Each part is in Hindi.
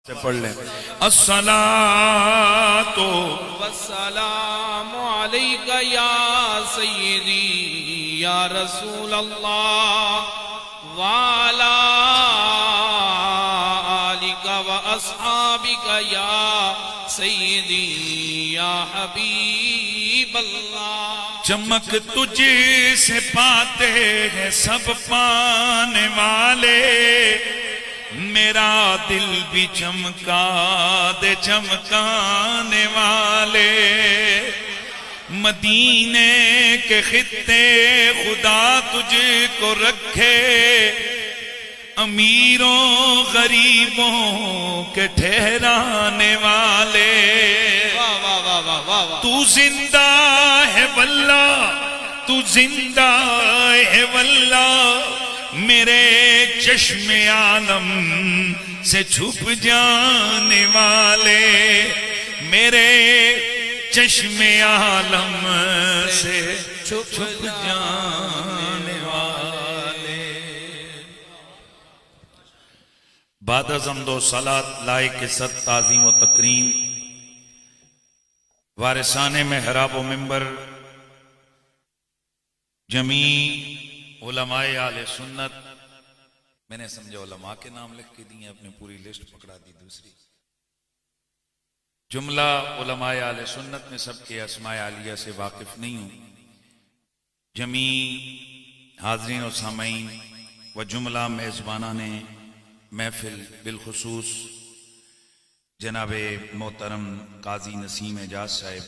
से पढ़ लें। अस्सलातो वस्सलामु अलैका या सय्यदी या रसूल अल्लाह वाला आलिका व अस्हाबिका या सय्यदी या हबीब अल्लाह। चमक तुझे से पाते हैं सब पाने वाले, मेरा दिल भी चमका दे चमकाने वाले। मदीने के खित्ते खुदा तुझको रखे, अमीरों गरीबों के ठहराने वाले। वाह वाह वाह वाह वाह वाह। तू जिंदा है वल्ला, तू जिंदा है वल्ला, मेरे चश्मे आलम से छुप जाने वाले, मेरे चश्मे आलम से छुप जाने वाले। बाद ज़म्दो सलात लाइक सत ताज़ीम व तकरीम वारिसाने में हराब व मिंबर जमी उलमाए आले सुन्नत, मैंने समझा उलमा के नाम लिख के दिए, अपनी पूरी लिस्ट पकड़ा दी दूसरी। जुमला उलमाए आले सुन्नत में सबके अस्माए आलिया से वाकिफ नहीं हूं। जमी हाजरीन और सामईन व जुमला मेजबाना ने महफिल बिलखुसूस जनाबे मोहतरम काजी नसीम एजाज साहिब,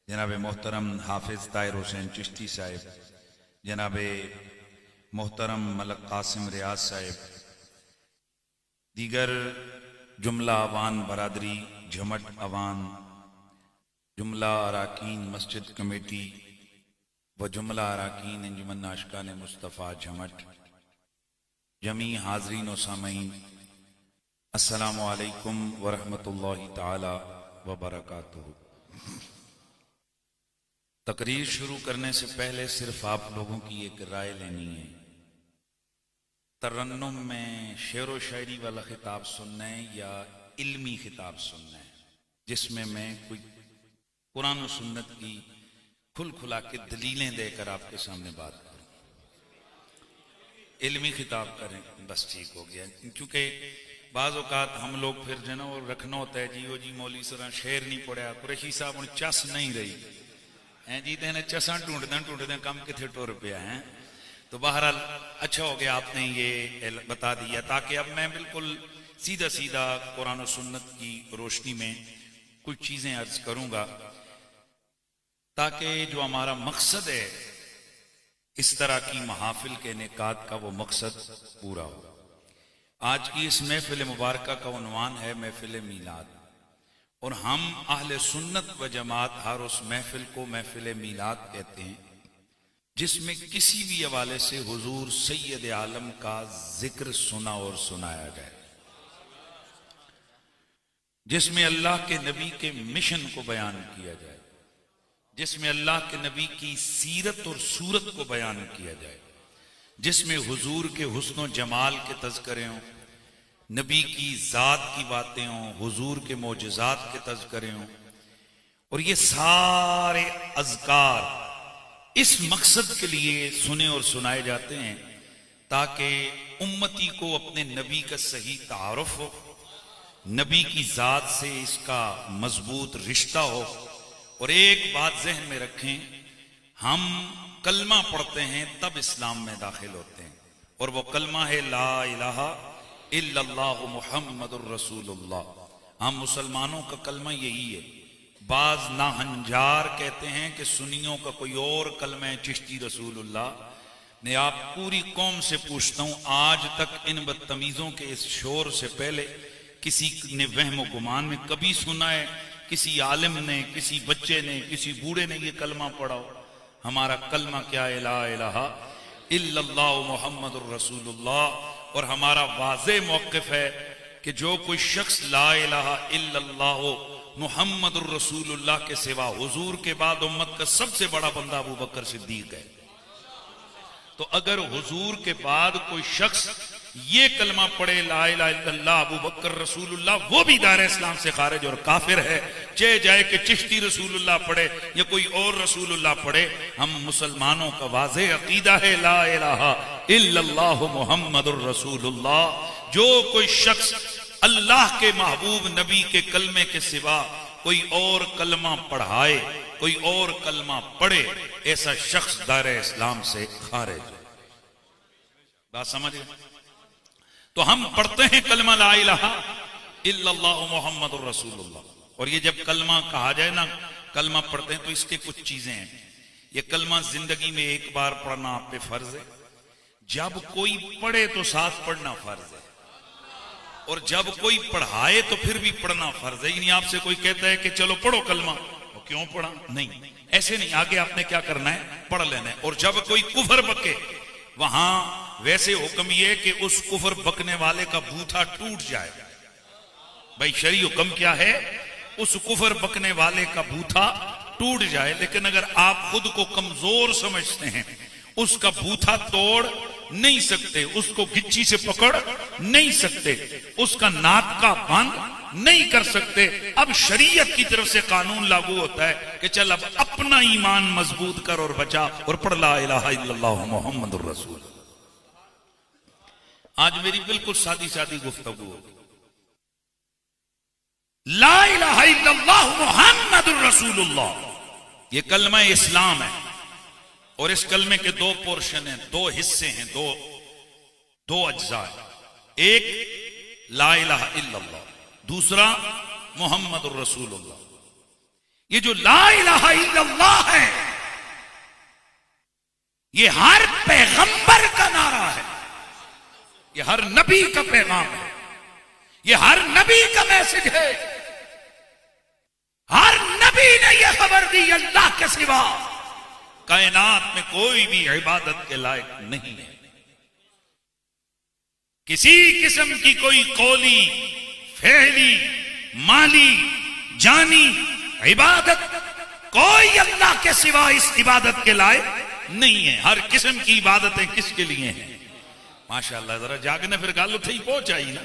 जनाबे मोहतरम हाफिज ताहिर हुसैन चिश्ती साहिब, जनाबे मोहतरम मलक कासिम रियाज साहिब, दीगर जुमला अवान बरादरी झमट अवान, जुमला अराकीन मस्जिद कमेटी व जुमला अराकीन अंजुमन आशिकाने मुस्तफ़ा झमट, जमी हाजरीन व सामईन, अस्सलामु अलैकुम व रहमतुल्लाहि ताला व बरकातुहू। तकरीर शुरू करने से पहले सिर्फ आप लोगों की एक राय लेनी है। तरन्नुम में शेर व शायरी वाला खिताब सुनना है या इल्मी खिताब सुनना है, जिसमें मैं कोई कुरान और सुन्नत की खुल खुला के दलीलें देकर आपके सामने बात करूं। इल्मी खिताब करें बस ठीक हो गया, क्योंकि बाज़ औक़ात हम लोग फिर जो ना वो रखना होता है, जी वो जी मौली सरा शेर नहीं पढ़ा, कुरैशी साहब हूँ चस नहीं रही हैं जी, तेने चसा ढूंढदे ढूंढदे कम किथे टुर पिया है। तो बहरहाल अच्छा हो गया आपने ये बता दिया, ताकि अब मैं बिल्कुल सीधा सीधा कुरान और सुन्नत की रोशनी में कुछ चीजें अर्ज करूंगा, ताकि जो हमारा मकसद है इस तरह की महाफिल के इनेकाद का, वो मकसद पूरा हो। आज की इस महफिल मुबारका का उन्वान है महफिल मीलाद, और हम अहले सुन्नत व जमात हर उस महफिल को महफिल मीलाद कहते हैं जिसमें किसी भी हवाले से हुजूर सैयद आलम का जिक्र सुना और सुनाया जाए, जिसमें अल्लाह के नबी के मिशन को बयान किया जाए, जिसमें अल्लाह के नबी की सीरत और सूरत को बयान किया जाए, जिसमें हुजूर के हुस्न जमाल के तज़किरे हों, नबी की जात की बातें हों, हुजूर के मोजज़ात के तज़किरे हों। और ये सारे अज़कार इस मकसद के लिए सुने और सुनाए जाते हैं, ताकि उम्मती को अपने नबी का सही तारुफ हो, नबी की जात से इसका मजबूत रिश्ता हो। और एक बात जहन में रखें, हम कलमा पढ़ते हैं तब इस्लाम में दाखिल होते हैं, और वो कलमा है ला इलाहा इल्लल्लाह मुहम्मदुर रसूलुल्लाह। हम मुसलमानों का कलमा यही है। बाज नाहंजार कहते हैं कि सुन्नियों का कोई और कलमा है चिश्ती रसूलुल्लाह। मैं आप पूरी कौम से पूछता हूं, आज तक इन बदतमीजों के इस शोर से पहले किसी ने वहम गुमान में कभी सुना है किसी आलिम ने, किसी बच्चे ने, किसी बूढ़े ने ये कलमा पढ़ा हो? हमारा कलमा क्या है? ला इलाहा इल्लल्लाह मुहम्मदुर रसूलुल्लाह। और हमारा वाज़े मौक़िफ़ है कि जो कोई शख्स ला इलाहा इल्लल्लाह मुहम्मदुर रसूलुल्लाह के सिवा हुजूर के बाद उम्मत का सबसे बड़ा बंदा अबू बकर सिद्दीक है। तो अगर हुजूर के बाद कोई शख्स ये कलमा पढ़े ला इलाहा इल्लल्लाह अबू बकर रसूलुल्लाह, वो भी दायरे इस्लाम से खारिज और काफिर है। चाहे जाए कि चिश्ती रसूलुल्लाह पढ़े या कोई और रसूलुल्लाह पढ़े, हम मुसलमानों का वाज़ेह अकीदा है ला इलाहा इल्लल्लाह मुहम्मदुर रसूलुल्लाह। जो कोई शख्स अल्लाह के महबूब नबी के कलमे के सिवा कोई और कलमा पढ़ाए, कोई और कलमा पढ़े, ऐसा शख्स दायरे इस्लाम से खारिज है। बात समझ गए? तो हम पढ़ते हैं कलमा ला इलाहा इल्लल्लाह मुहम्मदुर रसूलुल्लाह, और ये जब कलमा कहा जाए ना, कलमा पढ़ते हैं तो इसके कुछ चीजें हैं। ये कलमा जिंदगी में एक बार पढ़ना आप पे फर्ज है, जब कोई पढ़े तो साथ पढ़ना फर्ज है, और जब कोई पढ़ाए तो फिर भी पढ़ना फर्ज है। यानी आपसे कोई कहता है कि चलो पढ़ो कलमा, तो क्यों पढ़ा? नहीं, ऐसे नहीं, आगे आपने क्या करना है, पढ़ लेना है। और जब कोई कुफर बके, वहां वैसे हुक्म ये कि उस कुफर बकने वाले का बूथा टूट जाए। भाई शरई हुक्म क्या है? उस कुफर बकने वाले का बूथा टूट जाए। लेकिन अगर आप खुद को कमजोर समझते हैं, उसका बूथा तोड़ नहीं सकते, उसको गिच्ची से पकड़ नहीं सकते, उसका नाक का बंद नहीं कर सकते, अब शरीयत की तरफ से कानून लागू होता है कि चल अब अपना ईमान मजबूत कर और बचा और पढ़ ला इलाहा इल्लल्लाह मुहम्मदुर रसूल। आज मेरी बिल्कुल सादी सादी गुफ्तगू होगी। ला इलाहा इल्लल्लाह मुहम्मदुर रसूलुल्लाह, ये कलमा इस्लाम है, और इस कलमे के दो पोर्शन हैं, दो हिस्से हैं, दो अज्जा है। एक ला इलाहा इल्लल्लाह, दूसरा मुहम्मदुर रसूलुल्लाह। ये जो ला इलाहा इल्लल्लाह है, ये हर पैगंबर का नारा है, ये हर नबी का पैगाम है, ये हर नबी का मैसेज है। हर नबी ने यह खबर दी, अल्लाह के सिवा कायनात में कोई भी इबादत के लायक नहीं है। किसी किस्म की कोई कौली, फेली, माली, जानी इबादत कोई अल्लाह के सिवा इस इबादत के लायक नहीं है। हर किस्म की इबादतें किसके लिए हैं? माशाअल्लाह, जरा जागने फिर गल उथे ही पहुंच आई ना।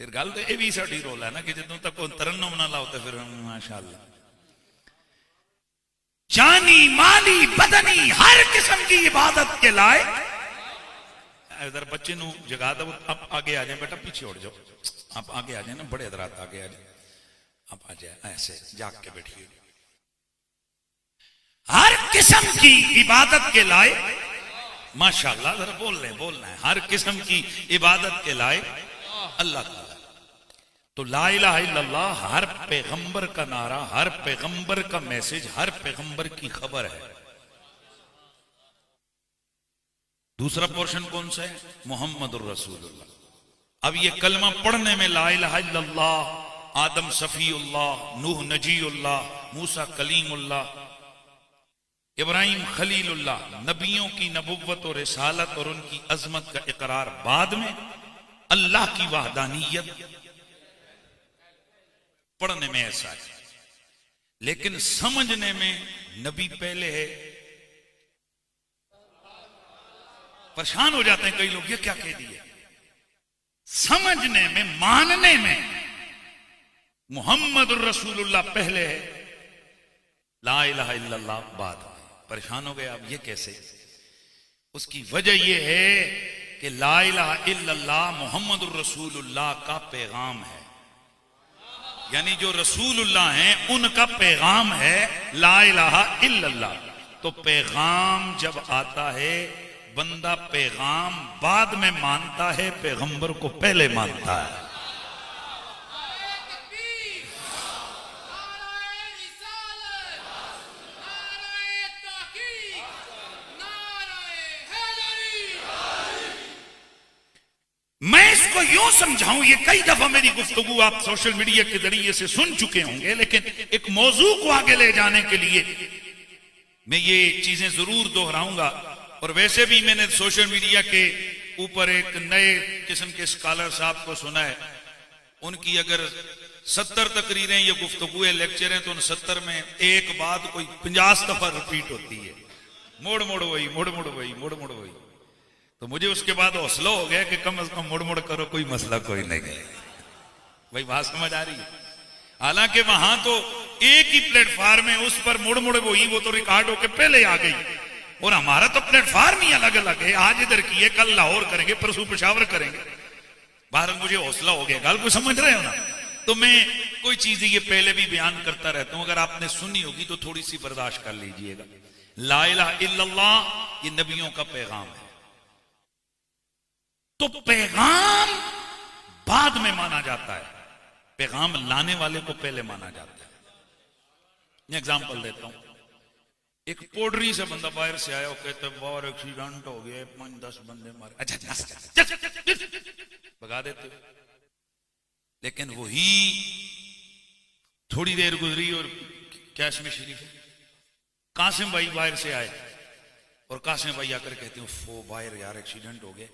फिर गल तो यह भी साड़ी रोल है ना कि जो तक तरन्नुम ना लाओ तो फिर माशाअल्लाह जानी माली बदनी हर किस्म की इबादत के लाए। इधर बच्चे नु जगा दो, आप आगे आ जाए बेटा, पीछे उड़ जाओ, आप आगे आ जाए ना, बड़े हजरात आगे आ जाए, आप आ जाए, ऐसे जाग के बैठिए। हर किस्म की इबादत के लाए, माशाअल्लाह, जरा बोलना है, हर किस्म की इबादत के लाए अल्लाह का। तो ला इलाहा इल्लल्लाह हर पैगंबर का नारा, हर पैगंबर का मैसेज, हर पैगंबर की खबर है। दूसरा पोर्शन कौन सा है? मुहम्मदुर रसूलुल्लाह। अब ये कलमा पढ़ने में ला इलाहा इल्लल्लाह, आदम सफीउल्लाह, नूह नजीउल्लाह, मूसा कलीमुल्लाह, इब्राहिम खलीलुल्लाह, नबियों की नबुव्वत और रिसालत और उनकी अजमत का इकरार बाद में, अल्लाह की वहदानियत पढ़ने में ऐसा है, लेकिन समझने में नबी पहले है। परेशान हो जाते हैं कई लोग, ये क्या कह दिए। समझने में, मानने में मुहम्मदुर रसूलुल्लाह पहले है, ला इलाहा इल्लल्लाह बाद में। परेशान हो गए आप, ये कैसे? उसकी वजह यह है कि ला इलाहा इल्लल्लाह मुहम्मदुर रसूलुल्लाह का पैगाम है, यानी जो रसूलुल्लाह हैं उनका पैगाम है ला इलाहा इल्लल्लाह। तो पैगाम जब आता है, बंदा पैगाम बाद में मानता है, पैगंबर को पहले मानता है। मैं इसको यूं समझाऊं, ये कई दफा मेरी गुफ्तगू आप सोशल मीडिया के जरिए से सुन चुके होंगे, लेकिन एक मौजू को आगे ले जाने के लिए मैं ये चीजें जरूर दोहराऊंगा। और वैसे भी मैंने सोशल मीडिया के ऊपर एक नए किस्म के स्कॉलर साहब को सुना है, उनकी अगर 70 तकरीरें या गुफ्तगू लेक्चर हैं तो उन 70 में एक बात कोई 50 दफा रिपीट होती है, मोड़ मोड़ वही, मोड़ मोड़ वही, मोड़ मोड़ वही। तो मुझे उसके बाद हौसला हो गया कि कम से कम मुड़ मुड़ करो, कोई मसला कोई नहीं है। भाई बात समझ आ रही है? हालांकि वहां तो एक ही प्लेटफार्म है, उस पर मुड़ मुड़ वो तो रिकॉर्ड होके पहले आ गई, और हमारा तो प्लेटफार्म ही अलग अलग है। आज इधर की है, कल लाहौर करेंगे, परसों पेशावर करेंगे। भारत मुझे हौसला हो गया, गाल को समझ रहे हो ना? तो मैं कोई चीज ये पहले भी बयान करता रहता हूं, अगर आपने सुनी होगी तो थोड़ी सी बर्दाश्त कर लीजिएगा। ला इलाहा इल्लल्लाह ये नबियों का पैगाम है, तो पैगाम बाद में माना जाता है, पैगाम लाने वाले को पहले माना जाता है। मैं एग्जांपल देता हूं, एक पोडरी से बंदा बाहर से आया, कहते बाहर एक्सीडेंट हो गया, 5-10 बंदे मारे, अच्छा भगा देते। लेकिन वही थोड़ी देर गुजरी और कैश में शरीफ कासिम भाई बाहर से आए, और कासिम भाई आकर कहते हैं फो बाहर यार एक्सीडेंट हो गए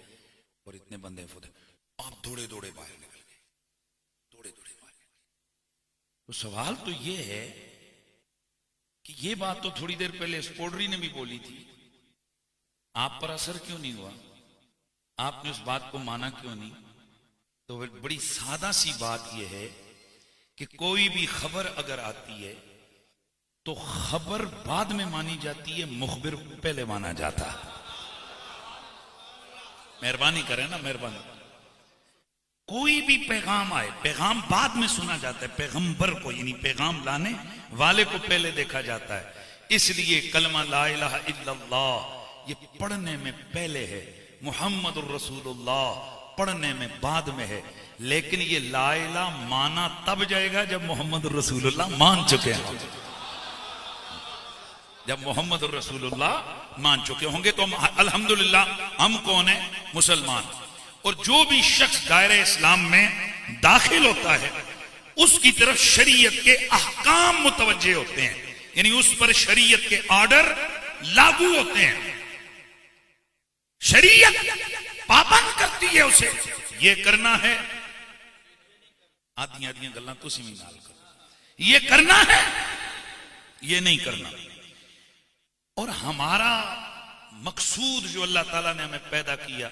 और इतने बंदे फुदे, आप दौड़े दौड़े बाहर निकल गए, दौड़े दौड़े बाहर निकल गए। तो सवाल तो ये है कि ये बात तो थोड़ी देर पहले स्पोर्डरी ने भी बोली थी, आप पर असर क्यों नहीं हुआ? आपने उस बात को माना क्यों नहीं? तो बड़ी सादा सी बात यह है कि कोई भी खबर अगर आती है तो खबर बाद में मानी जाती है, मुखबिर पहले माना जाता है। मेहरबानी करें ना, मेहरबानी। कोई भी पैगाम आए, पैगाम बाद में सुना जाता है, पैगंबर को यानी पैगाम लाने वाले को पहले देखा जाता है। इसलिए कलमा ला इलाहा इल्लल्लाह ये पढ़ने में पहले है, मुहम्मदुर रसूलुल्लाह पढ़ने में बाद में है। लेकिन ये ला इलाहा माना तब जाएगा जब मोहम्मद रसूलुल्लाह मान चुके हैं। जब मोहम्मद रसूलुल्लाह मान चुके होंगे तो हम अल्हम्दुलिल्लाह, हम कौन है? मुसलमान। और जो भी शख्स दायरे इस्लाम में दाखिल होता है उसकी तरफ शरीयत के अहकाम मुतवज्जे होते हैं, यानी उस पर शरीयत के ऑर्डर लागू होते हैं। शरीयत पाबंद करती है उसे, ये करना है, आधी आधी गल्लां तुसी भी नाल करो, ये करना है, ये नहीं करना। और हमारा मकसूद जो अल्लाह ताला ने हमें पैदा किया,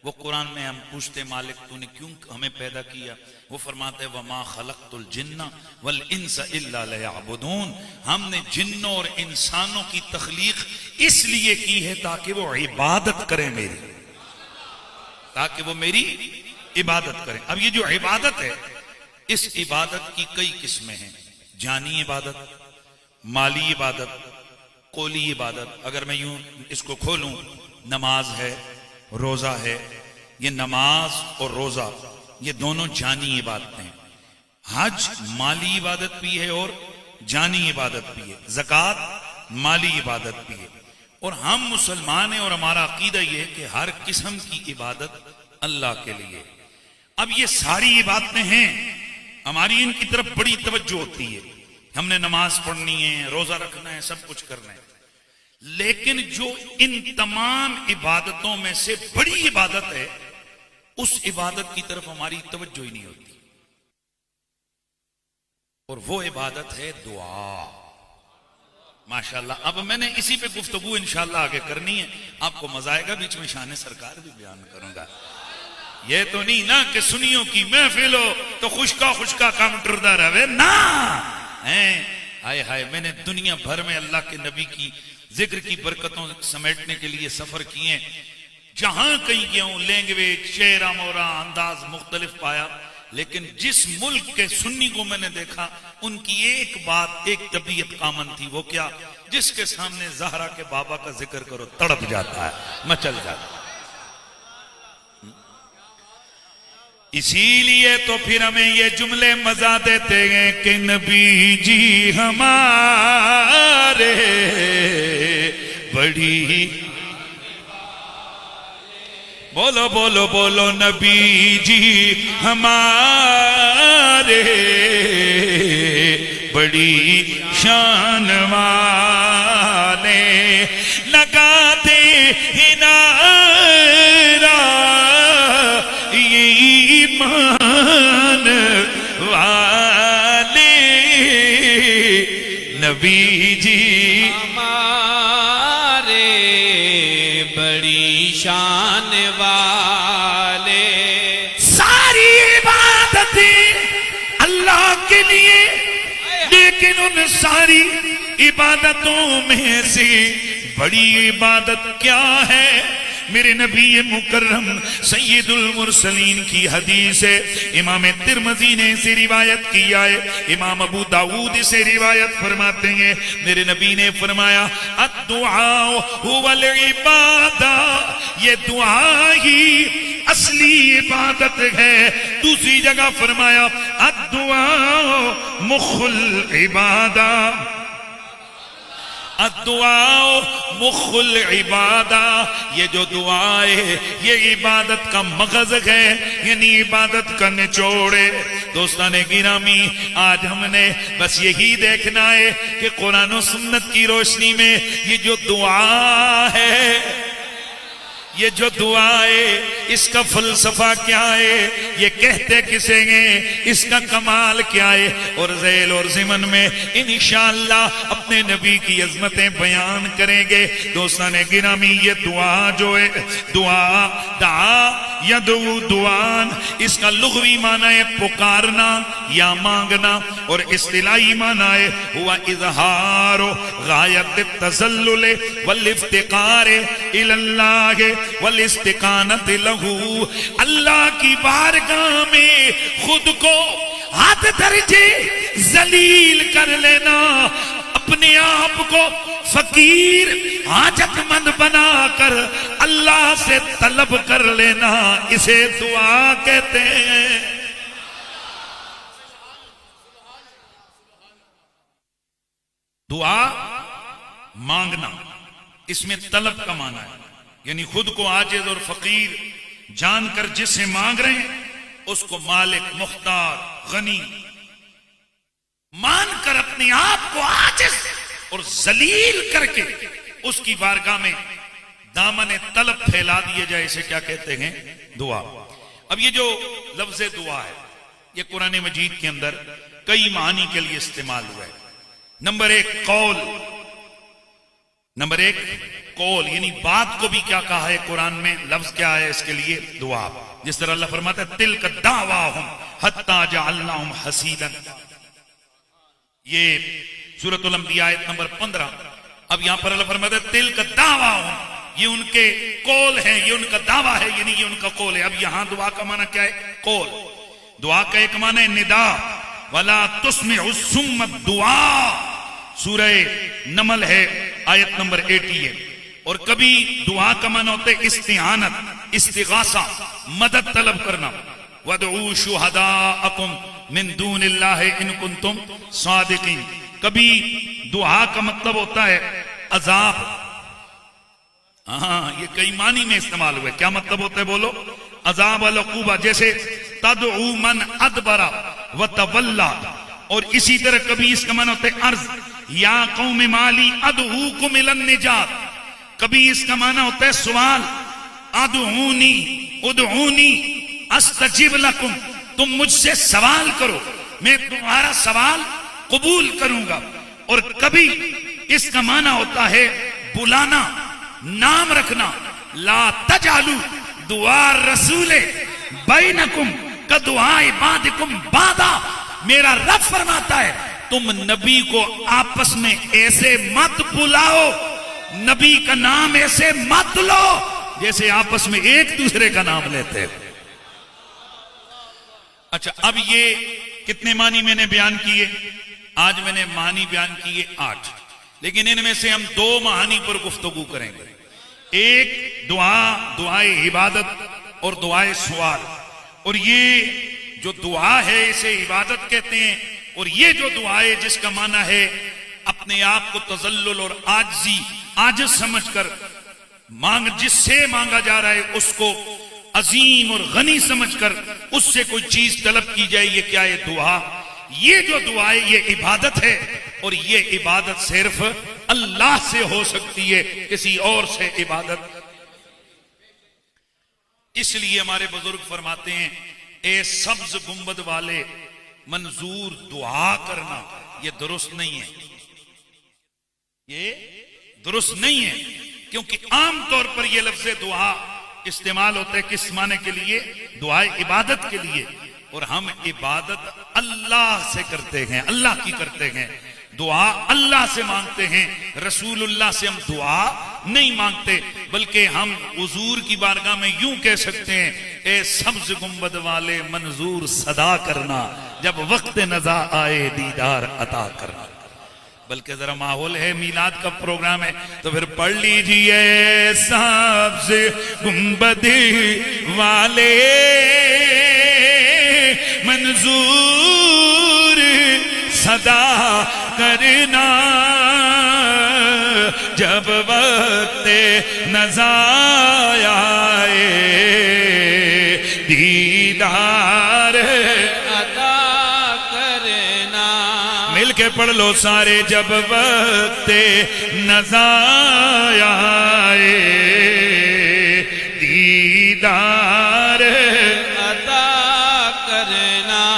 वो कुरान में हम पूछते मालिक तूने क्यों हमें पैदा किया? वो फरमाते वमा खलक़तुल जिन्ना वल इंसा इल्ला लियअबुदून, हमने जिन्नों और इंसानों की तख्लीक इसलिए की है ताकि वो इबादत करें मेरी, ताकि वो मेरी इबादत करें। अब ये जो इबादत है, इस इबादत की कई किस्में हैं। जानी इबादत, माली इबादत, कौली इबादत। अगर मैं यूं इसको खोलूं, नमाज है, रोजा है। ये नमाज और रोजा ये दोनों जानी इबादतें हैं। हज माली इबादत भी है और जानी इबादत भी है। ज़कात माली इबादत भी है। और हम मुसलमान हैं और हमारा अकीदा ये है कि हर किस्म की इबादत अल्लाह के लिए। अब ये सारी इबादतें हैं, हमारी इनकी तरफ बड़ी तवज्जो होती है। हमने नमाज पढ़नी है, रोजा रखना है, सब कुछ करना है। लेकिन जो इन तमाम इबादतों में से बड़ी इबादत है, उस इबादत की तरफ हमारी तवज्जो ही नहीं होती, और वो इबादत है दुआ। माशाल्लाह। अब मैंने इसी पे गुफ्तगू इंशाल्लाह आगे करनी है, आपको मजा आएगा। बीच में शान सरकार भी बयान करूंगा। ये तो नहीं ना कि सुनियों की महफिल हो तो खुशका काउंटरदा रहे ना है। हाय हाय, मैंने दुनिया भर में अल्लाह के नबी की जिक्र की बरकतों समेटने के लिए सफर किए। जहां कहीं गया हूं, लैंग्वेज, चेहरा मोरा, अंदाज मुख्तलिफ पाया। लेकिन जिस मुल्क के सुन्नी को मैंने देखा, उनकी एक बात, एक तबीयत कामन थी। वो क्या? जिसके सामने ज़हरा के बाबा का जिक्र करो तड़प जाता है, मचल जाता है। इसीलिए तो फिर हमें ये जुमले मजा देते हैं कि नबी जी हमारे बड़ी, बोलो बोलो बोलो, नबी जी हमारे बड़ी शान वाले, लगाते ही नारा ये ईमान वाले, नबी जी हमारे बड़ी शान उन सारी इबादतों में से बड़ी इबादत क्या है? मेरे नबी मुकर्रम सैयदुल मुरसलीन की हदीस है, इमाम तिरमिज़ी ने इसे रिवायत किया है, इमाम अबू दाऊद से रिवायत फरमाते हैं, मेरे नबी ने फरमाया अद्दुआ हुवल इबादा, ये दुआ ही असली इबादत है। दूसरी जगह फरमाया अद्दुआ मुखुल इबादा, अद्दुआ मुखुल इबादा, ये जो दुआ है ये इबादत का मगज़ है, यानी इबादत का निचोड़ है। दोस्ताने गिरामी, आज हमने बस यही देखना है कि कुरान और सुन्नत की रोशनी में ये जो दुआ है, ये जो दुआ है, इसका फलसफा क्या है, ये कहते किसे हैं, इसका कमाल क्या है। और ज़ैल और ज़िमन में इंशाअल्लाह अपने नबी की अज़मतें बयान करेंगे। दोस्ताने गिरामी, ये दुआ जो है, दुआ दा यदू दुआन, इसका लुग़वी माना है पुकारना या मांगना, और इस्तिलाही माना है हुआ इज़हार गायत तज़ल्लुल वल इफ्तिकार इलल्लाह वल इस्तिकानत लहू, अल्लाह की बारगाह में खुद को हाथ दर्जे जलील कर लेना, अपने आप को फकीर हाजतमंद बनाकर अल्लाह से तलब कर लेना, इसे दुआ कहते हैं। दुआ मांगना, इसमें तलब का माना है, यानी खुद को आजिज और फकीर जानकर जिससे मांग रहे हैं उसको मालिक, मुख्तार, गनी मानकर अपने आप को आजिज और जलील करके उसकी बारगाह में दामन तलब फैला दिए जाए, इसे क्या कहते हैं? दुआ। अब ये जो लफ्ज दुआ है, ये कुरान मजीद के अंदर कई मानी के लिए इस्तेमाल हुआ है। नंबर एक कौल, नंबर एक कौल, यानी बात को भी क्या कहा है कुरान में, लफ्ज क्या है इसके लिए? दुआ। जिस तरह अल्लाह फरमाता है तिल का दावाहुम हत्ता जअलनाहुम हसीदन, ये सूरतुल अंबिया आयत नंबर 15। अब यहां पर अल्लाह फरमाता है तिल का दावाहुम, ये उनके कौल है, ये उनका दावा है, यानी ये उनका कौल है। अब यहां दुआ का माना क्या है? कौल। दुआ का एक माना है निदा, वला तुस्मिउ सुम्म दुआ, सूरह नमल है आयत नंबर 80 है। और कभी दुआ का माना होता है इस्तिआनत, इस्तिगासा, मदद तलब करना। वदऊ शुहदाअकुम मिन दूनिल्लाहि इन कुंतुम सादिकीन, कभी दुआ का मतलब होता है अजाब। हाँ, ये कई मानी में इस्तेमाल हुए। क्या मतलब होता है बोलो? अजाब अल उक़ूबा, जैसे तदऊ मन अदबरा व तवल्ला। और इसी तरह कभी इसका माना होता है अर्ज, या कौम माली अदऊकुम इलन निजात, कभी इसका माना होता है सवाल, अदऊनी उदऊनी अस्तजिब लकुम, तुम मुझसे सवाल करो, मैं तुम्हारा सवाल कबूल करूंगा। और कभी इसका माना होता है बुलाना, नाम रखना, ला तजालू दुआ रसूले बैनकुम का दुआ इबादिकुम बादा, मेरा रब फरमाता है तुम नबी को आपस में ऐसे मत बुलाओ, नबी का नाम ऐसे मत लो जैसे आपस में एक दूसरे का नाम लेते हो। अच्छा, अब ये कितने मानी मैंने बयान किए? आज मैंने मानी बयान किए 8, लेकिन इनमें से हम 2 मानी पर गुफ्तगू करेंगे। एक दुआ, दुआए इबादत और दुआए सवाल। और ये जो दुआ है इसे इबादत कहते हैं, और ये जो दुआ है जिसका माना है अपने आप को तजल्लुल और आजिज़ी, आजिज़ समझकर मांग, जिससे मांगा जा रहा है उसको अजीम और गनी समझकर उससे कोई चीज तलब की जाए, ये क्या है? दुआ। ये जो दुआ है ये इबादत है, और ये इबादत सिर्फ अल्लाह से हो सकती है, किसी और से इबादत। इसलिए हमारे बुजुर्ग फरमाते हैं, ए सब्ज गुंबद वाले मंजूर दुआ करना, ये दुरुस्त नहीं है, ये दुरुस्त नहीं है। क्योंकि आमतौर पर यह लफ्ज़ दुआ इस्तेमाल होता है किस माने के लिए? दुआ इबादत के लिए। और हम इबादत अल्लाह से करते हैं, अल्लाह की करते हैं। दुआ अल्लाह से मांगते हैं, रसूलुल्लाह से हम दुआ नहीं मांगते, बल्कि हम हुजूर की बारगाह में यूं कह सकते हैं, ए सब्ज गुंबद वाले मंजूर सदा करना, जब वक्त नजा आए दीदार अता करना। बल्कि जरा माहौल है, मीलाद का प्रोग्राम है, तो फिर पढ़ लीजिए सब्ज गुंबद वाले मंजूर सदा करना, जब वक्त नज़ा आए दीदार अता करना। मिल के पढ़ लो सारे, जब वक्त नज़ा आए दीदार अता करना।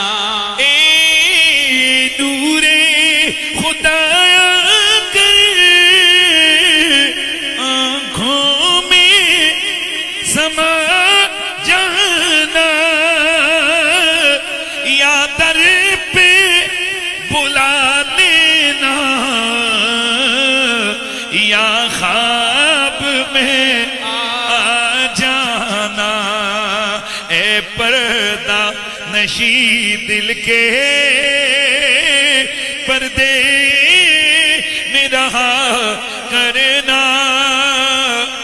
ख्वाब में आ जाना, ए पर्दा नशी दिल के पर्दे में रहा करना।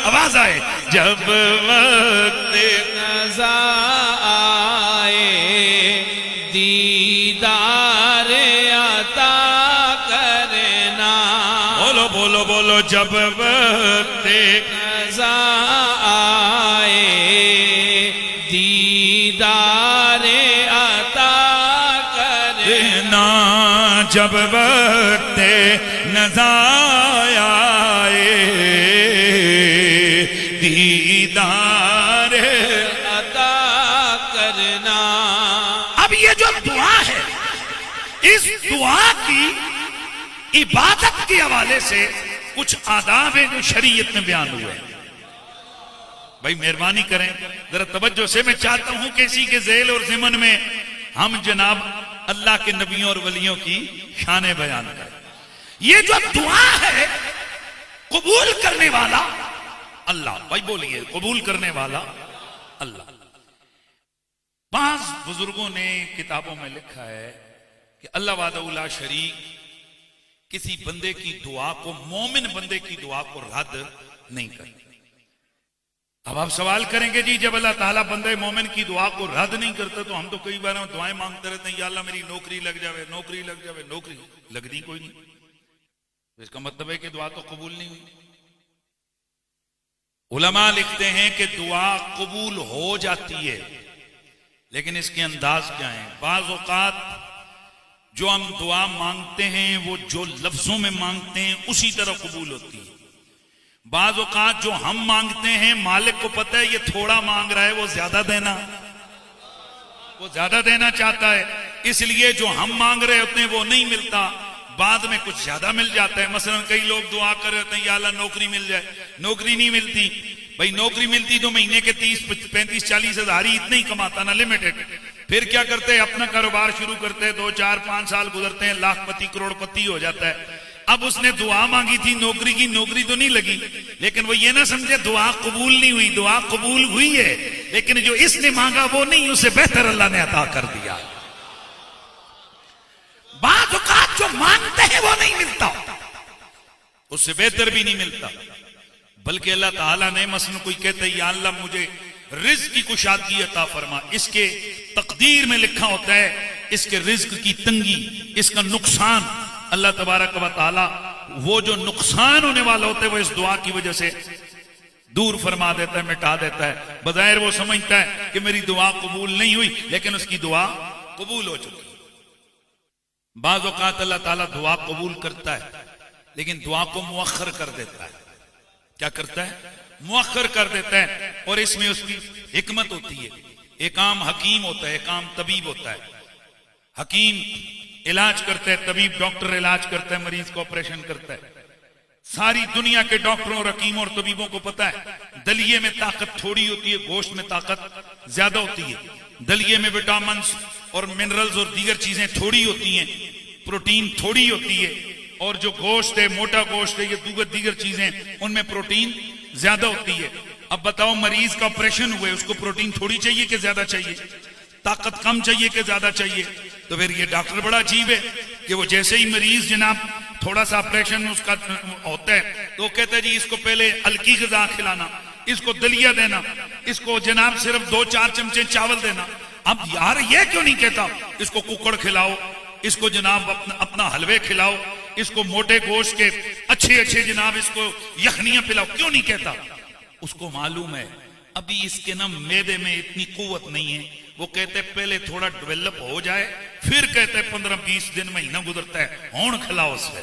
आवाज आए, जब वक्त नज़ा आए दीदार अता करना। बोलो बोलो बोलो, जब वक्त नज़ा आए दीदार अता करना। जब वक्त नज़ा आए दीदार अता करना। अब ये जो दुआ है, इस दुआ की इबादत के हवाले से कुछ आदाब है जो शरीयत में बयान हुए हैं। भाई मेहरबानी करें जरा तवज्जो से, मैं चाहता हूं कि इसी के ज़ेल और ज़िमन में हम जनाब अल्लाह के नबियों और वलियों की शान बयान करें। ये जो दुआ है, कबूल करने वाला अल्लाह। भाई बोलिए, कबूल करने वाला अल्लाह। बाज़ बुजुर्गों ने किताबों में लिखा है कि अल्लाह वादा शरीक किसी बंदे की दुआ को, मोमिन बंदे की दुआ को रद्द नहीं करते। अब आप सवाल करेंगे, जी जब अल्लाह ताला बंदे मोमिन की दुआ को रद्द नहीं करते तो हम तो कई बार दुआएं मांगते रहते हैं, या अल्लाह मेरी नौकरी लग जावे, नौकरी लग जावे, नौकरी लगती कोई नहीं, तो इसका मतलब है कि दुआ तो कबूल नहीं हुई। उलमा लिखते हैं कि दुआ कबूल हो जाती है, लेकिन इसके अंदाज क्या है। बाज़ औक़ात जो हम दुआ मांगते हैं वो जो लफ्जों में मांगते हैं उसी तरह कबूल होती है। बाज़ औक़ात जो हम मांगते हैं मालिक को पता है ये थोड़ा मांग रहा है, वो ज्यादा देना चाहता है, इसलिए जो हम मांग रहे होते हैं वो नहीं मिलता, बाद में कुछ ज्यादा मिल जाता है। मसलन कई लोग दुआ कर रहे होते हैं, या अल्लाह नौकरी मिल जाए, नौकरी नहीं मिलती। भाई नौकरी मिलती तो महीने के 30, 35, 40 हज़ार ही इतने ही कमाता ना, लिमिटेड। फिर क्या करते हैं, अपना कारोबार शुरू करते हैं, 2, 4, 5 साल गुजरते हैं, लाखपति करोड़पति हो जाता है। अब उसने दुआ मांगी थी नौकरी की, नौकरी तो नहीं लगी, लेकिन वो ये ना समझे दुआ कबूल नहीं हुई, दुआ कबूल हुई है, लेकिन जो इसने मांगा वो नहीं, उसे बेहतर अल्लाह ने अता कर दिया। बात औकात जो मांगते हैं वो नहीं मिलता, उससे बेहतर भी नहीं मिलता, बल्कि अल्लाह ताला ने मसलन कोई कहते हैं, या अल्लाह मुझे रिज्क की कुशादगी अता फरमा, इसके तकदीर में लिखा होता है इसके रिज्क की तंगी, इसका नुकसान, अल्लाह तबारक व तआला वो जो नुकसान होने वाला होता है वो इस दुआ की वजह से दूर फरमा देता है, मिटा देता है। बज़ाहिर वो समझता है कि मेरी दुआ कबूल नहीं हुई, लेकिन उसकी दुआ कबूल हो चुकी। बाज़ औक़ात अल्लाह ताला दुआ कबूल करता है, लेकिन दुआ को मुअख्खर कर देता है। क्या करता है? मुअख्खर कर देता है, और इसमें उसकी हिकमत होती है। एक आम हकीम होता है, एक आम तबीब होता है। हकीम इलाज करता है, तबीब डॉक्टर इलाज करता है, मरीज को ऑपरेशन करता है। सारी दुनिया के डॉक्टरों और हकीमों और तबीबों को पता है दलिये में ताकत थोड़ी होती है, गोश्त में ताकत ज्यादा होती है। दलिये में विटामिन और मिनरल्स और दीगर चीजें थोड़ी होती हैं, प्रोटीन थोड़ी होती है, और जो गोश्त है, मोटा गोश्त है, ये दीगर चीजें, उनमें प्रोटीन ज्यादा होती है। अब बताओ, मरीज का ऑपरेशन हुए, उसको प्रोटीन थोड़ी चाहिए कि ज्यादा चाहिए? ताकत कम चाहिए कि ज्यादा चाहिए? तो फिर ये डॉक्टर बड़ा अजीब है कि वो जैसे ही मरीज जनाब थोड़ा सा ऑपरेशन उसका होता है तो कहता है जी इसको पहले हल्की ग़िज़ा खिलाना, इसको दलिया देना, इसको जनाब सिर्फ 2-4 चमचे चावल देना। अब यार ये क्यों नहीं कहता इसको कुकड़ खिलाओ, इसको जनाब अपना हलवे खिलाओ, इसको मोटे गोश्त के अच्छे जनाब इसको यखनियां पिलाओ, क्यों नहीं कहता? उसको मालूम है अभी इसके ना मैदे में इतनी कुव्वत नहीं है। वो कहते पहले थोड़ा डेवलप हो जाए, फिर कहते 15-20 दिन, महीना गुजरता है, होन खिलाओ उससे।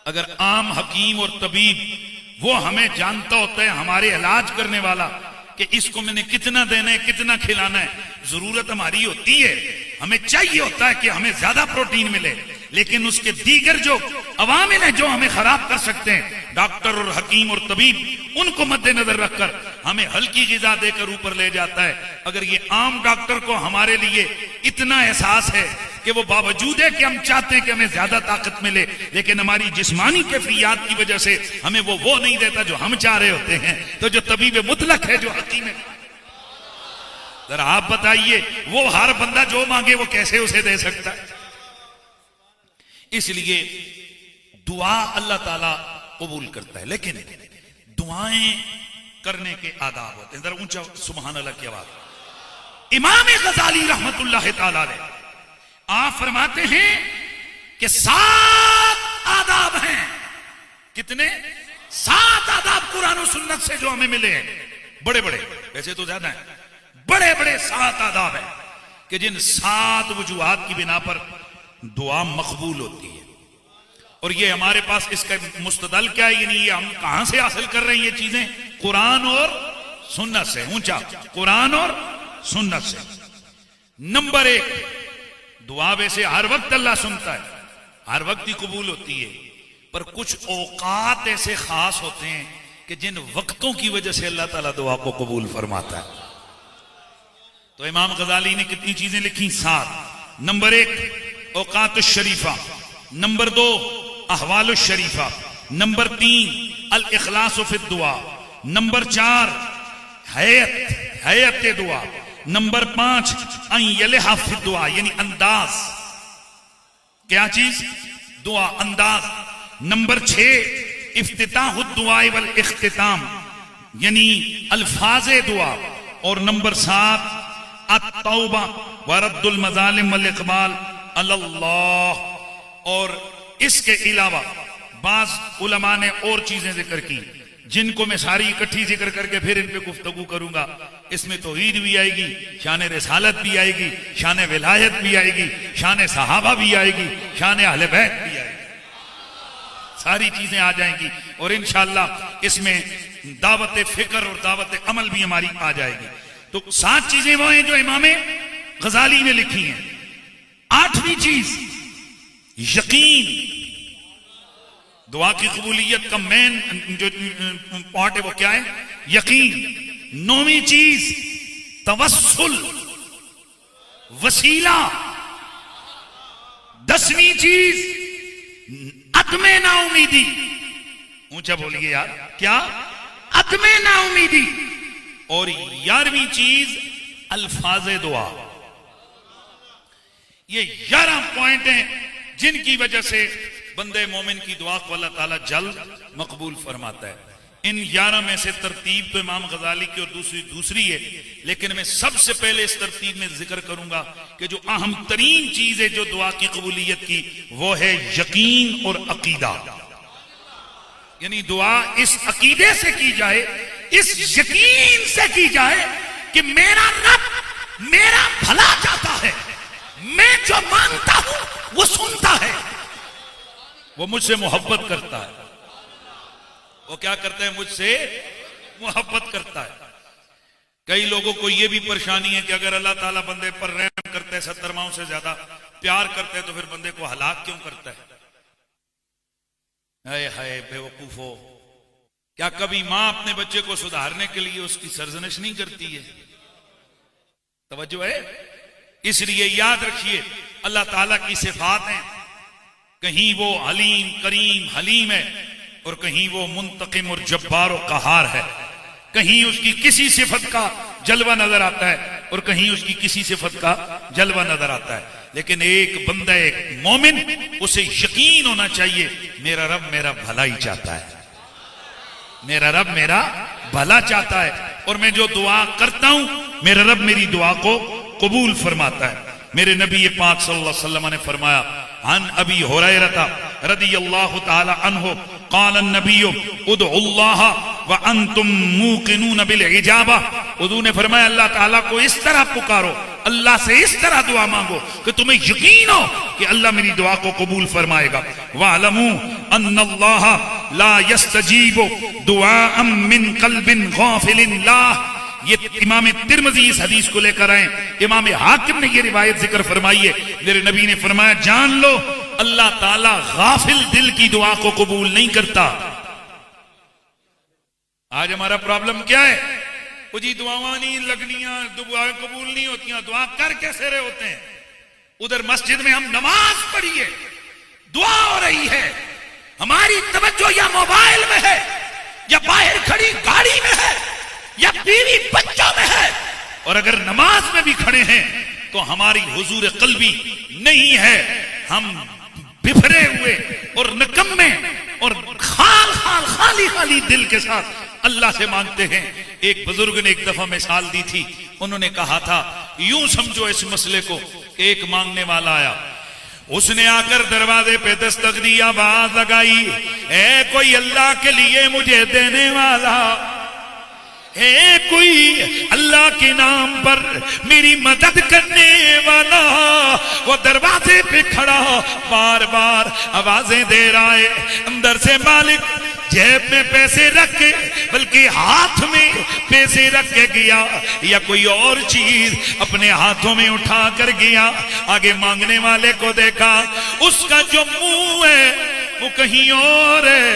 अगर आम हकीम और तबीब वो हमें जानता होता है, हमारे इलाज करने वाला, कि इसको मैंने कितना देना है, कितना खिलाना है, जरूरत हमारी होती है, हमें चाहिए होता है कि हमें ज्यादा प्रोटीन मिले, लेकिन उसके दीगर जो अवामिल है जो हमें खराब कर सकते हैं, डॉक्टर और हकीम और तबीब उनको मद्देनजर रखकर हमें हल्की ग़िज़ा देकर ऊपर ले जाता है। अगर ये आम डॉक्टर को हमारे लिए इतना एहसास है कि वो बावजूद है कि हम चाहते हैं कि हमें ज्यादा ताकत मिले, लेकिन हमारी जिस्मानी कैफियत की वजह से हमें वो नहीं देता जो हम चाह रहे होते हैं, तो जो तबीब मुतलक है, जो हकीम है, जरा आप बताइए वो हर बंदा जो मांगे वो कैसे उसे दे सकता है? इसलिए दुआ अल्लाह ताला कबूल करता है, लेकिन दुआएं करने के आदाब होते हैं। जरा ऊंचा सुभान अल्लाह की आवाज। इमाम गजाली रहमतुल्लाह ताला अलैह आप फरमाते हैं कि 7 आदाब हैं। कितने? 7 आदाब कुरान और सुन्नत से जो हमें मिले हैं, बड़े बड़े, वैसे तो ज्यादा है, बड़े बड़े 7 आदाब हैं कि जिन 7 वजूहात की बिना पर दुआ मकबूल होती है। और ये हमारे पास इसका मुस्तदल क्या है, यानी ये हम कहां से हासिल कर रहे हैं ये चीजें? कुरान और सुन्नत से। ऊंचा, कुरान और सुन्नत से। नंबर 1, दुआ वैसे हर वक्त अल्लाह सुनता है, हर वक्त ही कबूल होती है, पर कुछ औकात ऐसे खास होते हैं कि जिन वक्तों की वजह से अल्लाह ताला दुआ को कबूल फरमाता है। तो इमाम गजाली ने कितनी चीजें लिखी? 7। नंबर 1 औकात शरीफा, नंबर 2 अहवाल शरीफा, नंबर 3 अल इखलास फिद दुआ, नंबर 4 हयत दुआ, नंबर 5 अयलहा फिद दुआ, यानी अंदाज। क्या चीज? दुआ, अंदाज। नंबर 6 इफ्तिताह दुआ वल इख्तिताम, यानी अल्फाज़े दुआ। और नंबर 7 अत-तौबा व रद्दुल मज़ालिम वल इक़बाल अल्लाह। और इसके अलावा बाज़ उलमा ने और चीजें जिक्र की, जिनको मैं सारी इकट्ठी जिक्र करके फिर इन पे गुफ्तगू करूंगा। इसमें तौहीद भी आएगी, शान रिसालत भी आएगी, शान विलायत भी आएगी, शान सहाबा भी आएगी, शान अहले बैत भी आएगी, सारी चीजें आ जाएंगी। और इंशाअल्लाह इसमें दावत फिक्र और दावत अमल भी हमारी आ जाएगी। तो 7 चीजें वो हैं जो इमाम गजाली ने लिखी हैं। 8वीं चीज यकीन, दुआ की कबूलियत का मेन जो पॉइंट है वो क्या है? यकीन। 9वीं चीज तवस्सुल, वसीला। 10वीं चीज अदमे नाउमीदी। ऊंचा बोलिए यार, क्या? अदमे नाउमीदी। और 11वीं चीज अल्फाज़े दुआ। ये 11 पॉइंट हैं जिनकी वजह से बंदे मोमिन की दुआ को अल्लाह ताला जल्द मकबूल फरमाता है। इन 11 में से तरतीब तो इमाम गजाली की और दूसरी है, लेकिन मैं सबसे पहले इस तरतीब में जिक्र करूंगा कि जो अहम तरीन चीज है जो दुआ की कबूलियत की, वो है यकीन और अकीदा। यानी दुआ इस अकीदे से की जाए, इस यकीन से की जाए कि मेरा रब मेरा भला चाहता है, मैं जो मांगता हूं वो सुनता है, वो मुझसे मोहब्बत करता है। वो क्या करता है? मुझसे मोहब्बत करता है। कई लोगों को यह भी परेशानी है कि अगर अल्लाह ताला बंदे पर रहम करता है, 70 माओं से ज्यादा प्यार करता है, तो फिर बंदे को हलाक क्यों करता है? हाय हाय बेवकूफो, क्या कभी मां अपने बच्चे को सुधारने के लिए उसकी सरजनिश नहीं करती है? तवज्जो है? इसलिए याद रखिए, अल्लाह ताला की सिफात हैं, कहीं वो अलीम करीम हलीम है और कहीं वो मुंतकिम और जब्बार और कहार है। कहीं उसकी किसी सिफत का जलवा नजर आता है और कहीं उसकी किसी सिफत का जलवा नजर आता है। लेकिन एक बंदा, एक मोमिन, उसे यकीन होना चाहिए मेरा रब मेरा भला ही चाहता है, मेरा रब मेरा भला चाहता है, और मैं जो दुआ करता हूं मेरा रब मेरी दुआ को कबूल फरमाता है। मेरे नबी पाक सल्लल्लाहु अलैहि वसल्लम ने फरमाया, अन अबी हुरैरा रदियल्लाहु ताला अन्हु क़ाल नबी उदउल्लाह व अंतुम मूक़िनून बिल इजाबा। हुज़ूर ने फरमाया अल्लाह ताला को इस तरह पुकारो, अल्लाह से इस तरह दुआ मांगो कि तुम्हें यकीन हो कि अल्लाह मेरी दुआ को कबूल फरमाएगा। वअलमू अन्नल्लाह ला यस्तजीबु दुआअम मिन क़ल्बिन गाफ़िलिन लाह। ये इमाम तिर्मिज़ी इस हदीस को लेकर आए, इमाम हाकिम ने ये रिवायत जिक्र फरमाई है। मेरे नबी ने फरमाया जान लो अल्लाह ताला गाफिल दिल की दुआ को कबूल नहीं करता। आज हमारा प्रॉब्लम क्या है? वो जी दुआवां नहीं लगनियां, दुआएं कबूल नहीं होती, दुआ कर कैसे रहे होते हैं। उधर मस्जिद में हम नमाज पढ़ी है, दुआ हो रही है, हमारी तवज्जो या मोबाइल में है या बाहर खड़ी गाड़ी में है या बीवी बच्चों में है, और अगर नमाज में भी खड़े हैं तो हमारी हुजूर कल्बी नहीं है। हम बिफरे हुए और निकम्मे और खाली खाली दिल के साथ अल्लाह से मांगते हैं। एक बुजुर्ग ने एक दफा मिसाल दी थी, उन्होंने कहा था यूं समझो इस मसले को, एक मांगने वाला आया, उसने आकर दरवाजे पे दस्तक दी, आवाज लगाई, ए कोई अल्लाह के लिए मुझे देने वाला है, कोई अल्लाह के नाम पर मेरी मदद करने वाला। वो दरवाजे पे खड़ा बार बार आवाजें दे रहा है, अंदर से मालिक जेब में पैसे रख के, बल्कि हाथ में पैसे रख के गया या कोई और चीज अपने हाथों में उठा कर गया। आगे मांगने वाले को देखा, उसका जो मुंह है वो कहीं और है।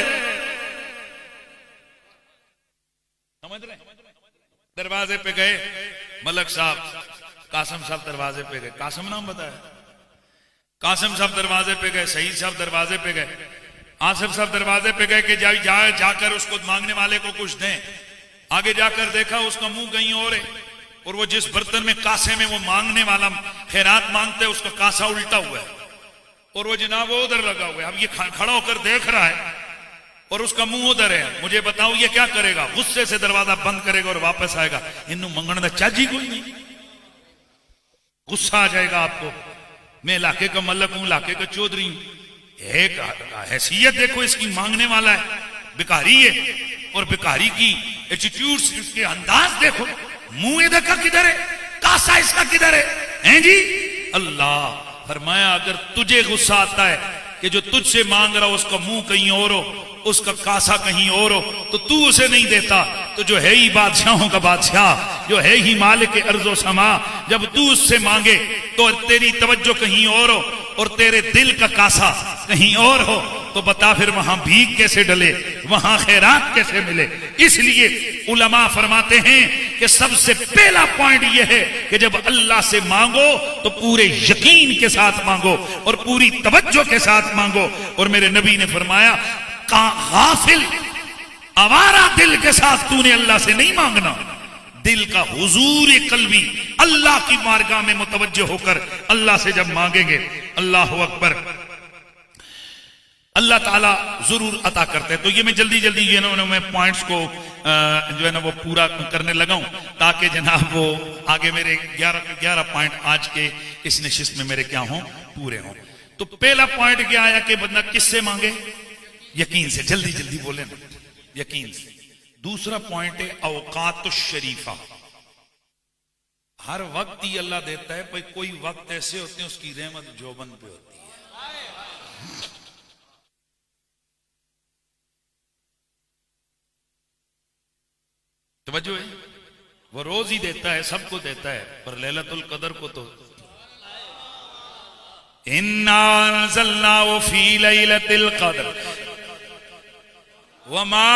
समझ रहे? दरवाजे पे गए, मलक साहब, कासम साहब दरवाजे पे गए, कासम नाम बताया, कासम साहब दरवाजे पे गए, सईद साहब दरवाजे पे गए, आसिफ साहब दरवाजे पे गए कि जाकर उसको मांगने वाले को कुछ दें। आगे जाकर देखा उसका मुंह कहीं और है, और वो जिस बर्तन में कासे में वो मांगने वाला खैरात मांगते है उसका कासा उल्टा हुआ है, और वो जनाब वो उधर लगा हुआ है। अब ये खड़ा होकर देख रहा है और उसका मुंह उधर है। मुझे बताओ ये क्या करेगा? गुस्से से दरवाजा बंद करेगा और वापस आएगा। इन्नू मंगण दा चाजी कोई नहीं, गुस्सा आ जाएगा आपको। मैं इलाके का मलक हूं, इलाके का चौधरी हूं, एक हैसियत देखो इसकी, मांगने वाला है, भिखारी है, और भिखारी की एटीट्यूड, इसके अंदाज देखो, मुंह इधर का किधर है, कासा इसका किधर है जी? अल्लाह फरमाया अगर तुझे गुस्सा आता है कि जो तुझसे मांग रहा हो उसका मुंह कहीं और हो, उसका कासा कहीं और हो, तो तू उसे नहीं देता, तो जो है ही बादशाहों का बादशाह, जो है ही मालिक अर्ज़ो समा, जब तू उससे मांगे तो तेरी तवज्जो कहीं और हो और तेरे दिल का कासा कहीं और हो, तो बता फिर वहां भीख कैसे डले, वहां खैरात कैसे मिले? इसलिए उलमा फरमाते हैं कि सबसे पहला पॉइंट यह है कि जब अल्लाह से मांगो तो पूरे यकीन के साथ मांगो और पूरी तवज्जो के साथ मांगो। और मेरे नबी ने फरमाया गाफिल आवारा दिल के साथ तूने अल्लाह से नहीं मांगना। दिल का हुजूर कल्बी, अल्लाह की मारगाह में मुतवज्जो होकर अल्लाह से जब मांगेंगे, अल्लाह अकबर, अल्लाह ताला जरूर अता करते हैं। तो ये मैं जल्दी जल्दी ये ना मैं पॉइंट्स को जो है ना वो पूरा करने लगा हूं, ताकि जनाब वो आगे मेरे 11 पॉइंट आज के इस नशिस्त में मेरे क्या हों, पूरे हों। तो पहला पॉइंट क्या आया कि बंदा किससे मांगे? यकीन से। जल्दी जल्दी बोले ना, यकीन से। दूसरा पॉइंट है औकात शरीफा। हर वक्त ही अल्लाह देता है, भाई कोई वक्त ऐसे होते हैं उसकी रहमत जोबन पे होती है। तवज्जो है, वो रोज ही देता है, सबको देता है, पर लैलतुल कदर को तो इन्ना नज़लनाहु फी लैलतिल कद्र वमा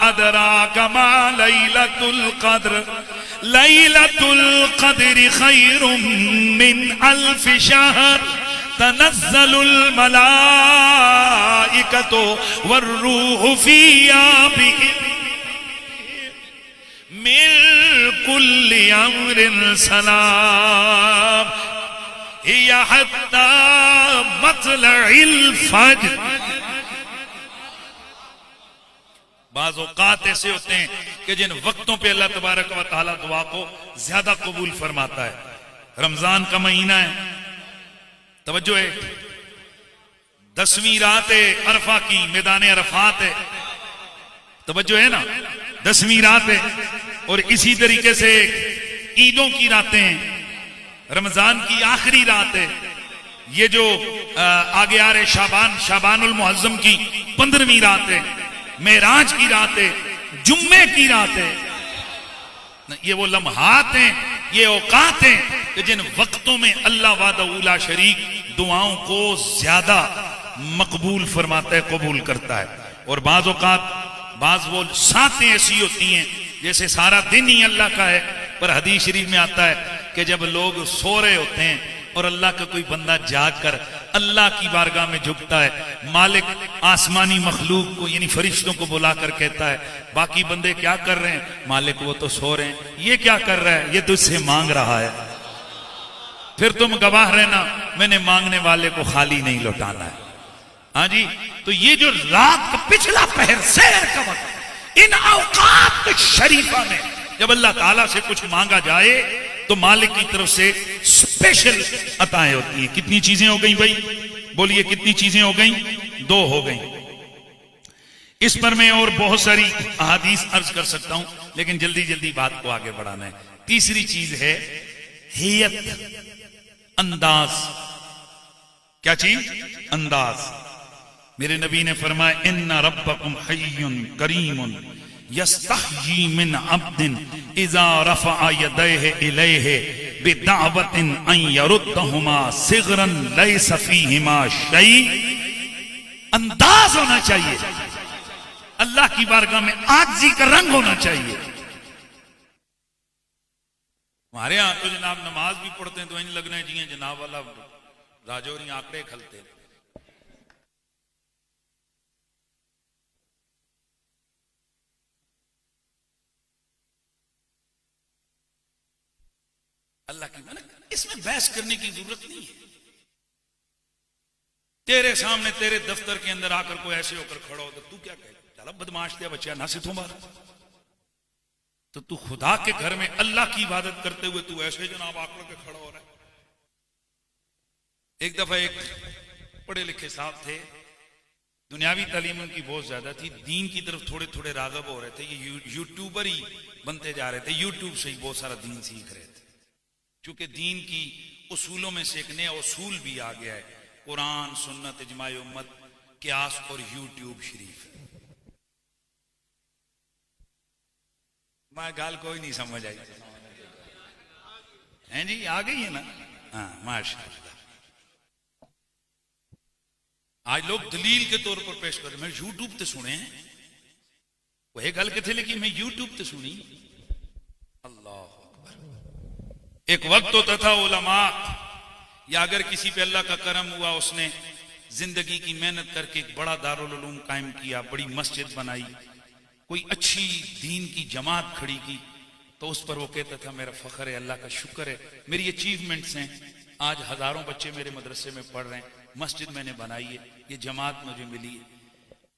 अदराका मा लैलतुल कद्र लैलतुल कद्रि खैरुम मिन अल्फ शहर तनज़्ज़लुल मलाइकतु वर्रूहु फ़ीहा मिन कुल्लि अम्रिन सलाम हिया हत्ता मत्लइल फज्र। बाज़ औक़ात ऐसे होते हैं कि जिन वक्तों पे अल्लाह तबारक व तआला दुआ को ज्यादा कबूल फरमाता है। रमजान का महीना है, तवज्जो है, 10वीं रात है अरफा की, मैदान अरफात है, तवज्जो है ना, 10वीं रात है। और इसी तरीके से ईदों की रातें हैं, रमजान की आखिरी रात है, ये जो आगे आ रहे शाबानुल मुअज़्ज़म की 15वीं रात है, मेराज की रात है, जुम्मे की रात है। ये वो लम्हात हैं, ये औकात हैं कि जिन वक्तों में अल्लाह वादा शरीक दुआओं को ज्यादा मकबूल फरमाता है, कबूल करता है। और बाज़ औकात बाज़ वो सातें ऐसी होती हैं जैसे सारा दिन ही अल्लाह का है, पर हदीस शरीफ में आता है कि जब लोग सो रहे होते हैं और अल्लाह का कोई बंदा जाग कर अल्लाह की बारगाह में झुकता है, मालिक आसमानी मखलूक को यानी फरिश्तों को बुलाकर कहता है, बाकी बंदे क्या कर रहे हैं? मालिक वो तो सो रहे हैं। ये क्या कर रहा है? ये तुझसे मांग रहा है। फिर तुम गवाह रहना, मैंने मांगने वाले को खाली नहीं लौटाना है। हाँ जी, तो ये जो रात का पिछला पहर, सहर का वक्त, इन औकात शरीफा में जब अल्लाह ताला से कुछ मांगा जाए तो मालिक की तरफ से स्पेशल अताएं होती हैं। कितनी चीजें हो गई भाई? बोलिए कितनी चीजें हो गई? 2 हो गई। इस पर मैं और बहुत सारी अहादीस अर्ज कर सकता हूं, लेकिन जल्दी जल्दी बात को आगे बढ़ाना है। तीसरी चीज है हियत, अंदाज। क्या चीज? अंदाज। मेरे नबी ने फरमाया, इन्ना रब्बकुम हय्युन करीमुन यस्तहयी मिन अब्दिन इज़ा रफ़अ यदैहि इलैहि बिदअवतिन अन यरुद्दहुमा सिगरन लैसा फ़ीहिमा शै। अंदाज होना चाहिए, अल्लाह की बारगाह में आजिज़ी का रंग होना चाहिए। हमारे यहां तो जनाब नमाज भी पढ़ते हैं तो इन लगना है जी जनाब वाला राजौरी आंकड़े खलते। अल्लाह की माने इसमें बहस करने की जरूरत नहीं है। तेरे सामने तेरे दफ्तर के अंदर आकर कोई ऐसे होकर खड़ा हो तो तू क्या कहे? चला बदमाश दिया बच्चा ना से तुम्हारा, तो तू खुदा के घर में अल्लाह की इबादत करते हुए तू ऐसे जनाब आकर के खड़ा हो रहा है। एक दफा एक पढ़े लिखे साहब थे, दुनियावी तालीम उनकी बहुत ज्यादा थी, दीन की तरफ थोड़े थोड़े राग़िब हो रहे थे। ये यूट्यूबर ही बनते जा रहे थे, यूट्यूब से ही बहुत सारा दीन सीख रहे थे। चूंकि दीन की उसूलों में से एक नया उसूल भी आ गया है, कुरान, सुन्नत, इजमाए उम्मत, क़ियास और यूट्यूब शरीफ। मैं गाल कोई नहीं समझ आई हैं जी? आ गई है ना? हाँ माशाअल्लाह। आज लोग दलील के तौर पर पेश कर रहे, मैं यूट्यूब पे सुने हैं वही गल के थे, लेकिन मैं यूट्यूब पे सुनी। अल्लाह अकबर। एक वक्त होता था उलमा या अगर किसी पे अल्लाह का करम हुआ, उसने जिंदगी की मेहनत करके एक बड़ा दारुल उलूम कायम किया, बड़ी मस्जिद बनाई, कोई अच्छी दीन की जमात खड़ी की, तो उस पर वो कहता था मेरा फख्र है, अल्लाह का शुक्र है, मेरी अचीवमेंट्स हैं, आज हजारों बच्चे मेरे मदरसे में पढ़ रहे हैं, मस्जिद मैंने बनाई है, ये जमात मुझे मिली है।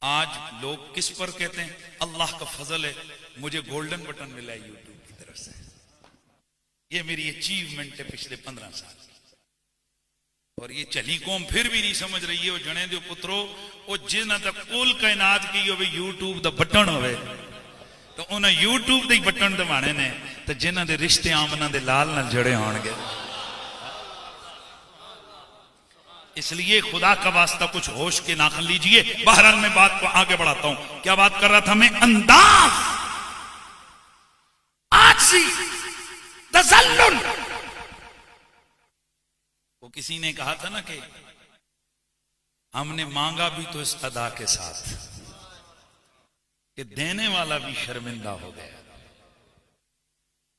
आज लोग किस पर कहते हैं? अल्लाह का फजल है, मुझे गोल्डन बटन मिला है यूट्यूब की तरफ से, ये मेरी अचीवमेंट है पिछले 15 साल। और ये चली कौम फिर भी नहीं समझ रही है। वो जने दो पुत्रो, वो जिन्हें तक कुल कायनात की हो यूट्यूब दा बटन होवे, तो उन्हें यूट्यूब दे बटन दबाने ने, तो जिन्हां दे रिश्ते आमना दे लाल नाल जुड़े होणगे। इसलिए खुदा का वास्ता कुछ होश के नाखन लीजिए। बहरहाल मैं बात को आगे बढ़ाता हूं। क्या बात कर रहा था मैं? अंदाज, आजी, तज़ल्लुल। वो किसी ने कहा था ना कि हमने मांगा भी तो इस अदा के साथ कि देने वाला भी शर्मिंदा हो गया।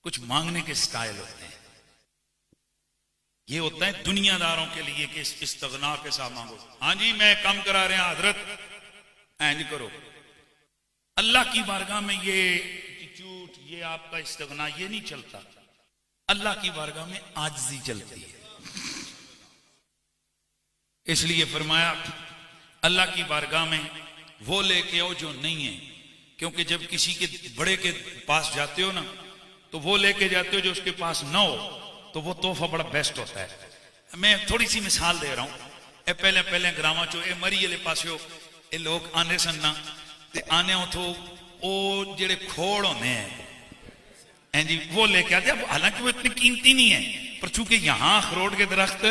कुछ मांगने के स्टाइल होते हैं, ये होता है दुनियादारों के लिए कि इस्तगना के साथ मांगो। हाँ जी मैं कम करा रहे हैं हजरत, इंज करो। अल्लाह की बारगाह में ये एटीट्यूड, ये आपका इस्तगना, ये नहीं चलता। अल्लाह की बारगाह में आजिज़ी चलती है। इसलिए फरमाया अल्लाह की बारगाह में वो लेके आओ जो नहीं है, क्योंकि जब किसी के बड़े के पास जाते हो ना, तो वो लेके जाते हो जो उसके पास ना हो, तो वो तोहफा बड़ा बेस्ट होता है। मैं थोड़ी सी मिसाल दे रहा हूं। ए पहले पहले ग्रामा चो ए मरी वाले पास ए लोग आने सन ना, ते आने उतो ओ जेड़े खोड़ होने हैं जी, वो लेके आते। अब हालांकि वो इतनी कीमती नहीं है, पर चूंकि यहां अखरोट के दरख्त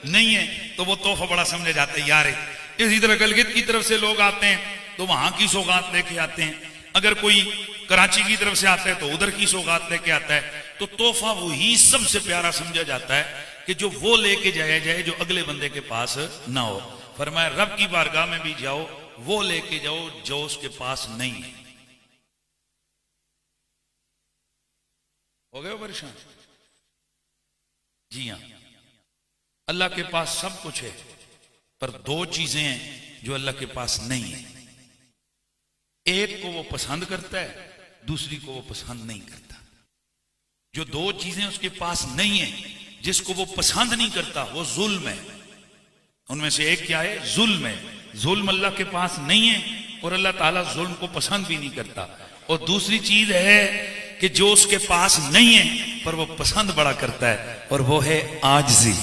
नहीं है, तो वो तोहफा बड़ा समझे जाता है यार। इसी तरह गलगित की तरफ से लोग आते हैं तो वहां की सौगात लेके आते हैं। अगर कोई कराची की तरफ से आता है तो उधर की सौगात लेके आता है। तो तोहफा वही सबसे प्यारा समझा जाता है कि जो वो लेके जाया जाए जो अगले बंदे के पास ना हो। फरमाया रब की बारगाह में भी जाओ, वो लेके जाओ जो उसके पास नहीं है। हो गए परेशान? जी हां, अल्लाह के पास सब कुछ है, पर दो चीजें हैं जो अल्लाह के पास नहीं है। एक को वो पसंद करता है, दूसरी को वो पसंद नहीं करता। जो दो चीजें उसके पास नहीं है, जिसको वो पसंद नहीं करता, वो जुल्म है। उनमें से एक क्या है? जुल्म है। जुल्म अल्लाह के पास नहीं है और अल्लाह ताला जुल्म को पसंद भी नहीं करता। और दूसरी चीज है कि जो उसके पास नहीं है पर वो पसंद बड़ा करता है, और वो है आजिज़ी।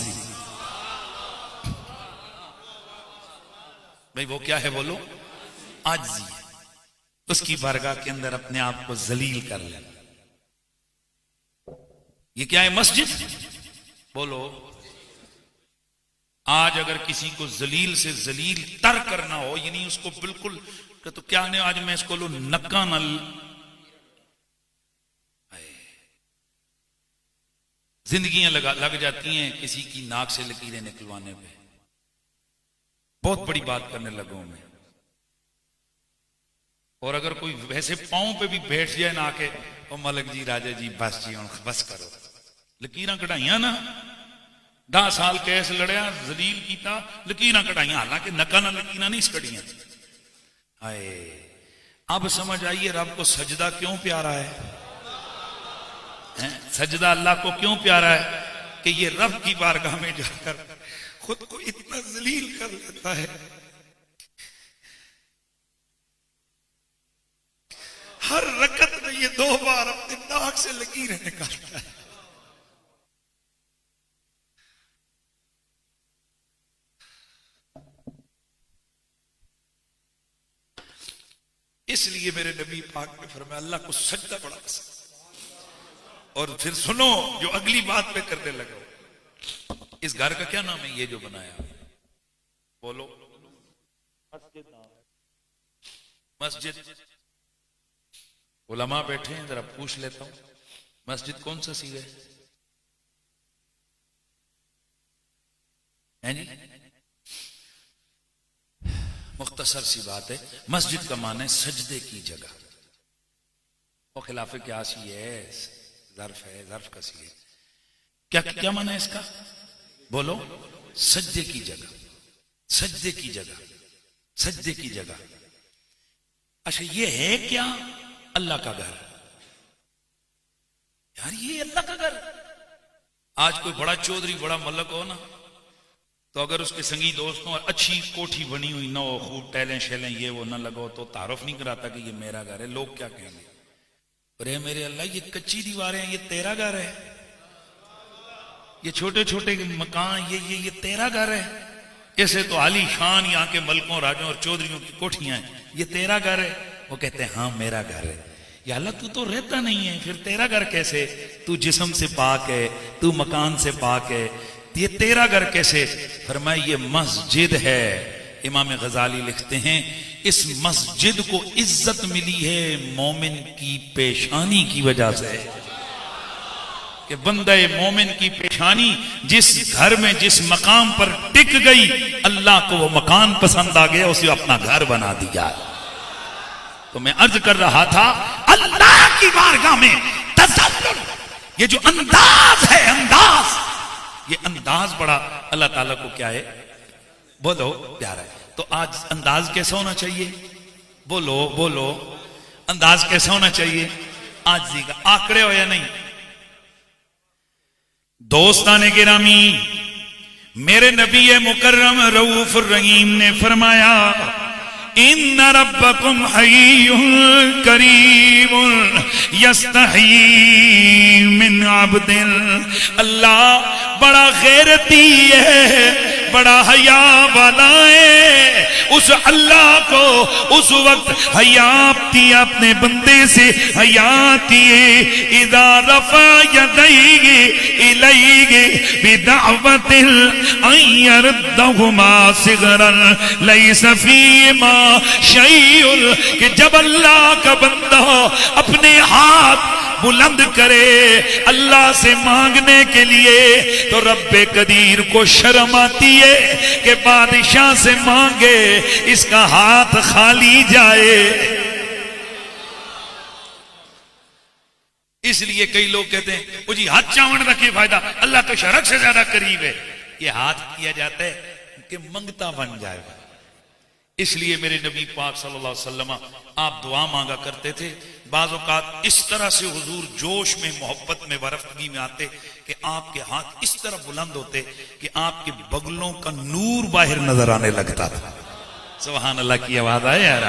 भाई वो क्या है बोलो? आजिज़ी। उसकी बारगाह के अंदर अपने आप को जलील कर लेना। ये क्या है? मस्जिद। बोलो, आज अगर किसी को जलील से जलील तर करना हो, यानी उसको बिल्कुल, तो क्या ने आज मैं इसको लो नक्का नल, जिंदगियां लग जाती हैं किसी की नाक से लकीरें निकलवाने पे। बहुत बड़ी बात करने लगा हूं मैं। और अगर कोई वैसे पांव पे भी बैठ जाए ना आके, ओ मलक जी राजा जी बस जी बस करो, लकीरां कढ़ाइया ना, 10 साल कैस लड़िया, जलील कीता, लकीरां कढ़ाइया, हालांकि नका ना लकीरां नहीं कढ़ियां। हाय, अब समझ आइए रब को सजदा क्यों प्यारा है? सजदा अल्लाह को क्यों प्यारा है? कि ये रब की बारगाह में जाकर खुद को इतना जलील कर लेता है। हर रकत में ये 2 बार अपने नाक से लकीरें निकालता है। इसलिए मेरे नबी पाक ने फरमाया अल्लाह को सजदा बड़ा पसंद। और फिर सुनो जो अगली बात पे करने लगा, इस घर का क्या नाम है ये जो बनाया? बोलो, मस्जिद। मस्जिद। उलमा बैठे हैं, जरा पूछ लेता हूं, मस्जिद कौन सा सीगा है जी? मुख्तसर सी बात है, मस्जिद का माने सजदे की जगह। वो खिलाफे क्या सी है, ज़र्फ है, ज़र्फ का सी है। क्या क्या माना है इसका? बोलो, सजदे की जगह, सजदे की जगह, सजदे की जगह। अच्छा ये है क्या? अल्लाह का घर। यार ये अल्लाह का घर। आज कोई बड़ा चौधरी, बड़ा मलक हो ना, तो अगर उसके संगी दोस्तों और अच्छी कोठी बनी हुई ना हो, खूब टैलें शैलें ये वो ना लगो, तो तारुफ नहीं कराता कि ये मेरा घर है। लोग क्या कहेंगे? अरे मेरे अल्लाह, ये कच्ची दीवारें हैं, ये तेरा घर है। ये छोटे छोटे मकान, ये तेरा घर है। ऐसे तो आली शान यहाँ के मलकों, राजों और चौधरियों की कोठियां हैं, ये तेरा घर है। वो कहते हैं हाँ मेरा घर है। या अल्लाह तू तो रहता नहीं है, फिर तेरा घर कैसे? तू जिस्म से पाक है, तू मकान से पाक है, ये तेरा घर कैसे? फरमाया ये मस्जिद है। इमाम गजाली लिखते हैं इस मस्जिद को इज्जत मिली है मोमिन की पेशानी की वजह से, कि बंदे मोमिन की पेशानी जिस घर में जिस मकाम पर टिक गई, अल्लाह को वो मकान पसंद आ गया, उसे अपना घर बना दिया। तो मैं अर्ज कर रहा था, अल्लाह की बारगाह में तसल्लुल, ये जो अंदाज है, अंदाज ये अंदाज बड़ा अल्लाह ताला को क्या है, बोलो, प्यारा है। तो आज अंदाज कैसा होना चाहिए, बोलो बोलो, अंदाज कैसा होना चाहिए, आज जी का आंकड़े हो या नहीं। दोस्ताने गिरामी, मेरे नबी मुकर्रम रऊफ रहीम ने फरमाया, इन्ना रब्बकुम हय्युन करीमुन यस्तही मिन अब्दिन। अल्लाह बड़ा गैरती है, बड़ा हया वाला है। उस अल्लाह को उस वक्त हया आती है अपने बंदे से, हया आती है इदा रफा यदैहि इलैहि बिदअवतिल अयरदहुमा सिगरन लैसा फीमा शैउन। कि जब अल्लाह का बंदा अपने हाथ बुलंद करे अल्लाह से मांगने के लिए, तो रब्बे कदीर को शर्म आती है कि बादशाह से मांगे इसका हाथ खाली जाए। इसलिए कई लोग कहते हैं वो जी हाथ चावण रखे फायदा, अल्लाह तो शरक से ज्यादा करीब है। ये हाथ किया जाता है कि मंगता बन जाएगा। इसलिए मेरे नबी पाक सल्लल्लाहु अलैहि वसल्लम आप दुआ मांगा करते थे। बाज़ औक़ात इस तरह से हुजूर जोश में, मोहब्बत में, वरफ्तगी में आते कि आपके हाथ इस तरह बुलंद होते कि आपके बगलों का नूर बाहर नजर आने लगता था। सुभान अल्लाह की आवाज आए यार,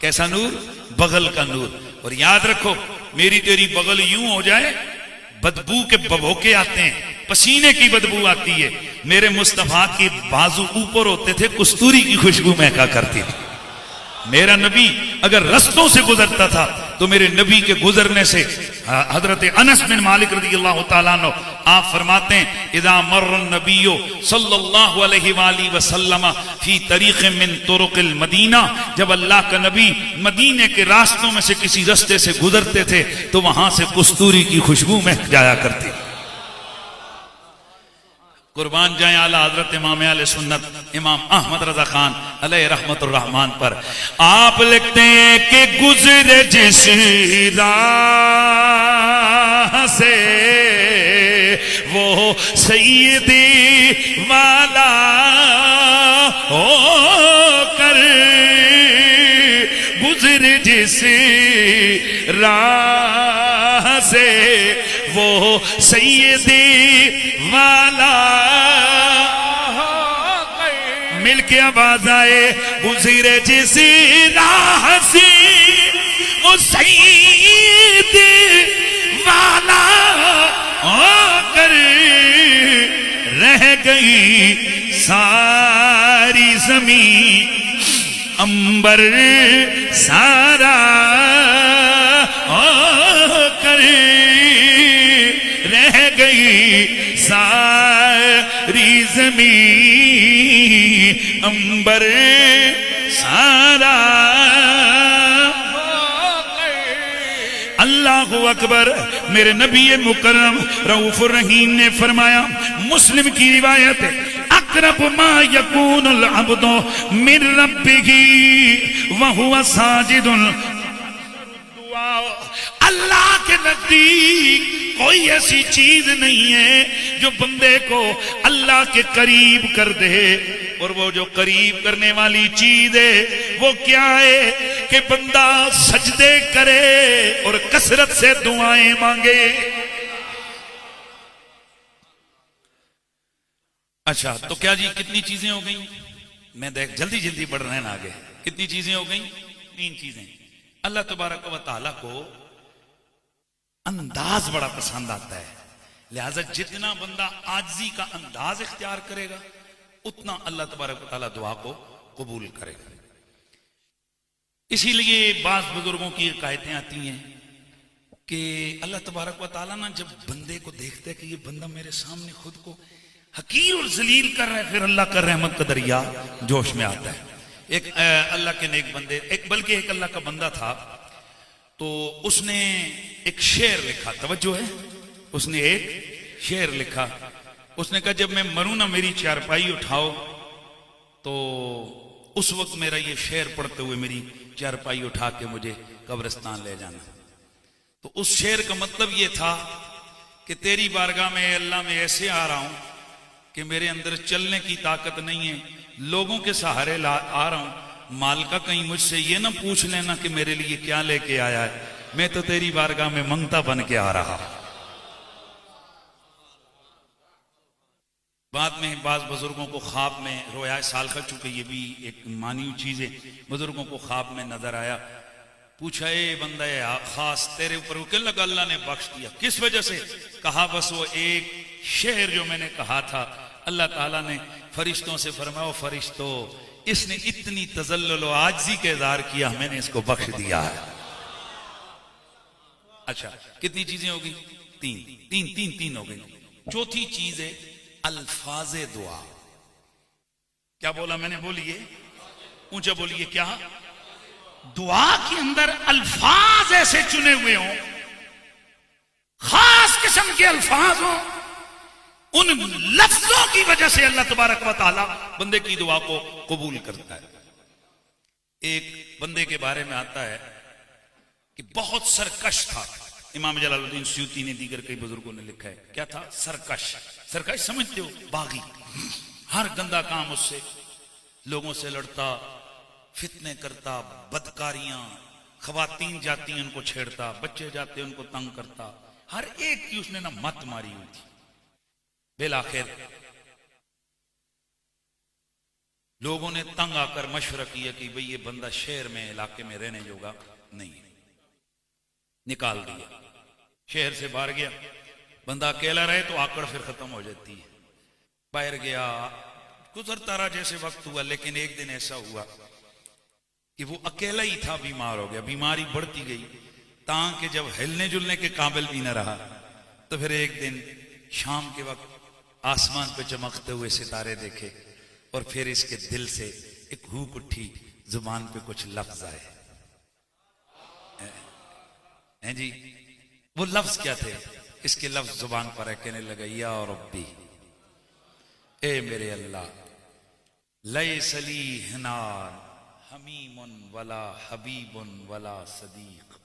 कैसा नूर, बगल का नूर। और याद रखो मेरी तेरी बगल यूं हो जाए बदबू के बभोके आते हैं, पसीने की बदबू आती है। मेरे मुस्तफा के बाजू ऊपर होते थे, कस्तूरी की खुशबू महका करती थी। मेरा नबी अगर रस्तों से गुजरता था तो मेरे नबी के गुजरने से हजरत अनस बिन मालिक रज़ियल्लाहु ताला अन्हु आप फरमाते हैं, इदा मर्र नबियो सल्लल्लाहु अलैहि वसल्लम फी तरीक़ मिन तुरुक़िल मदीना, जब अल्लाह का नबी मदीने के रास्तों में से किसी रास्ते से गुजरते थे तो वहां से कस्तूरी की खुशबू महक जाया करती। कुर्बान जाए आला हजरत इमाम आले सुन्नत इमाम अहमद रजा खान अलैहि रहमतुर रहमान पर। आप लिखते हैं कि गुजरे जिस राह से वो सैयदी वाला हो कर, गुजरे जिस राह से वो सैयदी वाला मिलके आवाज आए, गुजरे जिस राह से वो सैयदी वाला होकर, रह गई सारी ज़मीन अंबर सारा होकर, रह गई सारी ज़मीन अंबर सारा। अल्लाहु अकबर। मेरे नबी मुकर्रम रऊफुर रहीम ने फरमाया, मुस्लिम की रिवायत है, अक़रब मा यकूनुल अब्दु मिन रब्बिही व हुवा साजिदुन। अल्लाह के नजदीक कोई ऐसी चीज नहीं है जो बंदे को अल्लाह के करीब कर दे। और वो जो करीब करने वाली चीज है वो क्या है कि बंदा सजदे करे और कसरत से दुआएं मांगे। अच्छा तो क्या जी कितनी चीजें हो गई, मैं देख जल्दी जल्दी बढ़ रहे हैं आगे। कितनी चीजें हो गई, 3 चीजें। अल्लाह तबारक व तआला को अंदाज बड़ा पसंद आता है, लिहाजा जितना बंदा आजिज़ी का अंदाज इख्तियार करेगा उतना अल्लाह तबारक व तआला दुआ को कबूल करेगा। इसीलिए बाज़ बुजुर्गों की कायतें आती हैं कि अल्लाह तबारक व तआला ना जब बंदे को देखते हैं कि ये बंदा मेरे सामने खुद को हकीर और जलील कर रहा है, फिर अल्लाह का रहमत का दरिया जोश में आता है। एक अल्लाह के नेक बंदे, बल्कि एक अल्लाह का बंदा था, तो उसने एक शेर लिखा, तवज्जो है, उसने एक शेर लिखा। उसने कहा जब मैं मरूं ना मेरी चारपाई उठाओ, तो उस वक्त मेरा ये शेर पढ़ते हुए मेरी चारपाई उठा के मुझे कब्रिस्तान ले जाना। तो उस शेर का मतलब ये था कि तेरी बारगाह में अल्लाह में ऐसे आ रहा हूं कि मेरे अंदर चलने की ताकत नहीं है, लोगों के सहारे आ रहा हूं। मालिका कहीं मुझसे ये ना पूछ लेना कि मेरे लिए क्या लेके आया है, मैं तो तेरी बारगाह में मंगता बन के आ रहा। बाद में बाज बुजुर्गों को ख्वाब में रोया सालखा, चूंकि ये भी एक मानी हुई चीज है, बुजुर्गों को ख्वाब में नजर आया। पूछा ए बंदा खास तेरे ऊपर वो कहने लगा अल्लाह ने बख्श दिया। किस वजह से? कहा बस वो एक शेर जो मैंने कहा था, अल्लाह ताला ने फरिश्तों से फरमाया, ओ फरिश्तों, इसने इतनी तजल्लुल व आजिज़ी का इज़हार किया, मैंने इसको बख्श दिया है। अच्छा, कितनी चीजें हो गई? तीन हो गई। चौथी चीज है अल्फाजे दुआ। क्या बोला मैंने? बोलिए, ऊंचा बोलिए। क्या? दुआ के अंदर अल्फाज ऐसे चुने हुए हों, खास किस्म के अल्फाज हों, उन लफ्जों की वजह से अल्लाह तबारक व तआला बंदे की दुआ को कबूल करता है। एक बंदे के बारे में आता है कि बहुत सरकश था। इमाम जलालुद्दीन सूती ने, दीगर कई बुजुर्गों ने लिखा है। क्या था? सरकश। सरकश समझते हो? बागी, हर गंदा काम उससे, लोगों से लड़ता, फितने करता, बदकारियां, खवातीन जाती हैं उनको छेड़ता, बच्चे जाते उनको तंग करता, हर एक की उसने ना मत मारी हुई थी। बिलाखिर लोगों ने तंग आकर मशवरा किया कि भाई ये बंदा शहर में, इलाके में रहने जोगा नहीं है, निकाल दिया। शहर से बाहर गया। बंदा अकेला रहे तो आकड़ फिर खत्म हो जाती है। बाहर गया, गुजरता रहा जैसे वक्त हुआ। लेकिन एक दिन ऐसा हुआ कि वो अकेला ही था, बीमार हो गया। बीमारी बढ़ती गई ताकि जब हिलने जुलने के काबिल भी न रहा, तो फिर एक दिन शाम के वक्त आसमान पे चमकते हुए सितारे देखे और फिर इसके दिल से एक हूक उठी, जुबान पे कुछ लफ्ज आए। हैं जी? वो लफ्ज क्या थे? इसके लफ्ज जुबान पर है। कहने लगा, या रब्बी, ए मेरे अल्लाह, लैसली हनार हमीमुन वला हबीबुन वला सदीक।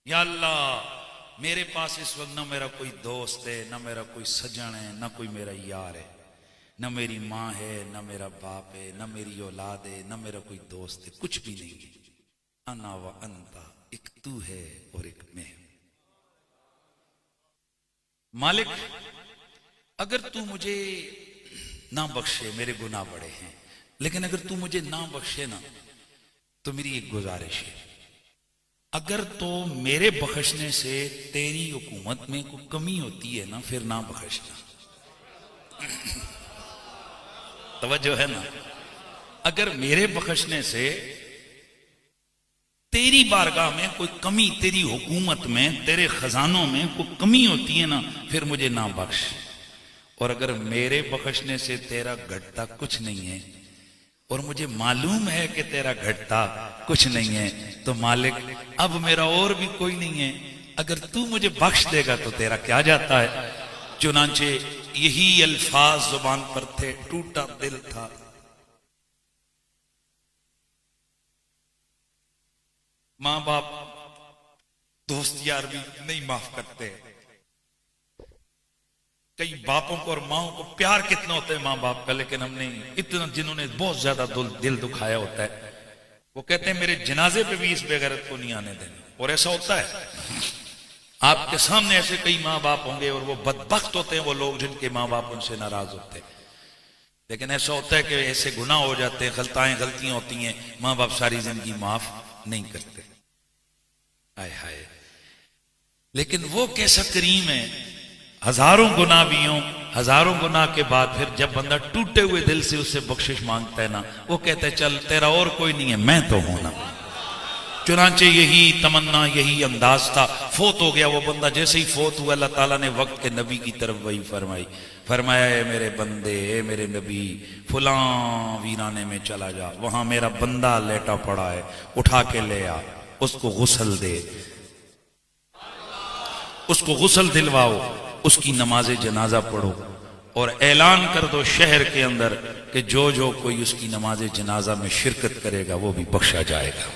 या अल्लाह, मेरे पास इस वक्त न मेरा कोई दोस्त है, न मेरा कोई सजन है, न कोई मेरा यार है, न मेरी माँ है, न मेरा बाप है, न मेरी औलाद है, न मेरा कोई दोस्त है, कुछ भी नहीं है। अना व अंता, एक तू है और एक मैं। मालिक, अगर तू मुझे ना बख्शे, मेरे गुनाह बड़े हैं, लेकिन अगर तू मुझे ना बख्शे ना, तो मेरी एक गुजारिश है, अगर तो मेरे बख्शने से तेरी हुकूमत में कोई कमी होती है ना, फिर ना बख्शना। तवज्जो है ना? अगर मेरे बख्शने से तेरी बारगाह में कोई कमी, तेरी हुकूमत में, तेरे खजानों में कोई कमी होती है ना, फिर मुझे ना बख्श। और अगर मेरे बख्शने से तेरा घटता कुछ नहीं है और मुझे मालूम है कि तेरा घटता कुछ नहीं है, तो मालिक अब मेरा और भी कोई नहीं है, अगर तू मुझे बख्श देगा तो तेरा क्या जाता है। चुनांचे यही अल्फाज जुबान पर थे, टूटा दिल था। मां बाप, दोस्त यार भी नहीं माफ करते। कई बापों को और माओं को प्यार कितना होता है मां बाप का, लेकिन हमने इतना, जिन्होंने बहुत ज्यादा दिल दुखाया होता है, वो कहते हैं मेरे जनाजे पे भी इस बेगैरत को नहीं आने देना। और ऐसा होता है, आपके सामने ऐसे कई माँ बाप होंगे और वो बदबख्त होते हैं वो लोग जिनके माँ बाप उनसे नाराज होते हैं। लेकिन ऐसा होता है कि ऐसे गुनाह हो जाते हैं, गलतियां होती हैं, माँ बाप सारी जिंदगी माफ नहीं करते। हाय हाय, लेकिन वो कैसा करीम है, हजारों गुनाह भी हों, हजारों गुनाह के बाद फिर जब बंदा टूटे हुए दिल से उससे बख्शिश मांगता है ना, वो कहता है चल तेरा और कोई नहीं है, मैं तो हूं ना। चुनांचे यही तमन्ना, यही अंदाज था। फोत हो गया वो बंदा, जैसे ही फोत हुआ अल्लाह ताला ने वक्त के नबी की तरफ वही फरमाया है मेरे बंदे, मेरे नबी, फुलां वीराने में चला जा, वहां मेरा बंदा लेटा पड़ा है, उठा के ले आ, उसको गुस्ल दे, उसको गुस्ल दिलवाओ, उसकी नमाज जनाजा पढ़ो और ऐलान कर दो शहर के अंदर कि जो जो कोई उसकी नमाज जनाजा में शिरकत करेगा वो भी बख्शा जाएगा।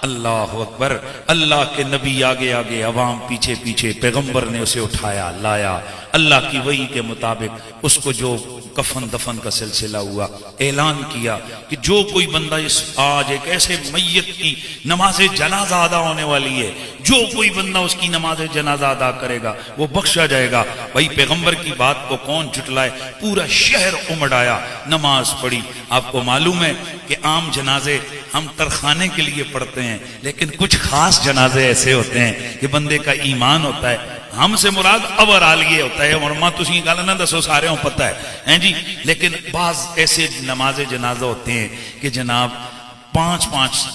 अल्लाह अकबर। अल्लाह के नबी आगे आगे, अवाम पीछे पीछे। पैगंबर ने उसे उठाया, लाया। अल्लाह की वही के मुताबिक उसको जो कफन दफन का सिलसिला हुआ, ऐलान किया कि जो कोई बंदा इस आज एक ऐसे मैयत की नमाज जनाजा अदा होने वाली है, जो कोई बंदा उसकी नमाज जनाजा अदा करेगा वो बख्शा जाएगा। भाई पैगंबर की बात को कौन झुटलाए, पूरा शहर उमड़ आया, नमाज पढ़ी। आपको मालूम है कि आम जनाजे हम तरखाने के लिए पढ़ते हैं, लेकिन कुछ खास जनाजे ऐसे होते हैं कि बंदे का ईमान होता है। हमसे मुराद अवर आलिए होता है, और मां तुसी गल ना दसो, सारे को पता है जी। लेकिन बाज ऐसे नमाजे जनाजा होते हैं कि जनाब पांच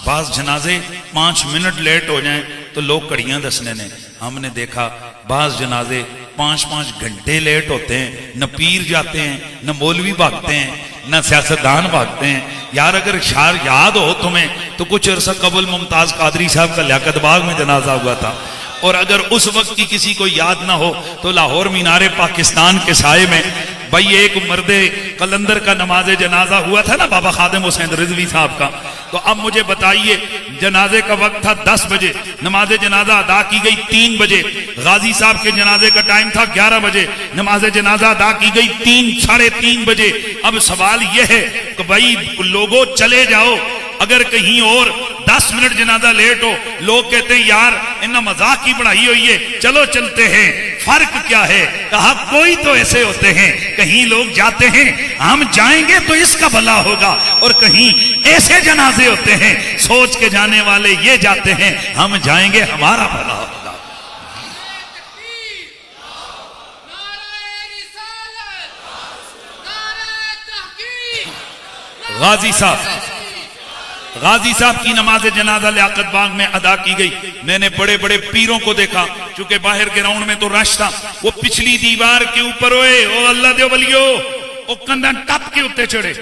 बाज जनाजे 5 मिनट लेट हो जाएं तो लोग कड़ियां दसने ने। हमने देखा बाज जनाजे 5 घंटे लेट होते हैं, न पीर जाते हैं, न मौलवी भागते हैं, न सियासतदान भागते हैं। यार अगर शार याद हो तुम्हें तो कुछ अरसा कबल मुमताज कादरी साहब का लियाकत बाग में जनाजा हुआ था, और अगर उस वक्त की किसी को याद ना हो तो लाहौर मीनारे पाकिस्तान के साये में भाई एक मर्दे कलंदर का नमाज जनाजा हुआ था ना, बाबा खादिम हुसैन रिजवी साहब का। तो अब मुझे बताइए, जनाजे का वक्त था 10 बजे, नमाज जनाजा अदा की गई 3 बजे। गाजी साहब के जनाजे का टाइम था 11 बजे, नमाज जनाजा अदा की गई 3-3:30 बजे। अब सवाल यह है कि भाई लोगों चले जाओ, अगर कहीं और 10 मिनट जनाजा लेट हो, लोग कहते हैं यार इन्ना मजाक की बढ़ाई हुई है, चलो चलते हैं। फर्क क्या है? कहा कोई तो ऐसे होते हैं, कहीं लोग जाते हैं हम जाएंगे तो इसका भला होगा, और कहीं ऐसे जनाजे होते हैं सोच के जाने वाले ये जाते हैं हम जाएंगे हमारा भला होगा। गाजी साहब की नमाज जनाजा लियाकत बाग में अदा की गई। मैंने बड़े बड़े पीरों को देखा, चूंकि बाहर ग्राउंड में तो रश था। वो पिछली दीवार के ऊपर हुए, ओ अल्लाह दे वलियो, ओ कंधा टप के उत्ते चढ़े।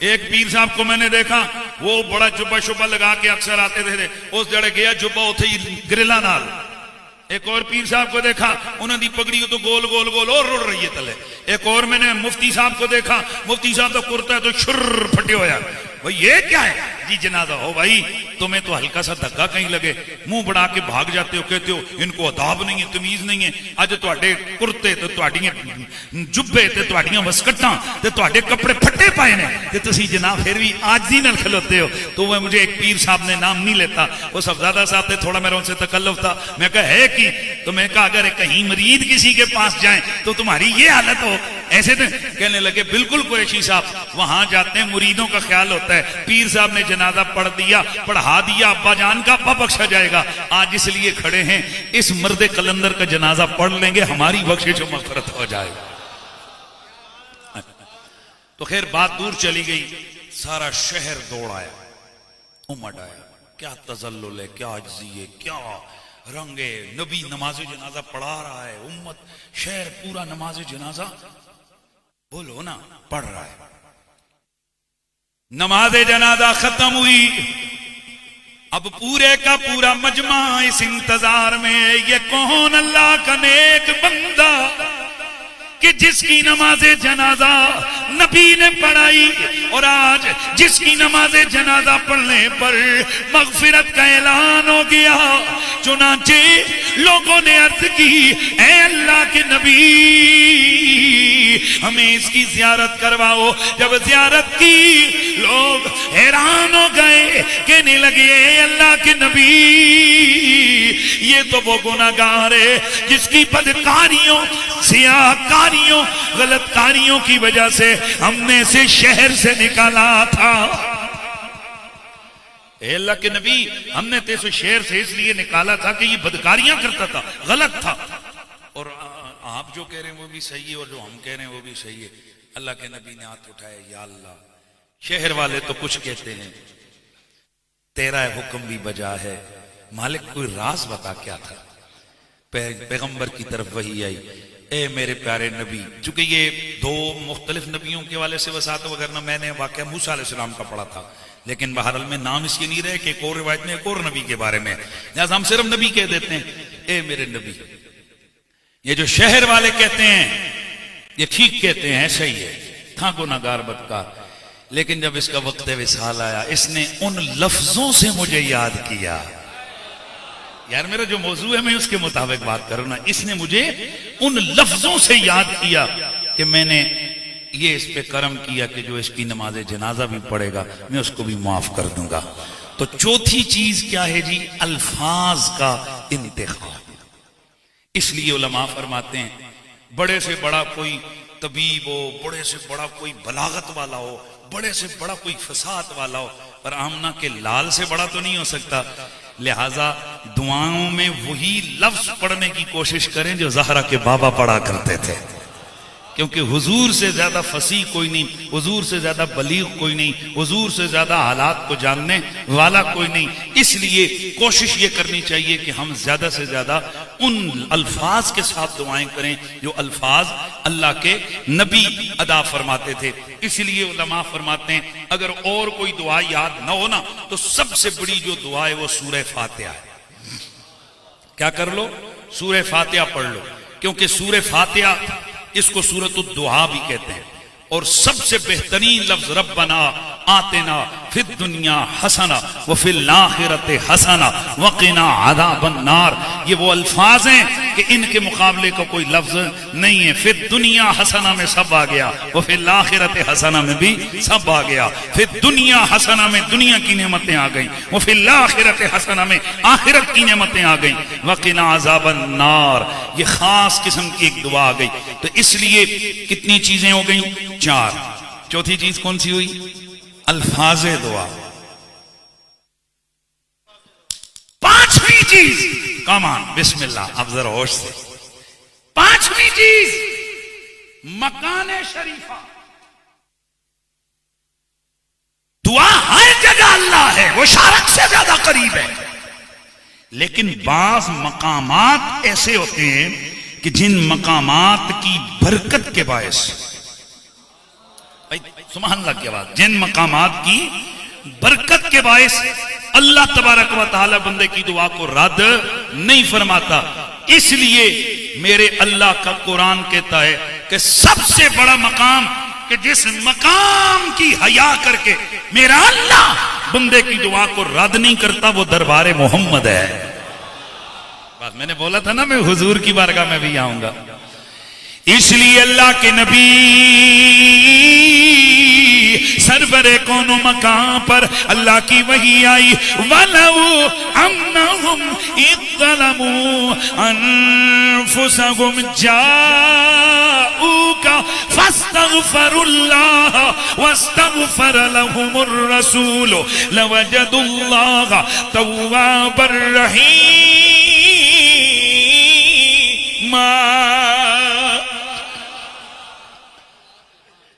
एक पीर साहब को मैंने देखा, वो बड़ा जुब्बा शुब्बा लगा के अक्सर आते थे, उस जड़े गया जुब्बा उथे ही ग्रिला नाल। एक और पीर साहब को देखा, उन्होंने पगड़ी तो गोल गोल गोल और रुड़ रही है तले। एक और मैंने मुफ्ती साहब को देखा, मुफ्ती साहब तो कुर्ता है तो शुर्र फटे होया। भाई ये क्या है जी? जनाजा हो भाई, तुम्हें तो हल्का सा धक्का कहीं लगे मुंह बढ़ा के भाग जाते हो, कहते हो इनको अदाब नहीं है, तमीज नहीं है। अज तुहाडे कुर्ते ते तुहाडियां जुब्बे ते तुहाडियां वस्कटां ते तुहाडे कपड़े फटे पाए ने, ते तुसी जनाब फिर भी आजी नाल खलोते हो। तो वह मुझे एक पीर साहब ने नाम नहीं लेता, वो सफजादा साहब थे, थोड़ा मेरा उनसे तकल्लुफ था। मैं कहा है कि, तो मैं कहा अगर कहीं मरीद किसी के पास जाए तो तुम्हारी ये हालत हो ऐसे तो कहने लगे बिल्कुल कुरैशी साहब, वहां जाते हैं मुरीदों का ख्याल होता है। पीर साहब ने जनाजा पढ़ दिया, पढ़ा दिया, अब्बा जान का अब्बा बख्शा जाएगा। आज इसलिए खड़े हैं, इस मर्दे कलंदर का जनाजा पढ़ लेंगे, हमारी बख्शिश और मग़फ़िरत हो जाएगी। तो खैर बात दूर चली गई, सारा शहर दौड़ आया, उमड़ आया। क्या तजल्लुल है, क्या अज्जी है, क्या रंगे। नबी नमाज जनाजा पढ़ा रहा है, उम्मत शहर पूरा नमाज जनाजा बोलो ना पढ़ रहा है। नमाज जनाजा खत्म हुई, अब पूरे का पूरा मजमा इस इंतजार में, ये कौन अल्लाह का नेक बंदा कि जिसकी नमाज जनाजा नबी ने पढ़ाई, और आज जिसकी नमाज जनाजा पढ़ने पर मग़फ़िरत का ऐलान हो गया। चुनांचे लोगों ने अर्ज की, ऐ अल्लाह के नबी हमें इसकी ज़ियारत करवाओ। जब ज़ियारत की लोग हैरान हो गए, कहने लगे ऐ अल्लाह के नबी ये तो वो गुनाहगार है जिसकी बदकारियों, सियाकारियों, गलतकारियों की वजह से हमने से शहर से निकाला था। अल्लाह के नबी हमने तेरे शहर से इसलिए निकाला था कि ये बदकारियां करता था, गलत था। और आप जो कह रहे हैं वो भी सही है, और जो हम कह रहे हैं वो भी सही है। अल्लाह के नबी ने हाथ उठाया, या अल्लाह शहर वाले तो कुछ कहते हैं, तेरा हुक्म भी बजा है। मालिक कोई राज बता क्या था? पैगंबर की तरफ वही आई, ए मेरे प्यारे नबी। चूंकि ये 2 मुख्तलिफ नबियों के वाले से वसात वगैरह मैंने वाकया मूसा अलैहिस्सलाम का पढ़ा था, लेकिन बहरहाल में नाम इसके नहीं रहे कि एक और रिवायत में एक और नबी के बारे में, लिहाजा हम सिर्फ नबी कह देते हैं। ए मेरे नबी, ये जो शहर वाले कहते हैं ये ठीक कहते हैं, सही है, था गुनाहगार बदकार, लेकिन जब इसका वक्त विसाल आया, इसने उन लफ्जों से मुझे याद किया। यार मेरा जो मौजू है मैं उसके मुताबिक बात करूं ना। इसने मुझे उन लफ्जों से याद किया कि मैंने ये इस पे कर्म किया कि जो इसकी नमाज जनाजा भी पढ़ेगा मैं उसको भी माफ कर दूंगा। तो चौथी चीज क्या है जी? अल्फाज का इंतखाब। इसलिए उलमा फरमाते हैं बड़े से बड़ा कोई तबीब हो, बड़े से बड़ा कोई बलागत वाला हो, बड़े से बड़ा कोई फसाद वाला हो, पर आमना के लाल से बड़ा तो नहीं हो सकता। लिहाजा दुआओं में वही लफ्ज पढ़ने की कोशिश करें जो ज़हरा के बाबा पढ़ा करते थे, क्योंकि हुजूर से ज्यादा फसीह कोई नहीं, हुजूर से ज्यादा बलीग कोई नहीं, हुजूर से ज्यादा हालात को जानने वाला कोई नहीं। इसलिए कोशिश ये करनी चाहिए कि हम ज्यादा से ज्यादा उन अल्फाज के साथ दुआएं करें जो अल्फाज अल्लाह के नबी अदा फरमाते थे। इसलिए उलमा फरमाते हैं अगर और कोई दुआ याद ना हो ना तो सबसे बड़ी जो दुआ है वो सूरह फातिहा है। क्या कर लो? सूरह फातिहा पढ़ लो, क्योंकि सूरह फातिहा इसको सूरतुद दुआ भी कहते हैं। और सबसे बेहतरीन लफ्ज रब्बना आतिना फिद दुनिया हसना व फिल आखिरति हसना वक़िना अज़ाबन नार। ये वो अल्फाज हैं कि इनके मुकाबले का कोई लफ्ज नहीं है। फिद दुनिया हसना में सब आ गया, व फिल आखिरति हसना में भी सब आ गया। फिद दुनिया हसना में दुनिया की नेमतें आ गई, व फिल आखिरति हसना में आखिरत की नेमतें आ गई, वक़िना अज़ाबन नार। ये खास किस्म की एक दुआ आ गई। तो इसलिए कितनी चीजें हो गई? 4। चौथी चीज कौन सी हुई? अल्फाज़े दुआ। 5वीं चीज, कमान बिस्मिल्लाह, अब जरा होश से। 5वीं चीज मकाने शरीफा। दुआ हर जगह अल्लाह है, वो शारक से ज्यादा करीब है, लेकिन बाज मकामात ऐसे होते हैं कि जिन मकामात की बरकत के बायस, सुभान अल्लाह की आवाज, जिन मकामात की बरकत के बायस अल्लाह तबारक व तआला बंदे की दुआ को रद्द नहीं फरमाता। इसलिए मेरे अल्लाह का कुरान कहता है कि सबसे बड़ा मकाम कि जिस मकाम की हया करके मेरा अल्लाह बंदे की दुआ को रद्द नहीं करता वो दरबार मोहम्मद है। बात मैंने बोला था ना मैं हुजूर की बारगाह में भी आऊंगा। इसलिए अल्लाह के नबी सरवरे कोनो मकाम पर अल्लाह की वही आई, वलऊ अन्नहुम इज़्ज़लमू अनफुसहुम जाऊका फस्तगफरुल्लाह वस्तगफर लहुमुर रसूल लवजदुल्लाह तव्वाबर रहीम।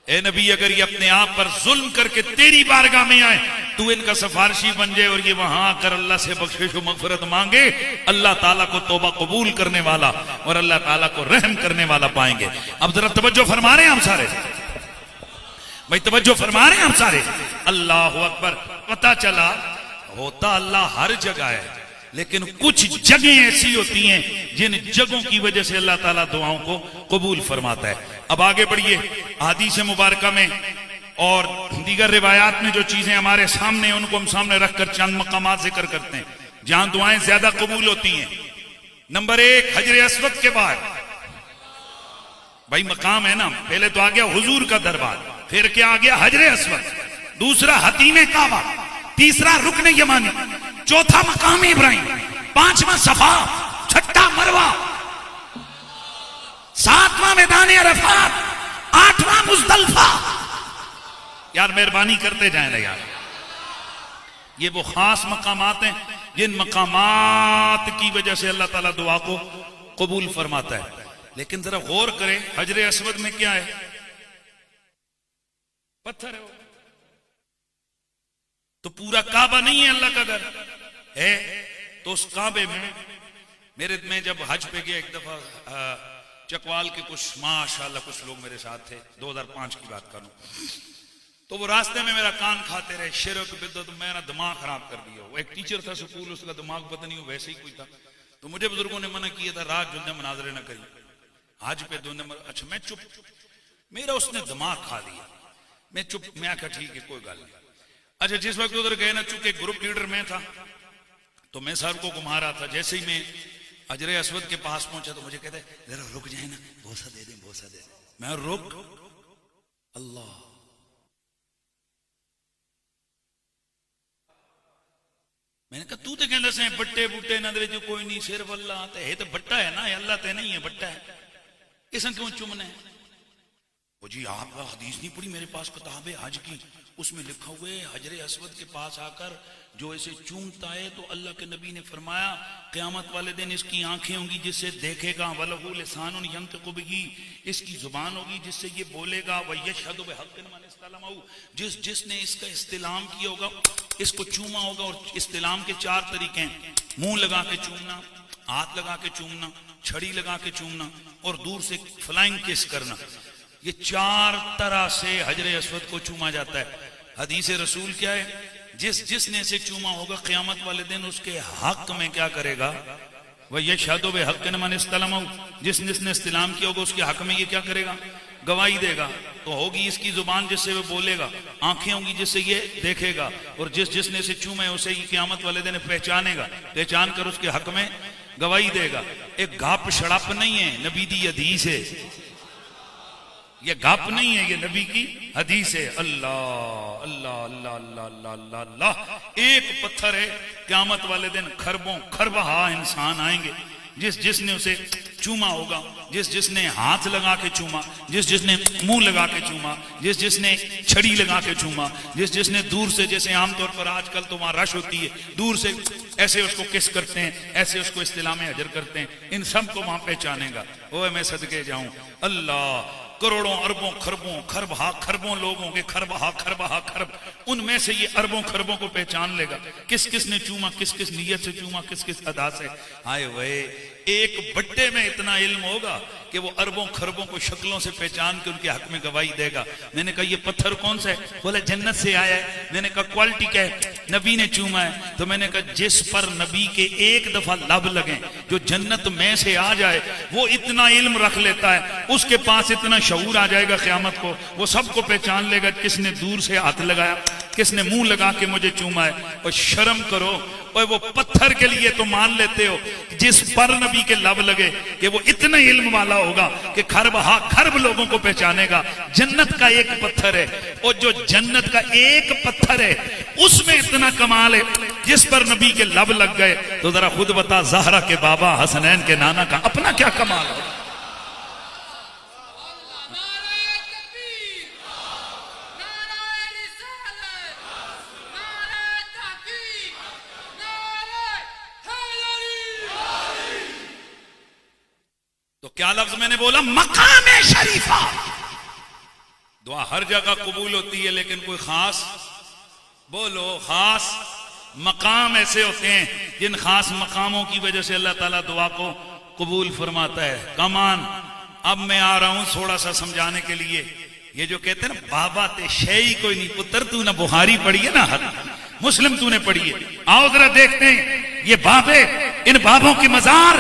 ए नबी, अगर ये अपने आप पर जुल्म करके तेरी बारगाह में आए, तू इनका सिफारिशी बन जाए और ये वहां आकर अल्लाह से बख्शिश और मगफिरत मांगे, अल्लाह ताला को तौबा कबूल करने वाला और अल्लाह ताला को रहम करने वाला पाएंगे। अब जरा तवज्जो फरमा रहे हैं हम सारे भाई, तवज्जो फरमा रहे हैं हम सारे। अल्लाह अकबर। पता चला होता अल्लाह हर जगह है, लेकिन कुछ जगह ऐसी होती हैं जिन जगहों की वजह से अल्लाह ताला दुआओं को कबूल फरमाता है। अब आगे बढ़िए हदीस मुबारका में और दीगर रिवायात में जो चीजें हमारे सामने हैं उनको हम सामने रखकर चंद मकामात जिक्र करते हैं जहां दुआएं ज्यादा कबूल होती हैं। नंबर 1 हजर अस्वद के बाद भाई मकाम है ना, पहले तो आ गया हुजूर का दरबार, फिर क्या आ गया? हजर अस्वद, दूसरा हतीमे काबा, तीसरा रुकन यमानी, चौथा मकाम इब्राहिम, 5वां सफा, 6ठा मरवा, 7वां मैदान अरफात, 8वां मुज़दलिफा। यार मेहरबानी करते जाए ना यार, ये वो खास मकामात हैं जिन मकामात की वजह से अल्लाह ताला दुआ को कबूल फरमाता है। लेकिन जरा गौर करें, हजर अस्वद में क्या है? पत्थर है वो। तो पूरा काबा नहीं है अल्लाह का घर है। तो उस काबे में मैं जब हज पे गया एक दफा, चकवाल के कुछ माशाल्लाह कुछ लोग मेरे साथ थे, 2005 की बात करूं, तो वो रास्ते में मेरा कान खाते रहे, शिरक बिदअत, मेरा दिमाग खराब कर दिया। वो एक टीचर था स्कूल, उसका दिमाग पता नहीं वैसे ही कोई था। तो मुझे बुजुर्गों ने मना किया था रात जुन्ने मनाजरे न करी, हज पे अच्छा मैं चुप, मेरा उसने दिमाग खा लिया। मैं चुप, मैं आखा ठीक है कोई गल नहीं। अच्छा जिस वक्त उधर गए ना, चूंकि ग्रुप लीडर मैं था तो मैं सर को घुमा रहा था। जैसे ही मैं अजरे असवद के पास पहुंचा तो मुझे कहते जरा रुक जाए ना, बोसा दे दे, बोसा दे दे। मैं रुक, अल्लाह मैंने कहा तू तो कहना से बट्टे बूटे इन्हों के कोई नहीं, सिर्फ अल्लाह तो है, तो बट्टा है ना, अल्लाह तो नहीं है, बट्टा है, इस क्यों चुमना है? वो जी आपका हदीस नहीं पढ़ी, मेरे पास किताब है हज की, उसमें लिखा हुआ है हजरे असवद के पास आकर जो ऐसे चूमता है तो अल्लाह के नबी ने फरमाया क़यामत वाले दिन इसकी आंखें होंगी जिससे देखेगा, वलहु लिसानुन यंतिकु बिही, इसकी जुबान होगी जिससे ये बोलेगा, व यशहदु बिहक़्क़िन मन इस्तलमहु, जिसने इसका इस्तिलाम किया होगा, इसको चूमा होगा। और इस्तिलाम के 4 तरीके हैं, मुंह लगा के चूमना, हाथ लगा के चूमना, छड़ी लगा के चूमना और दूर से फ्लाइंग किस करना। ये 4 तरह से हजरे असवद को चूमा जाता है। हदीस रसूल क्या है? जिसने इसे चूमा होगा क़यामत वाले दिन उसके हक में क्या करेगा, वह यशहदु बिहक़्क़िन मन इस्तलमहु, जिसने इस्तिलाम किया होगा उसके हक में ये क्या करेगा, गवाही देगा। तो होगी इसकी जुबान जिससे वो बोलेगा, आंखें होंगी जिससे ये देखेगा, और जिसने इसे चूमा है उसे ये क़यामत वाले दिन पहचानेगा, पहचान कर उसके हक में गवाही देगा। एक घाप शड़प नहीं है, नबी दी हदीस है, ये गप नहीं है, ये नबी की हदीस है। अल्लाह अल्लाह अल्लाह अल्लाह अल्लाह अल्लाह। एक पत्थर है, क़यामत वाले दिन खरबों खरबहा इंसान आएंगे, जिसने उसे चूमा होगा, जिसने हाथ लगा के चूमा, जिसने मुंह लगा के चूमा, जिसने छड़ी लगा के चूमा, जिसने दूर से, जैसे आमतौर पर आजकल तो वहां रश होती है, दूर से ऐसे उसको किस करते हैं, ऐसे उसको इस्तिलाम हजर करते हैं, इन सब को वहां पहचानेगा। ओए मैं सदके जाऊं, अल्लाह करोड़ों अरबों खरबों खरबहा खरबों लोग होंगे, खरबहा खरबहा खरब, उनमें से ये अरबों खरबों को पहचान लेगा, किस किस ने चूमा, किस किस नीयत से चूमा, किस किस अदा से। हाय वे, एक बट्टे में इतना इल्म होगा कि वो अरबों खरबों को शक्लों से पहचान के उनके हक में गवाही देगा। मैंने कहा ये पत्थर कौन सा है? बोले जन्नत से आया है। मैंने कहा क्वालिटी क्या है? नबी ने चूमा है। तो मैंने कहा जिस पर नबी के एक दफा लब लगे, जो जन्नत में से आ जाए, वो इतना इल्म रख लेता है, उसके पास इतना शऊर आ जाएगा क़यामत को, वो सबको पहचान लेगा किसने दूर से हाथ लगाया, किसने मुंह लगा के मुझे चूमा है। और शर्म करो, और वो पत्थर के लिए तो मान लेते हो, जिस पर नबी के लब लगे कि वो इतना इल्म वाला होगा कि खरब हा खरब लोगों को पहचानेगा। जन्नत का एक पत्थर है, और जो जन्नत का एक पत्थर है उसमें इतना कमाल है, जिस पर नबी के लब लग गए। तो जरा खुद बता, ज़हरा के बाबा हसनैन के नाना का अपना क्या कमाल है? तो क्या लफ्ज मैंने बोला? मकाम शरीफा। दुआ हर जगह कबूल होती है, लेकिन कोई खास, बोलो खास मकाम ऐसे होते हैं जिन खास मकामों की वजह से अल्लाह ताला दुआ को कबूल फरमाता है। कमान, अब मैं आ रहा हूं थोड़ा सा समझाने के लिए। ये जो कहते हैं ना बाबा ते शई कोई नहीं, पुत्र तू ना बुखारी पढ़ी है ना मुस्लिम तूने पढ़ी है, आओ जरा देखते हैं ये बाबे, इन बाबों की मजार,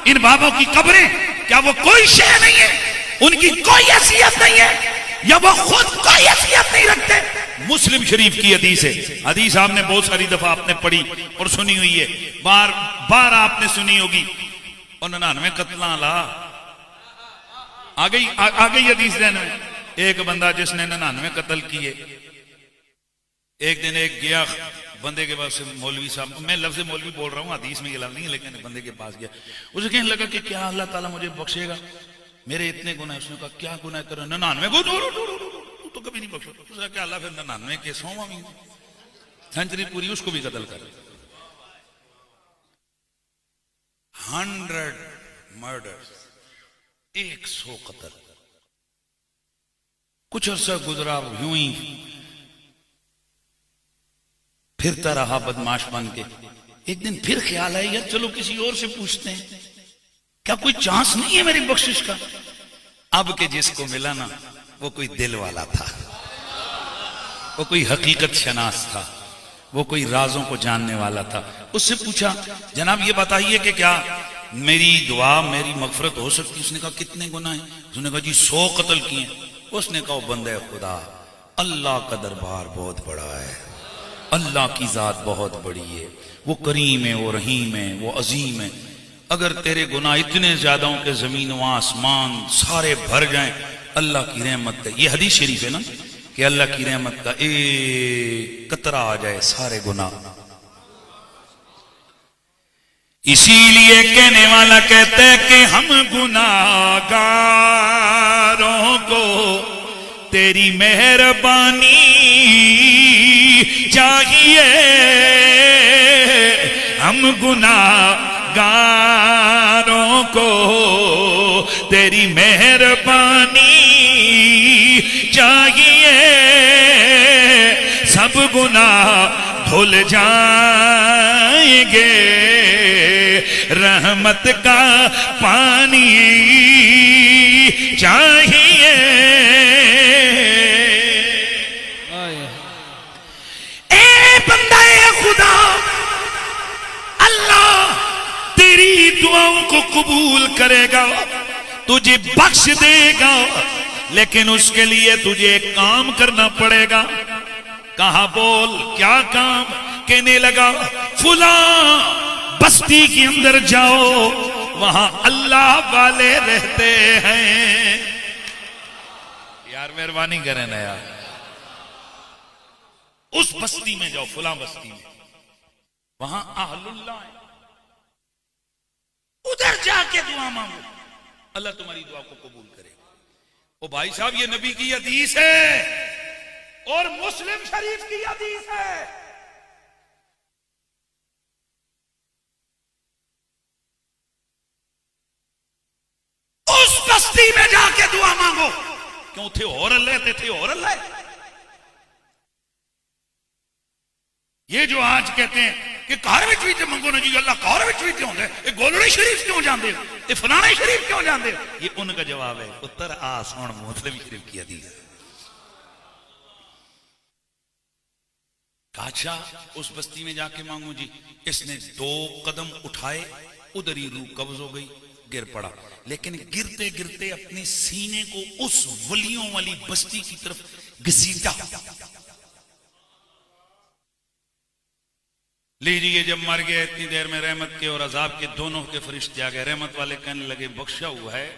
इन बाबों की कब्रें, क्या वो कोई शय नहीं है? उनकी कोई हैसियत नहीं है, या वो खुद कोई हैसियत नहीं रखते? मुस्लिम शरीफ की हदीस है। हदीस आपने बहुत सारी दफा आपने पढ़ी और सुनी हुई है, बार बार आपने सुनी होगी। और 99 कत्ला ला आ गई हदीस देने में। एक बंदा जिसने 99 कत्ल किए, एक दिन एक गया बंदे के पास, मौलवी साहब, मैं लफ्ज़ मौलवी बोल रहा हूँ, हदीस में ये लफ्ज़ नहीं है, लेकिन बंदे के पास गया, उसे कहने लगा कि क्या अल्लाह ताला मुझे बख्शेगा, मेरे इतने गुनाह। उसने कहा क्या गुनाह कर? 99 तो कभी नहीं बख्शो। उसने कहा अल्लाह फिर 99 के 100वां सेंचुरी पूरी उसको भी कत्ल कर। 100 मर्डर, 100 कत्ल। कुछ अर्सा गुजरा, यूं ही फिरता रहा बदमाश बन के। एक दिन फिर ख्याल है यार चलो किसी और से पूछते हैं, क्या कोई चांस नहीं है मेरी बख्शिश का? अब के जिसको मिला ना वो कोई दिल वाला था, वो कोई हकीकत शनास था, वो कोई राजों को जानने वाला था। उससे पूछा जनाब ये बताइए कि क्या मेरी दुआ, मेरी मगफरत हो सकती? उसने कहा कितने गुनाह हैं? उसने कहा जी 100 कत्ल किए। उसने कहा बंदे खुदा अल्लाह का दरबार बहुत बड़ा है, अल्लाह की जात बहुत बड़ी है, वो करीम है, वो रहीम है, वो अजीम है। अगर तेरे गुनाह इतने ज्यादा हो कि जमीन व आसमान सारे भर जाएं, अल्लाह की रहमत है। ये हदीस शरीफ है ना कि अल्लाह की रहमत का एक कतरा आ जाए सारे गुनाह। इसीलिए कहने वाला कहता है कि हम गुनाहगारों को तेरी मेहरबानी चाहिए, हम गुनाहगारों को तेरी मेहरबानी चाहिए, सब गुनाह धुल जाएंगे, रहमत का पानी चाहिए। ए बंदा खुदा, अल्लाह तेरी दुआओं को कबूल करेगा, तुझे बख्श देगा, लेकिन उसके लिए तुझे एक काम करना पड़ेगा। कहा बोल क्या काम? कहने लगा फुला बस्ती के अंदर जाओ, वहां अल्लाह वाले रहते हैं। यार मेहरबानी करें ना यार, उस बस्ती में जाओ, फुला बस्ती में, वहां अहलुल्लाह है, उधर जाके दुआ मांगो, अल्लाह तुम्हारी दुआ को कबूल करेगा। ओ भाई साहब, ये नबी की हदीस है और मुस्लिम शरीफ की हदीस है। उस बस्ती में जाके दुआ मांगो, क्यों थे और अल्लाह थे और अल्लाह। ये जो आज कहते हैं कि घर में भी मंगो ना जी, अल्लाह घर में भी होंगे, ये गोलड़ी शरीफ क्यों जाते हो, ये फलाने शरीफ क्यों जाते हो, ये उनका जवाब है। उत्तर आ सुन मुस्लिम शरीफ की हदीस। अच्छा उस बस्ती में जाके मांगू जी। इसने 2 कदम उठाए, उधर ही रूह कब्ज हो गई, गिर पड़ा। लेकिन गिरते गिरते अपने सीने को उस वलियों वाली बस्ती की तरफ घसीटा। लीजिए, जब मर गया इतनी देर में रहमत के और अजाब के दोनों के फरिश्ते आ गए। रहमत वाले कहने लगे बख्शा हुआ है,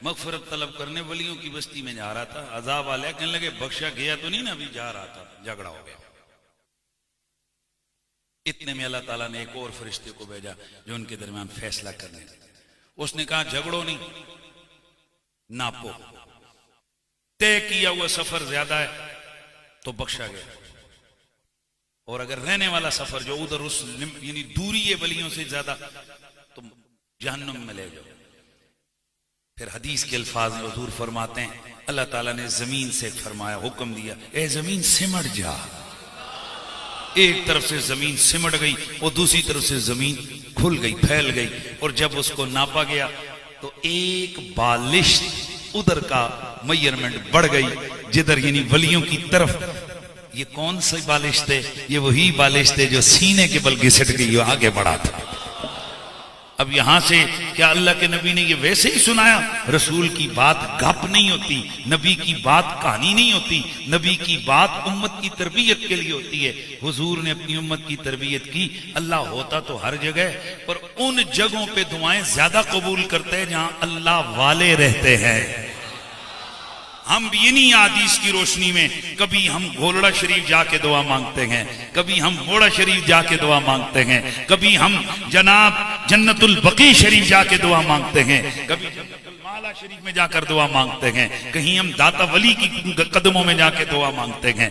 मगफरत तलब करने वलियों की बस्ती में जा रहा था। अजाब वाले कहने लगे बख्शा गया तो नहीं ना, अभी जा रहा था, झगड़ा हो गया। इतने में अल्लाह ताला ने एक और फरिश्ते को भेजा जो उनके दरमियान फैसला करने लगा। उसने कहा झगड़ो नहीं, नापो, तय किया हुआ सफर ज्यादा है तो बख्शा गया, और अगर रहने वाला सफर जो उधर उस यानी दूरी है वलियों से ज्यादा तो जहन्नुम में ले जाओ। फिर हदीस के अल्फाज में हुजूर फरमाते हैं, अल्लाह ताला ने जमीन से फरमाया, हुक्म दिया, ए जमीन सिमट जा। एक तरफ से जमीन सिमट गई और दूसरी तरफ से जमीन खुल गई, फैल गई। और जब उसको नापा गया तो एक बालिश उधर का मेजरमेंट बढ़ गई जिधर यानी वलियों की तरफ। ये कौन सी बालिश थे? ये वही बालिश थे जो सीने के बल घिसट गई और आगे बढ़ा था। अब यहां से क्या अल्लाह के नबी ने ये वैसे ही सुनाया? रसूल की बात गप नहीं होती, नबी की बात कहानी नहीं होती, नबी की बात उम्मत की तरबियत के लिए होती है। हुजूर ने अपनी उम्मत की तरबियत की। अल्लाह होता तो हर जगह, पर उन जगहों पे दुआएं ज्यादा कबूल करते हैं जहां अल्लाह वाले रहते हैं। हम इन्हीं हदीस की रोशनी में कभी हम घोलड़ा शरीफ जाके दुआ मांगते हैं, कभी हम मोड़ा शरीफ जाके दुआ मांगते हैं, कभी हम जनाब जन्नतुल बकी शरीफ जाके दुआ मांगते हैं, कभी जन्नतुल माला शरीफ में जाकर दुआ मांगते हैं, कहीं हम दाता वली की कदमों में जाके दुआ मांगते हैं।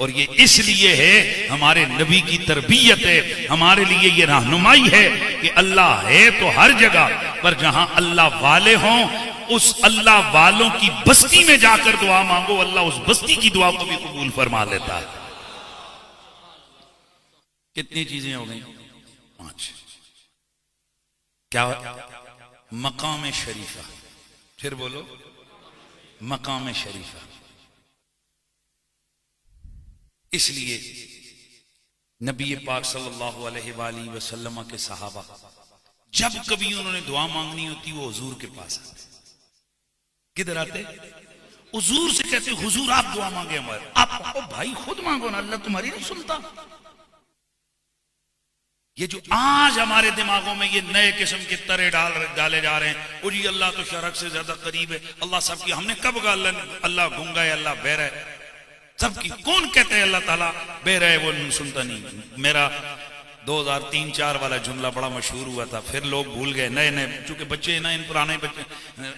और ये इसलिए है, हमारे नबी की तरबियत है, हमारे लिए ये रहनुमाई है कि अल्लाह है तो हर जगह, पर जहां अल्लाह वाले हों उस अल्लाह वालों की बस्ती में जाकर दुआ मांगो, अल्लाह उस बस्ती की दुआ को भी कबूल फरमा लेता है। कितनी चीजें हो गई? 5। क्या? मकाम शरीफा। फिर बोलो, मकाम शरीफा। इसलिए नबी पाक सल्लल्लाहु अलैहि वसल्लम के सहाबा जब कभी उन्होंने दुआ मांगनी होती वो हुजूर के पास आते। किधर आते? हुजूर से कहते हुजूर आप दुआ मांगे हमारे, आप ओ भाई खुद मांगो ना, अल्लाह तुम्हारी नहीं सुनता। ये जो आज हमारे दिमागों में ये नए किस्म के तरे डाले जा रहे हैं, वो जी अल्लाह तो शरक से ज्यादा करीब है, अल्लाह सबकी, हमने कब कहा अल्लाह गूंगा है, अल्लाह बहरा है सबकी? कौन कहते हैं अल्लाह ताला बहरा है, वो सुनता नहीं? मेरा 2003-4 वाला जुमला बड़ा मशहूर हुआ था, फिर लोग भूल गए, नए नए, चूंकि बच्चे ना, इन पुराने बच्चे,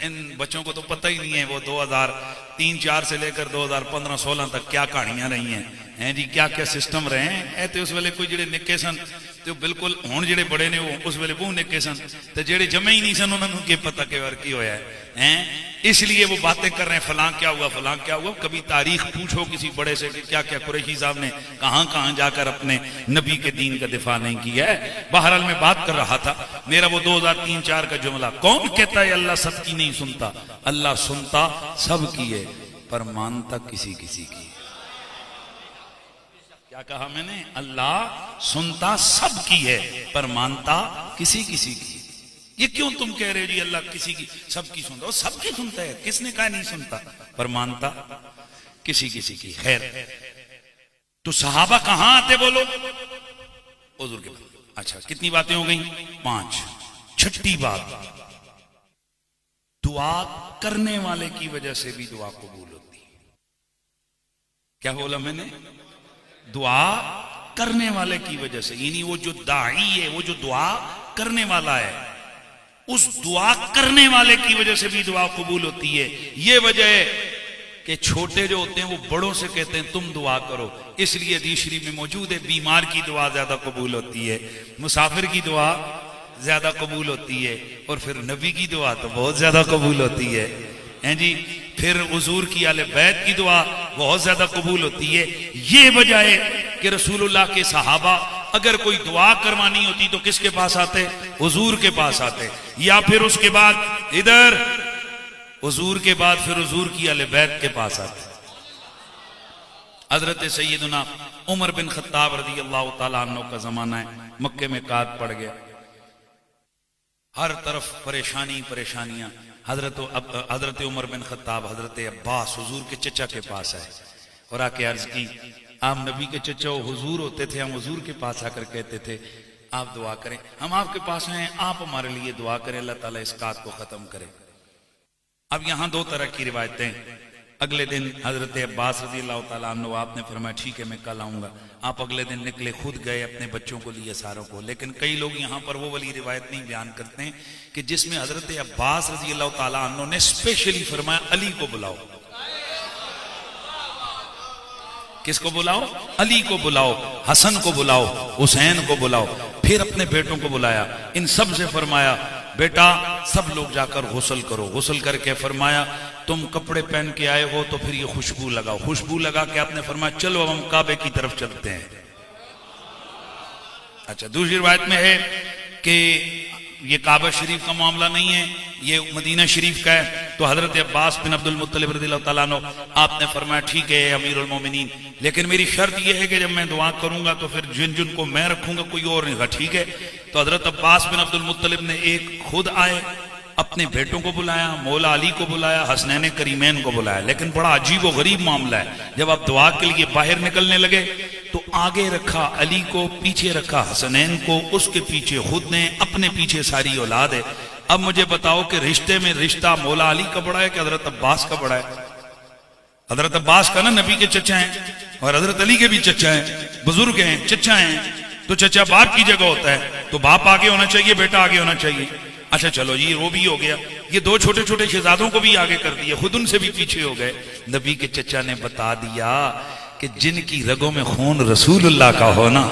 इन बच्चों को तो पता ही नहीं है वो 2003-4 से लेकर 2015-16 तक क्या कहानियां रही हैं जी, क्या क्या सिस्टम रहे हैं। तो उस वेले कोई जेडे निक्के सन तो बिल्कुल, हुण जेडे बड़े ने वो उस वेले बहुत निक्के सन, तो जेडे जमे ही नहीं सन उन्होंने क्या पता कि बार की होया है। इसलिए वो बातें कर रहे हैं, फलां क्या हुआ, फलां क्या हुआ। कभी तारीख पूछो किसी बड़े से कि क्या क्या कुरैशी साहब ने कहां कहां जाकर अपने नबी के दीन का दिफा नहीं किया है। बहरहाल मैं बात कर रहा था, मेरा वो 2003-4 का जुमला, कौन कहता है अल्लाह सबकी नहीं सुनता? अल्लाह सुनता सबकी है पर मानता किसी किसी की। क्या कहा मैंने? अल्लाह सुनता सबकी है पर मानता किसी किसी की। ये क्यों तुम कह रहे हो जी अल्लाह किसी की सबकी सुनता? वो सबकी सुनता है, किसने कहा नहीं सुनता? पर मानता किसी किसी की। खैर, तो सहाबा कहां आते बोलो? हुजूर के पास। अच्छा, कितनी बातें हो गई? 5। छठी बात, दुआ करने वाले की वजह से भी दुआ कबूल होती है। क्या बोला मैंने? दुआ करने वाले की वजह से, यानी वो जो दाई है, वो जो दुआ करने वाला है, उस दुआ करने वाले की वजह से भी दुआ कबूल होती है। ये वजह है कि छोटे जो होते हैं वो बड़ों से कहते हैं तुम दुआ करो, इसलिए हदीस शरीफ में मौजूद है बीमार की दुआ ज्यादा कबूल होती है, मुसाफिर की दुआ ज्यादा कबूल होती है, और फिर नबी की दुआ तो बहुत ज्यादा कबूल होती है जी। फिर हुजूर की आले बैत की दुआ बहुत ज्यादा कबूल होती है। ये वजह है कि रसूलुल्लाह के सहाबा अगर कोई दुआ करवानी होती तो किसके पास आते? हुजूर के पास आते, या फिर उसके बाद इधर हुजूर के बाद फिर हुजूर की आले बैत के पास आते। हजरत सैयदना उमर बिन खत्ताब रज़ी अल्लाह तआला अन्हु का जमाना है, मक्के में काद पड़ गया, हर तरफ परेशानी परेशानियां। हजरत उमर बिन खत्ताब हजरत अब्बास हुजूर के चचा के पास आए और आके अर्ज की, आप नबी के चचा हुजूर होते थे, हम हुजूर के पास आकर कहते थे आप दुआ करें, हम आपके पास हैं, आप हमारे लिए दुआ करें, अल्लाह ताला इस काद को खत्म करे। अब यहां 2 तरह की रिवायतें। अगले दिन हजरत अब्बास रज़ी अल्लाह तआला अन्हु, आपने फरमाया ठीक है मैं कल आऊंगा। आप अगले दिन निकले, खुद गए, अपने बच्चों को लिए, सारों को। लेकिन कई लोग यहां पर वो वाली रिवायत नहीं बयान करते हैं कि जिसमें हजरत अब्बास रज़ी अल्लाह तआला अन्हु ने स्पेशली फरमाया अली को बुलाओ। किसको बुलाओ? अली को बुलाओ, हसन को बुलाओ, हुसैन को बुलाओ। फिर अपने बेटों को बुलाया, इन सब से फरमाया बेटा सब लोग जाकर गुस्ल करो। गुस्ल करके फरमाया तुम कपड़े पहन के आए हो तो फिर ये खुशबू लगाओ। खुशबू लगा के आपने फरमाया चलो अब हम काबे की तरफ चलते हैं। अच्छा, दूसरी रिवायत में है कि ये काबा शरीफ का मामला नहीं है, ये मदीना शरीफ का है। तो हजरत अब्बास बिन अब्दुल मुत्तलिब रज़ियल्लाहु तआला अन्हु, आपने फरमाया ठीक है अमीरुल मोमिनीन, लेकिन मेरी शर्त यह है कि जब मैं दुआ करूंगा तो फिर जिन जिन को मैं रखूंगा कोई और नहीं। कहा ठीक है। तो हजरत अब्बास बिन अब्दुल मुत्तलिब ने एक खुद आए, अपने बेटों को बुलाया, मौला अली को बुलाया, हसनैन करीमैन को बुलाया। लेकिन बड़ा अजीब व गरीब मामला है, जब आप दुआ के लिए बाहर निकलने लगे तो आगे रखा अली को, पीछे रखा हसनैन को, उसके पीछे खुद ने, अपने पीछे सारी औलाद है। अब मुझे बताओ कि रिश्ते में रिश्ता मौला अली का बड़ा है कि हजरत अब्बास का बड़ा है? हजरत अब्बास का ना नबी के चचा हैं, और हजरत अली के भी चचा हैं, बुजुर्ग हैं, चचा हैं। तो चचा बाप की जगह होता है, तो बाप आगे होना चाहिए, बेटा आगे होना चाहिए। अच्छा चलो जी, वो भी हो गया। ये 2 छोटे छोटे शहजादों को भी आगे कर दिया, खुद उनसे भी पीछे हो गए। नबी के चचा ने बता दिया कि जिनकी रगों में खून रसूलुल्लाह का होना,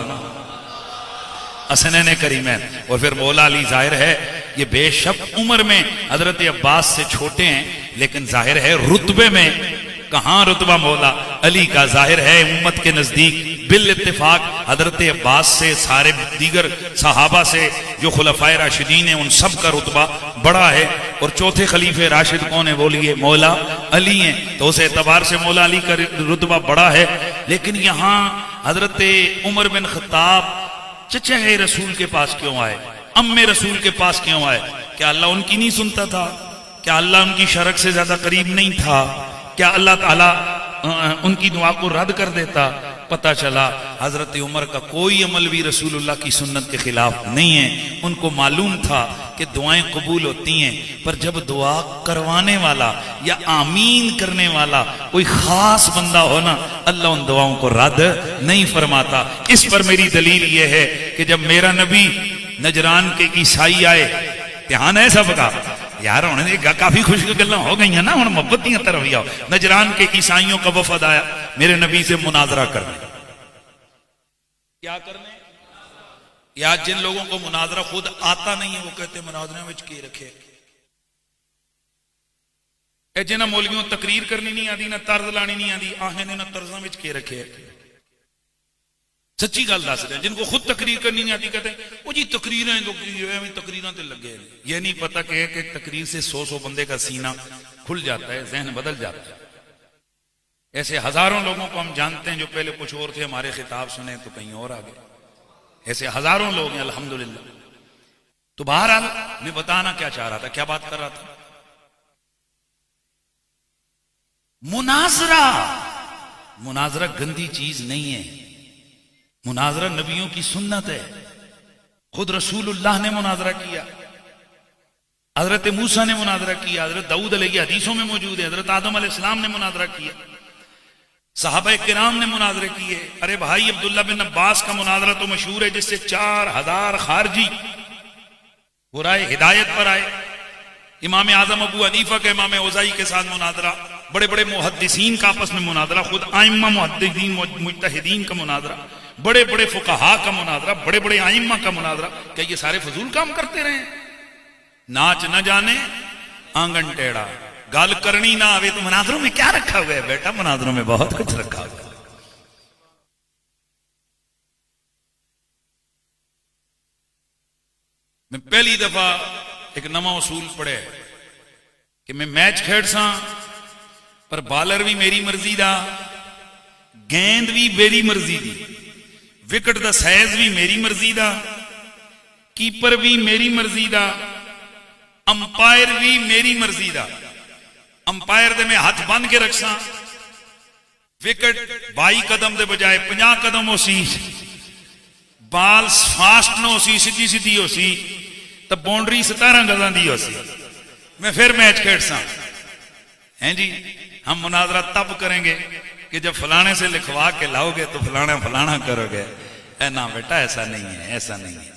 हसनैन करीमैन, और फिर मौला अली, जाहिर है ये बेशक उम्र में हजरत अब्बास से छोटे हैं, लेकिन जाहिर है रुतबे में कहां रुतबा मौला अली का, जाहिर है उम्मत के नजदीक बिल इत्तेफाक हजरत अब्बास से, सारे दीगर सहाबा से जो खुलफाए राशिदीन है उन सब का रुतबा बड़ा है। और चौथे खलीफे राशिद कौन है? बोलिए, मौला अली हैं। तो उस एतबार से मौला अली का रुतबा बड़ा है। लेकिन यहां हजरत उमर बिन खत्ताब चचा है रसूल के पास क्यों आए? अम्मे रसूल के पास क्यों आए? क्या अल्लाह उनकी नहीं सुनता था? क्या अल्लाह उनकी शरक से ज्यादा करीब नहीं था? क्या अल्लाह ताला उनकी दुआ को रद्द कर देता? पता चला हजरत उमर का कोई अमल भी रसूलुल्लाह की सुन्नत के खिलाफ नहीं है। उनको मालूम था कि दुआएं कबूल होती हैं, पर जब दुआ करवाने वाला या आमीन करने वाला कोई खास बंदा हो ना, अल्लाह उन दुआओं को रद्द नहीं फरमाता। इस पर मेरी दलील यह है कि जब मेरा नबी नजरान के ईसाई आए, ध्यान है सबका यार, उन्होंने काफी खुश गल्लां हो गई ना, हम मोहब्बत की तरफ ही आओ। नजरान के ईसाइयों का वफद आया मेरे नबी से मुनाजरा करने। क्या करने? या जिन लोगों को मुनाजरा खुद आता नहीं है वो कहते मुनाजरे में की रखे। जिन्हें मौलवियों तकरीर करनी नहीं आती, ना तर्ज लानी नहीं आती, आहें ने ना तर्जा में के रखे। सच्ची गल दस रहे, जिनको खुद तकरीर करनी नहीं आती कहते वो जी तकरीरें तकरीर ते लगे। ये नहीं पता कि तकरीर से 100 बंदे का सीना खुल जाता है, जहन बदल जाता है। ऐसे हजारों लोगों को हम जानते हैं जो पहले कुछ और थे, हमारे खिताब सुने तो कहीं और आ गए। ऐसे हजारों लोग हैं अल्हम्दुलिल्लाह। तो बहरहाल मैं बताना क्या चाह रहा था, क्या बात कर रहा था? मुनाजरा गंदी चीज नहीं है। मुनाजरा नबियों की सुन्नत है। खुद रसूलुल्लाह ने मुनाजरा किया, हजरत मूसा ने मुनाजरा किया, हजरत दाऊद अलैहि हदीसों में मौजूद है, हजरत आदम अलैहिस्सलाम ने मुनाजरा किया, सहाबा किराम ने मुनाजरे किए। अरे भाई अब्दुल्ला बिन अब्बास का मुनाजरा तो मशहूर है, जिससे 4000 खारजी बुराए हिदायत पर आए। इमाम आजम अबू हनीफा के इमाम औज़ाई के साथ मुनाजरा, बड़े बड़े मुहद्दिसीन का आपस में मुनाजरा, खुद आइम्मा मुहद्दिसीन मुज्तहिदीन का मुनाजरा, बड़े बड़े फुकहा का मुनाजरा, बड़े बड़े आइम्मा का मुनाजरा। क्या ये सारे फजूल काम करते रहे? नाच न जाने आंगन टेढ़ा, गाल करनी ना आवे तो मुनाजरों में क्या रखा हुआ है? बेटा मुनाजरों में बहुत कुछ रखा हुआ है। मैं पहली दफा एक नवा उसूल पढ़े कि मैं मैच खेड़ सा, पर बालर भी मेरी मर्जी दा, गेंद भी मेरी मर्जी दी, विकेट दा साइज भी मेरी मर्जी दा, कीपर भी मेरी मर्जी दा, अंपायर भी मेरी मर्जी दा। अंपायर दे मैं हाथ बन के रखसा, विकेट 22 कदम के बजाय 50 कदम हो सी, बाल फास्ट न हो सी, सीधी सीधी हो सी, तो बाउंड्री 17 गजां दी हो सी, मैं फिर मैच खेड़ सा। हैं जी, हम मुनाजरा तब करेंगे कि जब फलाने से लिखवा के लाओगे तो फलाना फलाना करोगे। ना बेटा ऐसा नहीं है, ऐसा नहीं है।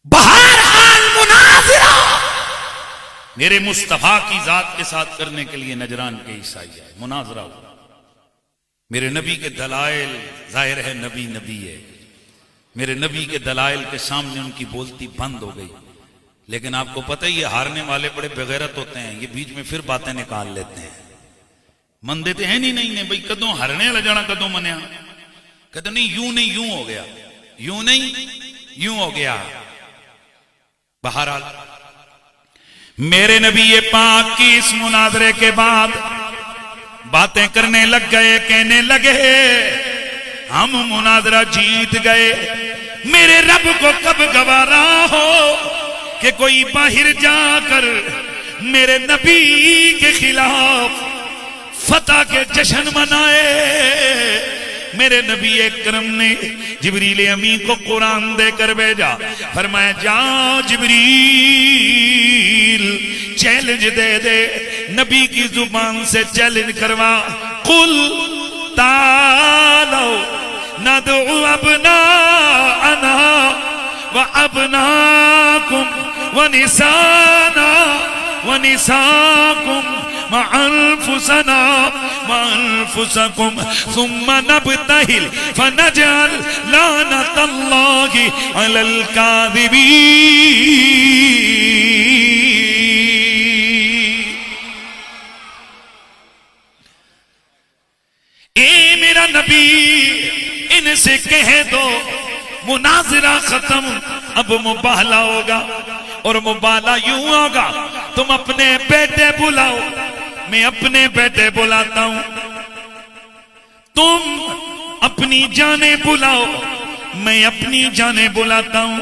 बहरहाल मुनाजरा मेरे मुस्तफा की जात के साथ करने के लिए नजरान के ईसाई आए, मुनाजरा हुआ। मेरे नबी के दलाइल, जाहिर है नबी नबी है, मेरे नबी के दलाइल के सामने उनकी बोलती बंद हो गई। लेकिन आपको पता ही है हारने वाले बड़े बेगैरत होते हैं, ये बीच में फिर बातें निकाल लेते हैं। मन देते हैं नहीं भाई कदों हरने वाला जाना कदों मनिया, कहते नहीं यूं हो गया, यूं नहीं यूं हो गया। बहरहाल मेरे नबी ये पाक की इस मुनाजरे के बाद बातें करने लग गए, कहने लगे हम मुनाजरा जीत गए। मेरे रब को कब गवारा हो कि कोई बाहर जाकर मेरे नबी के खिलाफ फतह के जश्न मनाए। मेरे नबी करम ने जिब्रील अमीन को कुरान देकर भेजा, फरमाया जाओ जिब्रील चैलेंज दे दे, नबी की जुबान से चैलेंज करवा, कुल तालो नदउ अबनाअना व अबनाकुम व निसाना व निसाकुम मअनफुसना मअनफुसकुम सुम्मा नबतहिल फनजअल लानतल्लाहि अलल काज़िबीन। ए मेरा नबी इनसे कह दो मुनाजरा खत्म, अब मुबाहला होगा, और मुबाहला यूं होगा तुम अपने बेटे बुलाओ, मैं अपने बेटे बुलाता हूं, तुम अपनी जाने बुलाओ, मैं अपनी जाने बुलाता हूं,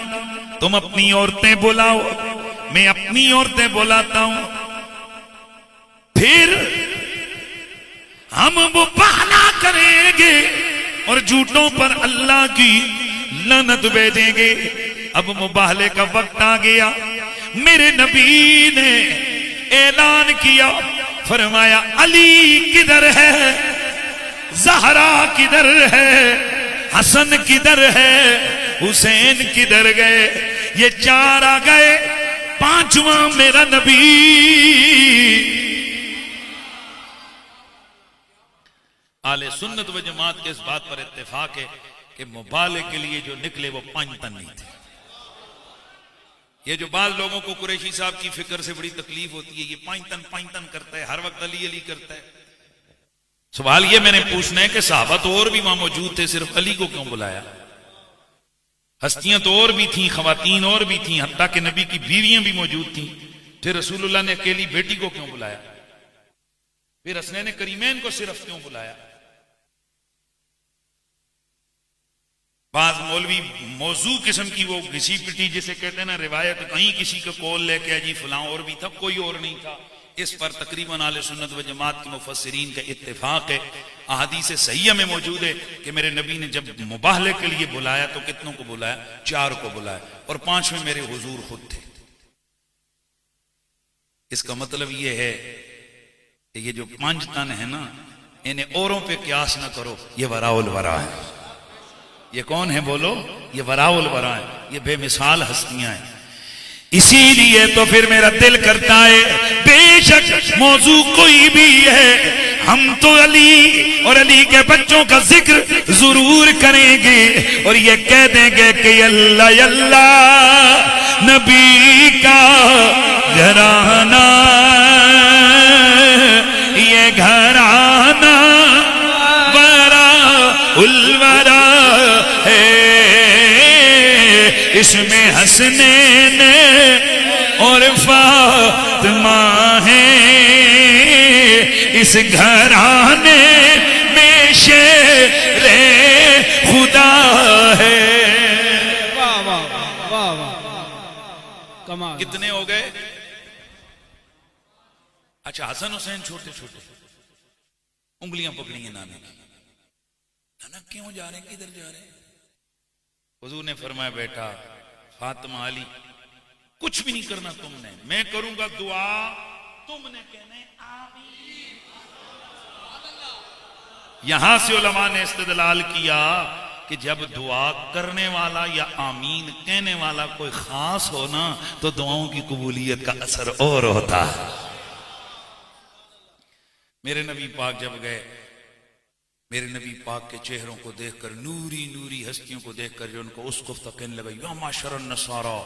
तुम अपनी औरतें बुलाओ, मैं अपनी औरतें बुलाता हूं। फिर हम मुबाहला करेंगे और झूठों पर अल्लाह की लानत भेजेंगे। अब मुबाहले का वक्त आ गया। मेरे नबी ने ऐलान किया, फरमाया अली किधर है, ज़हरा किधर है, हसन किधर है, हुसैन किधर गए। ये चार आ गए, पांचवा मेरा नबी। आले सुन्नत व जमात के इस बात पर इत्तेफाक है कि मुबाले के लिए जो निकले वो 5 तन नहीं थे। ये जो बाज लोगों को कुरैशी साहब की फिक्र से बड़ी तकलीफ होती है, ये 5 तन करता है, हर वक्त अली अली करता है। सवाल ये मैंने पूछना है कि सहाबा तो और भी वहां मौजूद थे, सिर्फ अली को क्यों बुलाया? हस्तियां तो और भी थीं, खवातीन और भी थीं, हत्ता के नबी की बीवियां भी मौजूद थीं, फिर रसूलुल्लाह ने अकेली बेटी को क्यों बुलाया? फिर हसनैन करीमैन को सिर्फ क्यों बुलाया? बाज मौलवी मौजू किस्म की वो घिसी पिटी जिसे कहते हैं ना रिवायत, कहीं किसी का कौल लेके जी फलां और भी था, कोई और नहीं था। इस पर तकरीबन आले सुन्नत व जमात के मुफस्सिरीन का इत्तेफाक है। अहादीस सहीह में मौजूद है कि मेरे नबी ने जब मुबाहले के लिए बुलाया तो कितनों को बुलाया? 4 को बुलाया, और 5वें मेरे हुजूर खुद थे। इसका मतलब ये है कि ये जो 5 तन है ना, इन्हें औरों पे क्यास ना करो, ये वराउल वरा है। ये कौन है बोलो? ये वराउल वरा है, ये बेमिसाल हस्तियां हैं। इसीलिए तो फिर मेरा दिल करता है, बेशक मौजू कोई भी है, हम तो अली और अली के बच्चों का जिक्र जरूर करेंगे और ये कह देंगे कि अल्लाह अल्लाह नबी का घराना, ये घराना वरा उलवरा है, इसमें हसनैन और फातिमा है, इस घराने में शेरे खुदा है। वाह वाह वाह वाह, कमाल। कितने हो गए? अच्छा, हसन हुसैन छोटे छोटे, उंगलियां पकड़ी हैं नाना की। नाना क्यों जा रहे हैं, किधर जा रहे हैं? हुजूर ने फरमाया, बेटा फातिमा अली कुछ भी नहीं करना तुमने, मैं करूंगा दुआ, तुमने कहना है आमीन। यहां से उलमा ने इस्तेदलाल किया कि जब दुआ करने वाला या आमीन कहने वाला कोई खास हो ना, तो दुआओं की कबूलियत का असर और होता है। मेरे नबी पाक जब गए, मेरे नबी पाक के चेहरों को देखकर, नूरी नूरी हस्तियों को देखकर जो उनको उसको तक कहने लगा, या माशरन नसारा,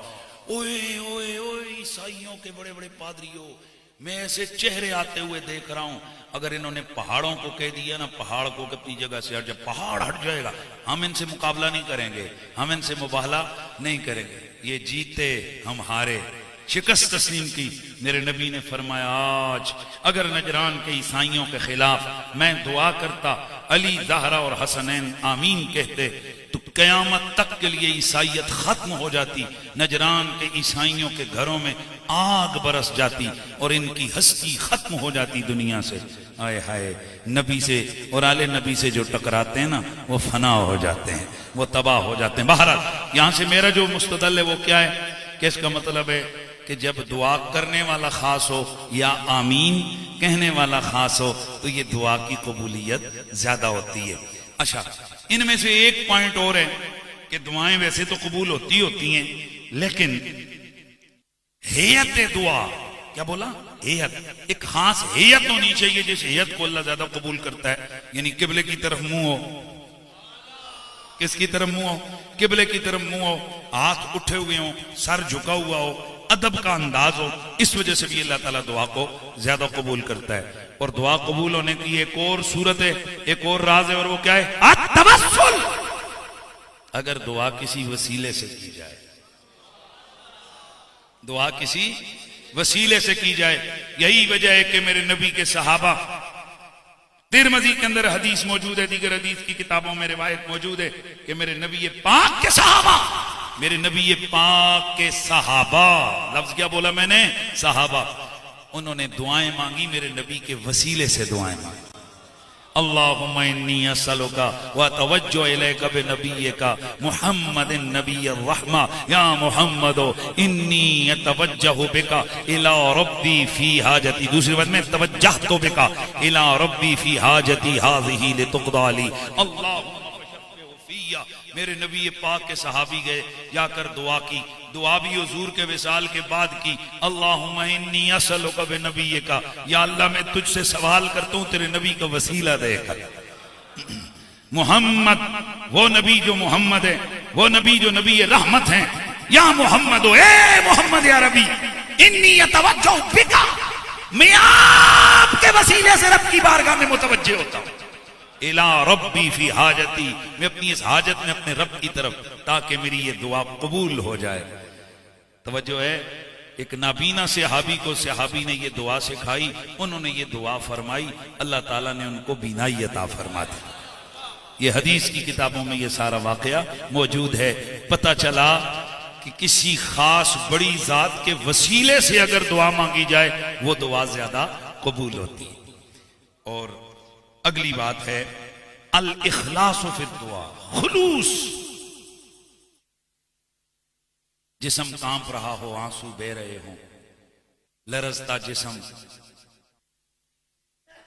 ओए ओए ओए ईसाइयों के बड़े बड़े पादरियों, मैं ऐसे चेहरे आते हुए देख रहा हूं। अगर इन्होंने पहाड़ों को कह दिया ना, पहाड़ को अपनी जगह से हट, जब पहाड़ हट जाएगा हम इनसे मुकाबला नहीं करेंगे, हम इनसे मुबाहला नहीं करेंगे, ये जीते हम हारे, शिकस्त तस्लीम की। मेरे नबी ने फरमाया, आज अगर नजरान के ईसाइयों के खिलाफ मैं दुआ करता, अली ज़हरा और हसनैन आमीन कहते, तो कयामत तक के लिए ईसाइयत खत्म हो जाती, नजरान के ईसाइयों के घरों में आग बरस जाती और इनकी हस्ती खत्म हो जाती दुनिया से। आए हाय, नबी से और आले नबी से जो टकराते हैं ना, वो फना हो जाते हैं, वो तबाह हो जाते हैं। बहरहाल यहां से मेरा जो मुस्तदल है वो क्या है कि इसका मतलब है कि जब दुआ करने वाला खास हो या आमीन कहने वाला खास हो, तो ये दुआ की कबूलियत ज्यादा होती है। अच्छा, इनमें से एक पॉइंट और है कि दुआएं वैसे तो कबूल होती हैं, लेकिन हेयत दुआ, क्या बोला? हेयत, एक खास हेयत होनी चाहिए जिस हेयत को अल्लाह ज्यादा कबूल करता है। यानी किबले की तरफ मुंह हो, किसकी तरफ मुंह हो? किबले की तरफ मुंह हो, हाथ उठे हुए हो, सर झुका हुआ हो, अदब का अंदाज हो। इस वजह से भी अल्लाह ताला दुआ को ज्यादा कबूल करता है। और दुआ कबूल होने की एक और सूरत है, एक और राज है, और वो क्या है? अत-तवस्सुल। अगर दुआ किसी वसीले से की जाए, दुआ किसी वसीले से की जाए, यही वजह है कि मेरे नबी के सहाबा, तिरमिज़ी के अंदर हदीस मौजूद है, दीगर हदीस की किताबों में रिवायत मौजूद है कि मेरे नबी पाक के सहाबा, मेरे नबी पाक के सहाबा, लफ्ज क्या बोला मैंने? सहाबा। उन्होंने दुआएं मांगी, मेरे नबी के वसीले से दुआएं मांगी। अल्लाहुम्मा इन्नी असअलुका व तवज्जो इलैका बिनबिय्यिका मुहम्मदिन नबिय्यर रहमा या मुहम्मदो इन्नी अतवज्जहु बिका इला रब्बी फी हाजती। दूसरी बात में तवज्जहतु बिका इला रब्बी फी हाजती हाज़िही लितुक़दा ली। अल्लाहुम्मा फशफ़िहु फ़िय्या। मेरे नबी पाक के सहाबी गए, जाकर दुआ की, दुआ भी हुजूर के विसाल के बाद की। अल्लाहुम्मा इन्नी असअलुका बिनबिय्यिका, या अल्लाह मैं तुझसे सवाल करता हूं तेरे नबी का वसीला देकर। मुहम्मद, वो नबी जो मोहम्मद है, वो नबी जो नबी रहमत है। या मोहम्मद, ए मोहम्मद या रबी, इन्नी अतवज्जहु बिका, मैं आपके वसीले से रब की बारगाह में मुतवज्जे होता हूं। इला रब्बी फी हाजती, मैं अपनी इस हाजत में अपने रब की तरफ, ताकि मेरी ये दुआ कबूल हो जाए। तवज्जो है, एक नाबीना सहाबी को सहाबी ने ये दुआ सिखाई, उन्होंने ये दुआ फरमाई, अल्लाह ताला ने उनको बीनाई अता फरमा दी। ये हदीस की किताबों में ये सारा वाकया मौजूद है। पता चला कि किसी खास बड़ी जात के वसीले से अगर दुआ मांगी जाए वो दुआ ज्यादा कबूल होती है। और अगली बात है अल इखलासु फि दुआ, खुलूस। जिस्म कांप रहा हो, आंसू बह रहे हो, लरजता जिस्म,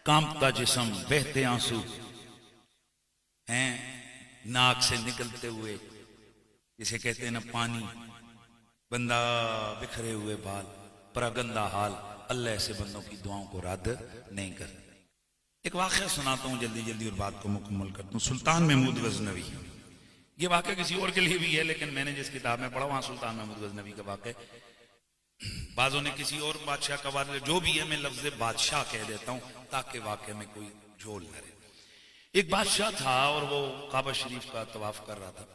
कांपता जिस्म, बहते आंसू हैं, नाक से निकलते हुए, जिसे कहते हैं ना पानी, बंदा बिखरे हुए बाल, परगंदा हाल, अल्लाह ऐसे बंदों की दुआओं को रद्द नहीं करता। एक वाक़या सुनाता हूँ जल्दी जल्दी और बात को मुकम्मल करता हूँ। सुल्तान महमूद गजनवी, ये वाक़या किसी और के लिए भी है, लेकिन मैंने जिस किताब में पढ़ा वहाँ सुल्तान महमूद गजनवी का वाक़या। बाज़ों ने किसी और बादशाह का वाक़या, जो भी है मैं लफ्ज़ बादशाह कह देता हूँ ताकि वाक़े में कोई झोल न रहे। एक बादशाह था और वो काबा शरीफ का तवाफ कर रहा था,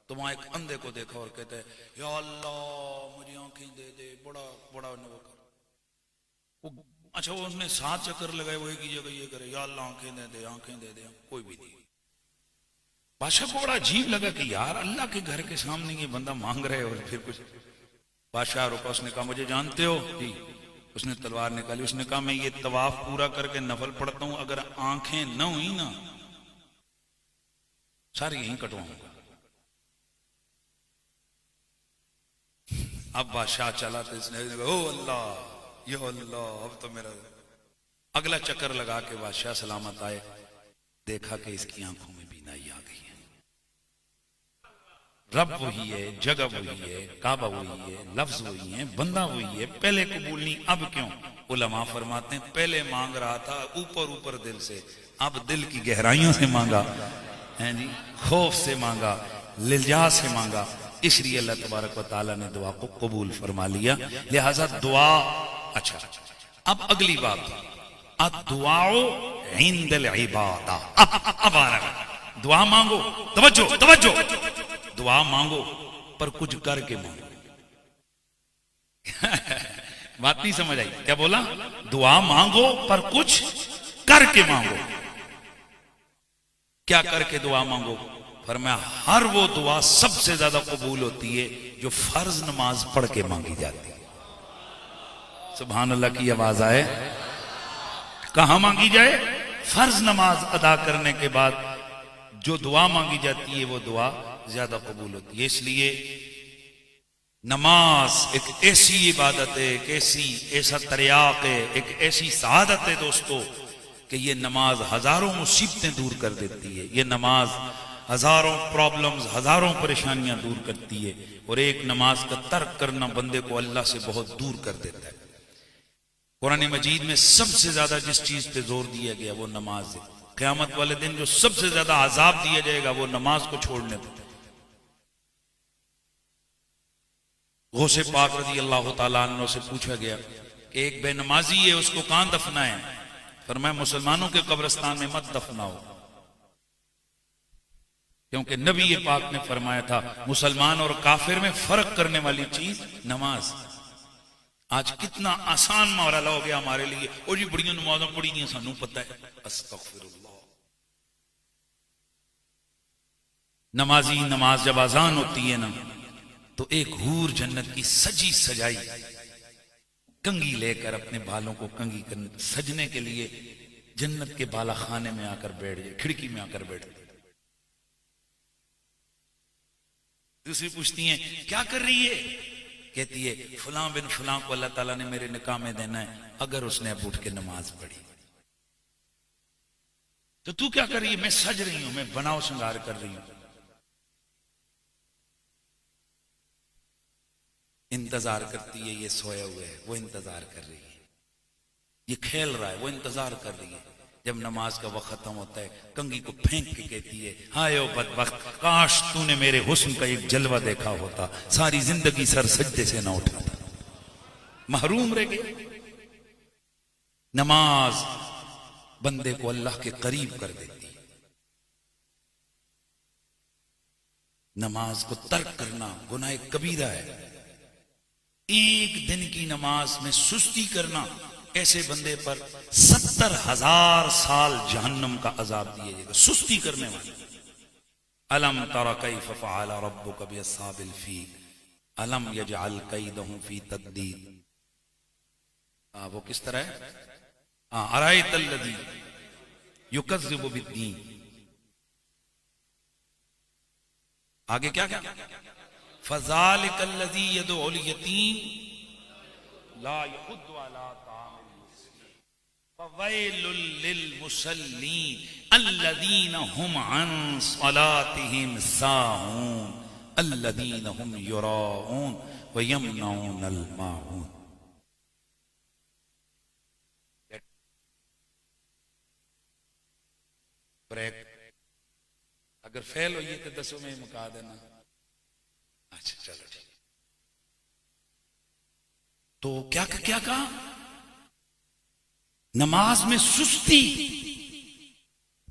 तो वहाँ एक अंधे को देखा और कहते हैं, या अल्लाह मुझे आंखें दे दे, बड़ा बड़ा नवाकर। अच्छा, वो उसने 7 चक्कर लगाए, वो एक ही जगह ये करे, या अल्लाह आंखें दे दे, आंखें दे दे, कोई भी नहीं। बादशाह को बड़ा अजीब लगा कि यार अल्लाह के घर के सामने ये बंदा मांग रहे और फिर कुछ। बादशाह रुका, उसने कहा मुझे जानते हो? जी। उसने तलवार निकाली, उसने कहा मैं ये तवाफ पूरा करके नफल पढ़ता हूं, अगर आंखें न हुई ना सारी यहीं कटवाऊंगा। अब बादशाह चला तो इसने कहा ओ अल्लाह, यो अल्लाह, अब तो मेरा। अगला चक्कर लगा के बादशाह सलामत आए, देखा कि इसकी आंखों में बीनाई आ गई है। रब वही है, जगह वही है, काबा वही है, लफ्ज वही है, बंदा वही है, पहले कबूल नहीं अब क्यों? उलमा फरमाते हैं पहले मांग रहा था ऊपर ऊपर दिल से, अब दिल की गहराइयों से मांगा है जी, खौफ से मांगा, लिल्जा से मांगा, इसलिए अल्लाह तबारक व तआला ने दुआ को कबूल फरमा लिया। लिहाजा दुआ। अच्छा, अब अगली बात, दुआओ इंदल इबादा। अब आ रहा है, दुआ मांगो, तवज्जो तवज्जो, दुआ मांगो पर कुछ करके मांगो। बात नहीं समझ आई? क्या बोला? दुआ मांगो पर कुछ करके मांगो। क्या करके दुआ मांगो? फरमाया हर वो दुआ सबसे ज्यादा कबूल होती है जो फर्ज नमाज पढ़ के मांगी जाती है। सुभान अल्लाह की आवाज आए। कहां मांगी जाए? फर्ज नमाज अदा करने के बाद जो दुआ मांगी जाती है वो दुआ ज्यादा कबूल होती है। इसलिए नमाज एक ऐसी इबादत है, एक ऐसा तरियाक है, एक ऐसी सआदत है दोस्तों कि ये नमाज हजारों मुसीबतें दूर कर देती है। ये नमाज हजारों प्रॉब्लम्स, हजारों परेशानियां दूर करती है। और एक नमाज का तर्क करना बंदे को अल्लाह से बहुत दूर कर देता है। कुरान मजीद में सबसे ज्यादा जिस चीज पे जोर दिया गया वो नमाज है। क़यामत वाले दिन जो सबसे ज्यादा अजाब दिया जाएगा वो नमाज को छोड़ने पर। गौसे पाक रज़ी अल्लाह तआला अन्हु से पूछा गया कि एक बेनमाजी है, उसको कहां दफनाएं? फरमाया मुसलमानों के कब्रिस्तान में मत दफनाओ, क्योंकि नबी पाक ने फरमाया था मुसलमान और काफिर में फर्क करने वाली चीज नमाज। आज कितना आसान मौला हो गया हमारे लिए, और जी बड़ियां नमाज़ों पढ़ी नहीं सानू पता है। अस्तगफिरुल्लाह। नमाजी नमाज जब अजान होती है ना तो एक हूर जन्नत की सजी सजाई कंगी लेकर अपने बालों को कंगी सजने के लिए जन्नत के बाला खाने में आकर बैठ जाए, खिड़की में आकर बैठ जाए। दूसरी पूछती है क्या कर रही है? कहती है फलां बिन फलां को अल्लाह ताला ने मेरे निकाह में देना है, अगर उसने अब उठ के नमाज पढ़ी। तो तू क्या कर रही है? मैं सज रही हूं, मैं बनाव श्रृंगार कर रही हूं। इंतजार करती है, ये सोया हुआ है, वो इंतजार कर रही है। ये खेल रहा है, वो इंतजार कर रही है। जब नमाज का वक्त खत्म होता है, कंघी को फेंक के कहती है हाय ओ बदबख्त, काश तूने मेरे हुस्न का एक जलवा देखा होता, सारी जिंदगी सर सजदे से ना उठाता, महरूम रह गए। नमाज बंदे को अल्लाह के करीब कर देती है। नमाज को तर्क करना गुनाह कबीरा है। एक दिन की नमाज में सुस्ती करना, ऐसे बंदे पर 70,000 साल जहन्नम का अजाब दिया जाएगा, सुस्ती करने वाले। अलम तरा कैफ फअल रब्बुक बिअस्हाबिल फील अलम यजअल कैदहुम फी तदलील। वो किस तरह है? अरायतल लज़ी युकज़्ज़िबु बिद्दीन। आगे क्या क्या? फज़ालिकल लज़ी यदउल यतीम ला यहुद्दु अला तामिल मिस्कीन फवैलुल लिल मुसल्लीन अल्लज़ीना हुम अन सलातिहिम साहून अल्लज़ीना हुम युराऊन व यमनऊनल माऊन। ब्रेक अगर फेल होइए तो 10 में मुका देना। अच्छा चलो ठीक। तो क्या क्या कहा? नमाज में सुस्ती,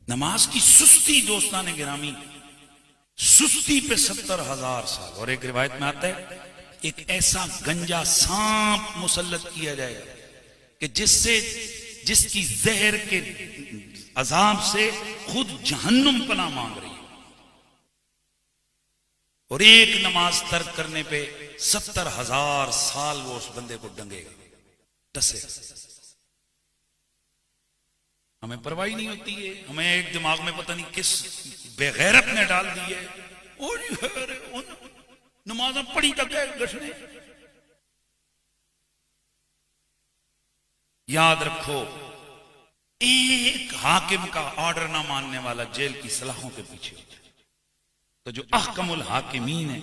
नमाज की सुस्ती दोस्तान गिरामी, सुस्ती पे 70,000 साल। और एक रिवायत में आता है एक ऐसा गंजा सांप मुसल्लत किया जाएगा कि जिसकी जहर के अजाब से खुद जहन्नुम पनाह मांग रही है। और एक नमाज तर्क करने पे 70,000 साल वो उस बंदे को डंगेगा, डसेगा। हमें परवाह नहीं होती है। हमें एक दिमाग में पता नहीं किस बेगैरत ने डाल दी है, और नमाज पढ़ी तक है गठने। याद रखो, एक हाकिम का ऑर्डर ना मानने वाला जेल की सलाखों के पीछे होता है। तो जो अहकमुल हाकिमीन है,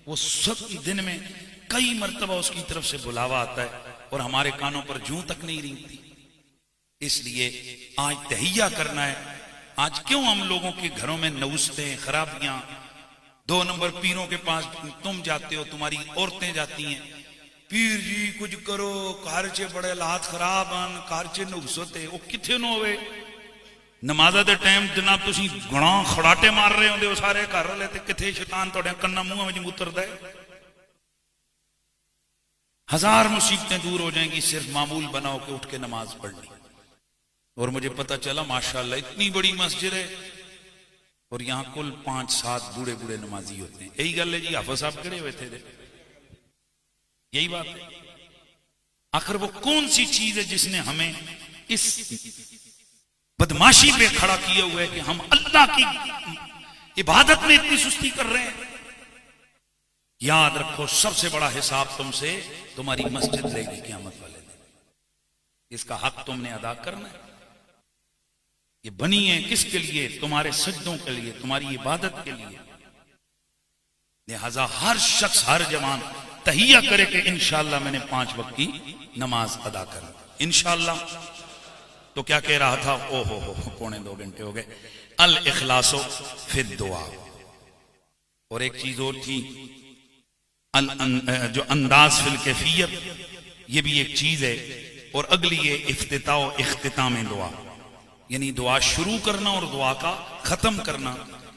वो सब दिन में कई मर्तबा उसकी तरफ से बुलावा आता है और हमारे कानों पर जूं तक नहीं रेंगती। इसलिए आज तहिया करना है। आज क्यों हम लोगों के घरों में नौसतें, खराबियां, 2 नंबर पीरों के पास तुम जाते हो, तुम्हारी औरतें जाती हैं, पीर जी कुछ करो, घर च बड़े हालात खराब हैं, घर च नुकसते। वो किथे न होवे। नमाज़ा दे टाइम जनाब तुसी गुणा खड़ाटे मार रहे होंदे हो सारे घर वाले, ते किथे शैतान तुहाडे कन्ना मूहां विच मुतरदा है। 1000 मुसीबतें दूर हो जाएंगी सिर्फ मामूल बनाओ के उठ के नमाज पढ़नी। और मुझे पता चला माशाल्लाह इतनी बड़ी मस्जिद है और यहां कुल 5-7 बूढ़े बूढ़े नमाजी होते हैं। यही गल है जी, हाफिज साहब खड़े हुए थे, यही बात है। आखिर वो कौन सी चीज है जिसने हमें इस बदमाशी पे खड़ा किया हुआ है कि हम अल्लाह की इबादत में इतनी सुस्ती कर रहे हैं? याद रखो, सबसे बड़ा हिसाब तुमसे तुम्हारी मस्जिद लेगी क़यामत वाले दिन। इसका हक तुमने अदा करना है। ये बनी है किसके लिए? तुम्हारे सजदों के लिए, तुम्हारी इबादत के लिए। लिहाजा हर शख्स, हर जवान तहिया करे कि इंशाअल्लाह मैंने 5 वक्त की नमाज अदा करना इंशाअल्लाह। तो क्या कह रहा था? ओ हो, 2.25 घंटे हो गए। अल इखलासो फिर दुआ। और एक चीज और थी, जो अंदाज फिल कैफियत, ये भी एक चीज है। और अगली ये इफ्तिताओ इख्तिताम दुआ, यानी दुआ शुरू करना और दुआ का खत्म करना।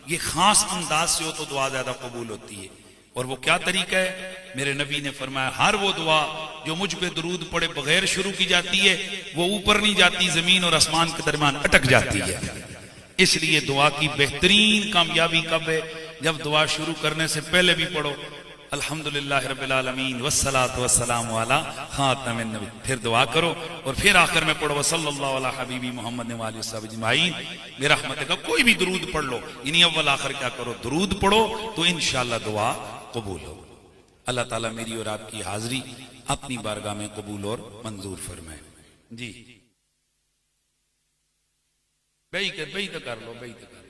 ये खास अंदाज से हो तो दुआ ज्यादा कबूल होती है। और वो क्या तरीका है? मेरे नबी ने फरमाया, हर वो दुआ जो मुझ पे दरूद पड़े बगैर शुरू की जाती है, वो ऊपर नहीं जाती, जमीन और आसमान के दरमियान अटक जाती है। इसलिए दुआ की बेहतरीन कामयाबी कब है? जब दुआ शुरू करने से पहले भी पढ़ो अल्हम्दुलिल्लाहि रब्बिल आलमीन वस्सलातु वस्सलामु अला खातमिन नबी। फिर दुआ करो और फिर आखिर में पढ़ो सल्लल्लाहु अला हबीबी मोहम्मद व आलिहि वसहबिहि अजमाइन बिरहमतिक। कोई भी दुरूद पढ़ लो, इन्हीं अव्वल आखिर क्या करो, दुरूद पढ़ो तो इंशाअल्लाह दुआ कबूल हो। अल्लाह ताला मेरी और आपकी हाजिरी अपनी बारगाह में कबूल और मंजूर फरमाए। जी बई तो कर लो, बई तो कर लो।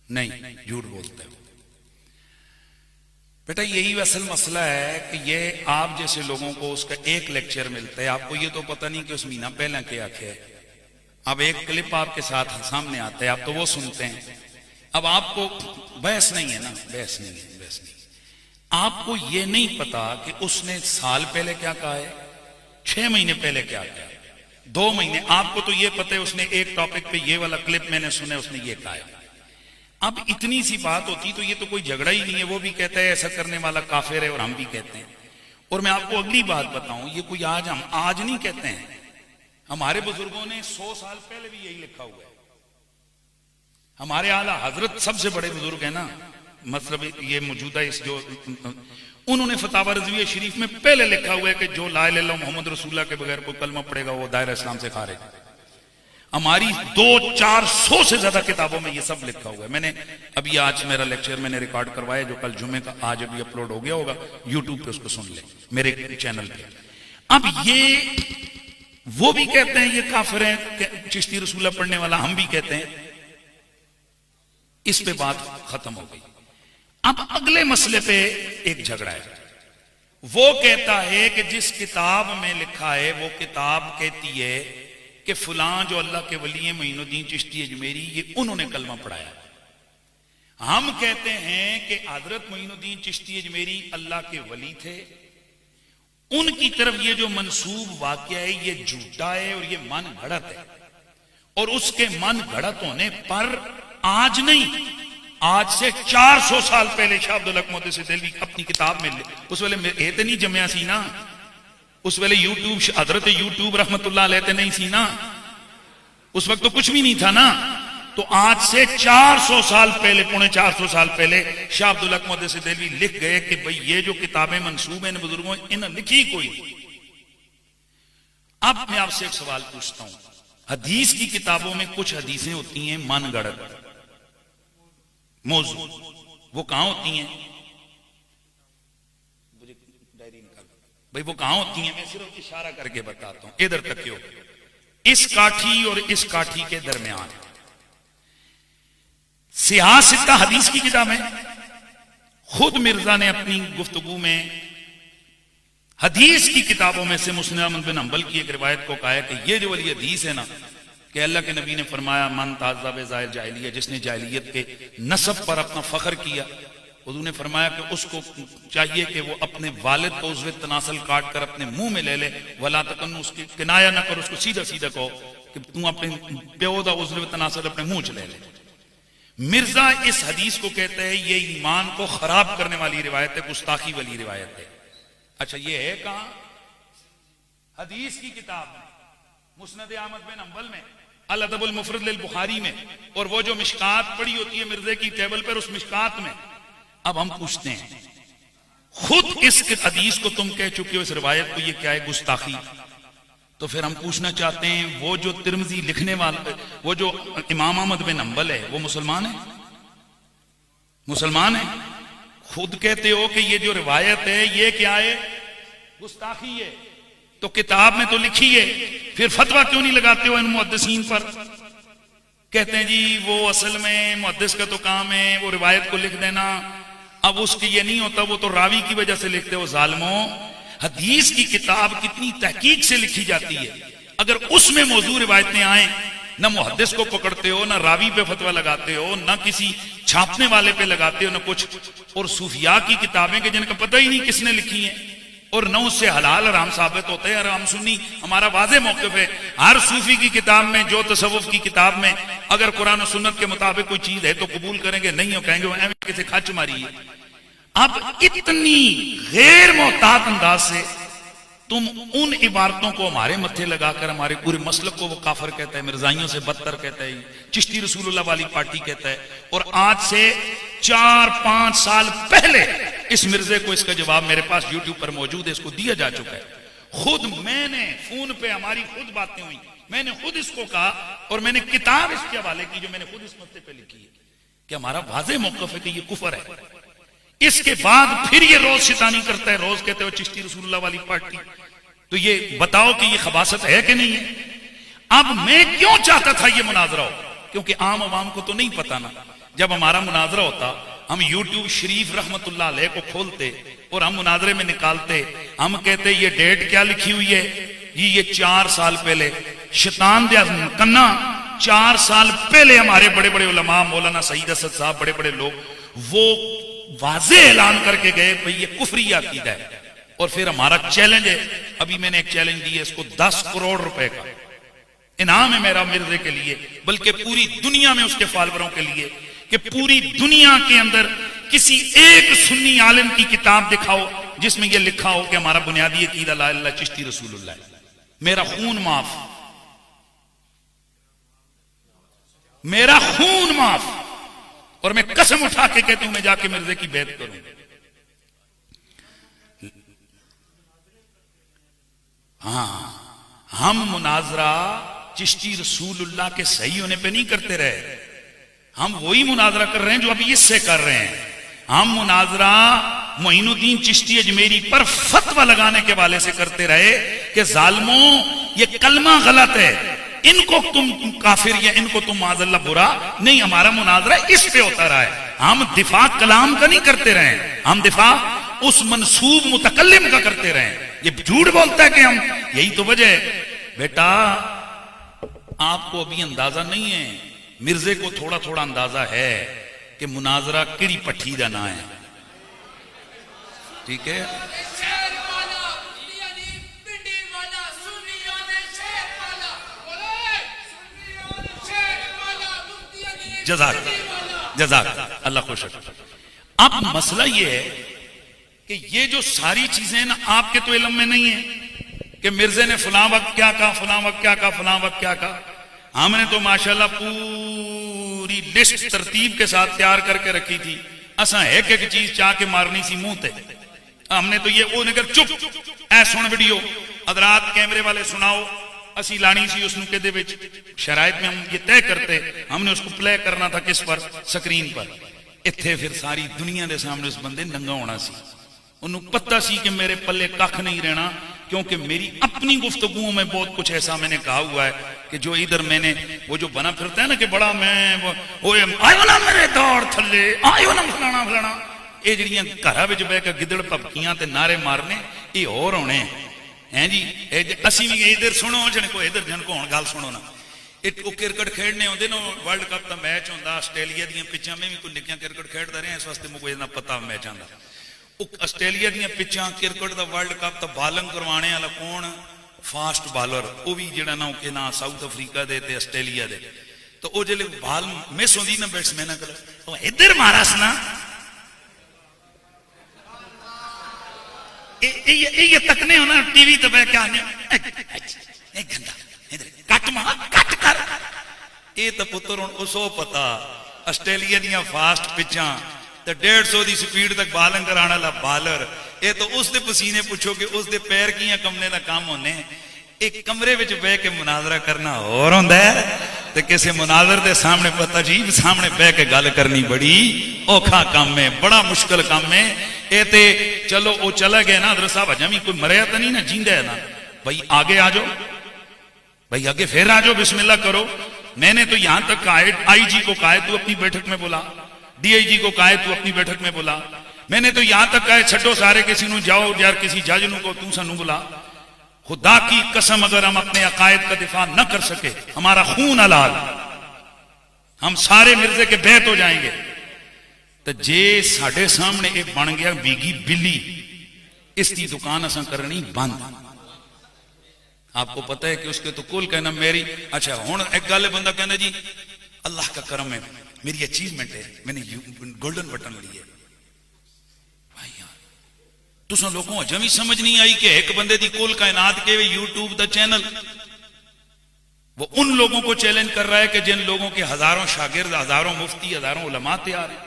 नहीं, झूठ बोलते हो बेटा। यही असल मसला है कि ये आप जैसे लोगों को उसका एक लेक्चर मिलता है, आपको ये तो पता नहीं कि उस महीना पहले क्या है। अब एक क्लिप आपके साथ सामने आता है, आप तो वो सुनते हैं। अब आपको बहस नहीं है ना, बहस नहीं है, बहस नहीं। आपको ये नहीं पता कि उसने साल पहले क्या कहा है, 6 महीने पहले क्या कहा है, 2 महीने। आपको तो ये पता है उसने एक टॉपिक पे ये वाला क्लिप मैंने सुना, उसने ये कहा है। अब इतनी सी बात होती तो ये तो कोई झगड़ा ही नहीं है। वो भी कहता है ऐसा करने वाला काफिर है और हम भी कहते हैं। और मैं आपको अगली बात बताऊं, ये कोई हम आज नहीं कहते हैं, हमारे बुजुर्गों ने 100 साल पहले भी यही लिखा हुआ है। हमारे आला हजरत सबसे बड़े बुजुर्ग है ना, मतलब ये मौजूदा इस जो उन्होंने फतावा रज़विया शरीफ में पहले लिखा हुआ है कि जो ला इलाहा इल्लल्लाह मोहम्मद रसूलुल्लाह के बगैर कोई कलमा पड़ेगा वो दायरा इस्लाम से खारिज। हमारी 200-400 से ज्यादा किताबों में ये सब लिखा हुआ है। मैंने अभी आज मेरा लेक्चर मैंने रिकॉर्ड करवाया जो कल जुमे का आज अभी अपलोड हो गया होगा, यूट्यूब पे उसको सुन ले मेरे चैनल पे। अब ये वो भी कहते हैं ये काफिर है चिश्ती रसूला पढ़ने वाला, हम भी कहते हैं। इस पे बात खत्म हो गई। अब अगले मसले पे एक झगड़ा है। वो कहता है कि जिस किताब में लिखा है वो किताब कहती है कि फलां जो अल्लाह के वली हैं मोइनुद्दीन चिश्ती अजमेरी, ये उन्होंने कलमा पढ़ाया। हम कहते हैं कि हजरत मोइनुद्दीन चिश्ती अजमेरी अल्लाह के वली थे। उनकी तरफ ये जो मंसूब वाकया है ये झूठा है और ये मन घड़त है। और उसके मन घड़त होने पर आज नहीं, आज से 400 साल पहले शाह अब्दुल हक मुहद्दिस देलवी अपनी किताब में, उस वेले ये तो नहीं जमया सी ना, उस वेले यूट्यूब हजरत यूट्यूब रहमतुल्लाह अलैह नहीं सी ना, उस वक्त तो कुछ भी नहीं था ना। तो आज से 400 साल पहले, 450 साल पहले शाह अब्दुल हक मुहद्दिस देलवी लिख गए कि भाई ये जो किताबें मंसूब हैं बुजुर्गों इन्हें लिखी कोई। अब मैं आपसे एक सवाल पूछता हूं, हदीस की किताबों में कुछ हदीसें होती हैं मन गढ़त मौजू, वो कहां होती हैं भाई, वो कहां होती हैं? मैं सिर्फ इशारा करके बताता हूं, इधर तक क्यों, इस काठी और इस काठी के दरमियान। सियासिता हदीस की किताब है। खुद मिर्जा ने अपनी गुफ्तगू में हदीस की किताबों में से मुस्नद अहमद बिन हंबल की एक रिवायत को कहा है कि ये जो वाली हदीस है ना कि अल्लाह के नबी ने फरमाया मन ताज़ा बेज़ाइल जाहिलिया, जिसने जाहिलियत के नसब पर अपना फख्र किया, हुजूर ने फरमाया कि उसको चाहिए कि वो अपने वालिद को उज़्वे तनासल काट कर अपने मुंह में ले ले, वला तकन, उसकी किनाया न कर, उसको सीधा सीधा कहो कि तू अपने प्यो दा उज़्वे तनासल अपने मुंह च ले ले। मिर्जा इस हदीस को कहते हैं ये ईमान को खराब करने वाली रिवायत है, गुस्ताखी वाली रिवायत है। अच्छा ये है कहां? हदीस की किताब में, मुस्नद अहमद बिन हंबल में, अल अदबुल मुफरद लिल बुखारी में, और वो जो मिशकात पड़ी होती है मिर्जे की टेबल पर, उस मिशकात में। अब हम पूछते हैं, खुद इस हदीस को तुम कह चुके हो, इस रिवायत को, ये क्या है? गुस्ताखी। तो फिर हम पूछना चाहते हैं, वो जो तिरमिज़ी लिखने वाला, वो जो इमाम अहमद बिन हंबल है, वो मुसलमान है? मुसलमान है? खुद कहते हो कि ये जो रिवायत है ये क्या है? गुस्ताखी है। तो किताब में तो लिखी है, फिर फतवा क्यों नहीं लगाते हो इन मुहद्दिसीन पर? कहते हैं जी वो असल में मुहद्दिस का तो काम है वो रिवायत को लिख देना। अब उसकी ये नहीं होता, वो तो रावी की वजह से लिखते हो। जालिमों, हदीस की किताब कितनी तहकीक से लिखी जाती है, अगर उसमें मौजूद रिवायतें आए, न मुहद्दिस को पकड़ते हो, न रावी पे फतवा लगाते हो, न किसी छापने वाले पे लगाते हो, न कुछ। और सूफिया की किताबें के जिनका पता ही नहीं किसने लिखी है, और न उससे हलाल हराम साबित होते हैं। और हम सुन्नी, हमारा वाज़े मौक़िफ़ है, हर सूफी की किताब में, जो तसव्वुफ की किताब में अगर कुरान और सुन्नत के मुताबिक कोई चीज है तो कबूल करेंगे, नहीं हो कहेंगे वो किसी खच मारी है। अब इतनी गैर मोहतात अंदाज से तुम उन इबारतों को हमारे मत्थे लगाकर हमारे पूरे मसलक को वो काफर कहता है, मिर्जाइयों से बदतर कहता है, चिश्ती रसूलुल्लाह वाली पार्टी कहता है। और आज से 4-5 साल पहले इस मिर्जे को इसका जवाब मेरे पास यूट्यूब पर मौजूद है, इसको दिया जा चुका है। खुद मैंने फोन पे, हमारी खुद बातें हुई, मैंने खुद इसको कहा और मैंने किताब इसके हवाले की जो मैंने खुद इस मसले पे लिखी है कि हमारा वाज़े मौक़िफ़ है कि ये कुफर है। इसके बाद फिर ये रोज शैतानी करता है, रोज कहते हो चिश्ती रसूलुल्लाह वाली पार्टी। तो ये बताओ कि ये खबासत है कि नहीं है। अब मैं क्यों चाहता था ये मुनाजरा हो, क्योंकि आम आवाम को तो नहीं पता ना। जब हमारा मुनाजरा होता, हम यूट्यूब शरीफ रहमतुल्लाह अलैह को खोलते और हम मुनाजरे में निकालते, हम कहते ये डेट क्या लिखी हुई है जी, ये 4 साल पहले शैतान दे कन्ना 4 साल पहले हमारे बड़े बड़े उलमा, मौलाना सईद असद साहब, बड़े बड़े लोग, वो वाज़े ऐलान करके गए भाई ये कुफरी अकीदा है। और फिर हमारा चैलेंज है, अभी मैंने एक चैलेंज दिया, इसको 10 करोड़ रुपए का इनाम है मेरा मिर्जे के लिए, बल्कि पूरी दुनिया में उसके फॉलोअरों के लिए, कि पूरी दुनिया के अंदर किसी एक सुन्नी आलिम की किताब दिखाओ जिसमें यह लिखा हो कि हमारा बुनियादी अकीदा ला इलाहा चिश्ती रसूलुल्लाह है। मेरा खून माफ, मेरा खून माफ। और मैं कसम उठा के कहता हूं मैं जाके मिर्जे की बैत करूं। हाँ, हम मुनाजरा चिश्ती रसूलुल्लाह के सही होने पे नहीं करते रहे, हम वही मुनाजरा कर रहे हैं जो अभी इससे कर रहे हैं। हम मुनाजरा मोइनुद्दीन चिश्ती अजमेरी पर फतवा लगाने के वाले से करते रहे कि जालिमों ये कलमा गलत है, इनको तुम काफिर या इनको तुम माज़अल्लाह बुरा नहीं। हमारा मुनाजरा इस पे होता रहा है, हम दिफा कलाम का नहीं करते रहे, हम दिफा उस मनसूब मुतकल्लिम का करते रहे। ये झूठ बोलता है कि हम, यही तो वजह है। बेटा आपको अभी अंदाजा नहीं है, मिर्जे को थोड़ा थोड़ा अंदाजा है कि मुनाजरा किड़ी पट्टी का ना है, ठीक है। जज़ाक जज़ाक अल्लाह खुश रखे। अब मसला ये है कि ये जो सारी चीजें ना आपके तो इल्म में नहीं है कि मिर्जे ने फलां वक्त क्या कहा, फलां वक्त क्या कहा, फलां वक्त क्या कहा। हमने तो माशाल्लाह पूरी लिस्ट तरतीब के साथ तैयार करके रखी थी। असा एक एक चीज चाह के मारनी सी मुंह ते। हमने तो ये वो नगर चुप ऐ सुन वीडियो अदरात कैमरे वाले सुनाओ, असी लानी सी उसनु के दे विच शराइत में हम ये तय करते, हमने उसको प्ले करना था किस पर, स्क्रीन पर। इत्थे फिर सारी दुनिया के सामने उस बंदे नंगा होना सी। उन्हें पता सी कि मेरे पल्ले कख नहीं रहना, क्योंकि मेरी अपनी गुफ्तगुओं में बहुत कुछ ऐसा मैंने कहा हुआ है कि जो इधर मैंने वो जो बना फिरता है ना कि बड़ा मैं आयो ना मेरे दौड़ थले, आयो ना फलाना फलाना, ये जड़ियां घरा विच बह के गिदड़ भपकियां ते नारे मारने ये और होने हैं जी। असी भी इधर सुनो जन को इधर जन को गल सुनो ना, क्रिकेट खेडने आते ना, वर्ल्ड कप का मैच होंदा आस्ट्रेलिया दी पिचां में भी कोई निक्कियां क्रिकेट खेडदा रहा, इस वास्ते मुझे इतना पता मैच आंदा। आस्ट्रेलिया दी पिचां क्रिकेट का वर्ल्ड कप तो बालिंग करवाने वाला कौन, फास्ट बॉलर, वो भी जिहड़ा ना के ना साउथ अफ्रीका दे ते आस्ट्रेलिया दे। तो वो जिले बाल मिस होंदी ना बैट्समैन को इधर मारस ना, ये तकने हो ना टीवी तो बह क्या गंदा कट मार कट कर। ये तो पुत्र उसो पता आस्ट्रेलिया दियां फास्ट पिचां तो 150 की स्पीड तक बालिंग कराने वाला बालर, ये तो उसके पसीने पूछो कि उसके पैर कियां कमने का काम होने। एक कमरे में बह के मुनाजरा करना और होंदा है ते किसी मुनाजर के सामने पता जी सामने बह के गल करनी बड़ी औखा काम है, बड़ा मुश्किल काम है। ये ते चलो वो चला गया ना हज़रत साहब, हजमी कोई मरिया तो नहीं ना, जिंदा है ना। भाई आगे आ जाओ, भाई आगे फिर आ जाओ, बिस्मिल्लाह करो। मैंने तो यहां तक कहा IG को कहा तू अपनी बैठक में बुला, DIG को कहा तू अपनी बैठक में बुला। मैंने तो यहां तक कहा छो सारे किसी को जाओ यार किसी जज को तू सानू बुला। खुदा की कसम अगर हम अपने अकायद का दिफा न कर सके, हमारा खून हलाल, हम सारे मिर्जे के बैत हो जाएंगे। तो जे साडे सामने एक बन गया बीगी बिल्ली इसकी दुकान असा करनी बंद। आपको पता है कि उसके तो कुल कहना मेरी। अच्छा हुण एक गल बंदा कहना जी अल्लाह का करम है, मेरी अचीवमेंट है, मैंने गोल्डन बटन लिया। भाई यार तुसा लोगों अजम ही समझ नहीं आई कि एक बंदे दी कुल कायनात के यूट्यूब दा चैनल वो उन लोगों को चैलेंज कर रहा है कि जिन लोगों के हजारों शागिर्द, हजारों मुफ्ती, हजारों उलमा तैयार हैं।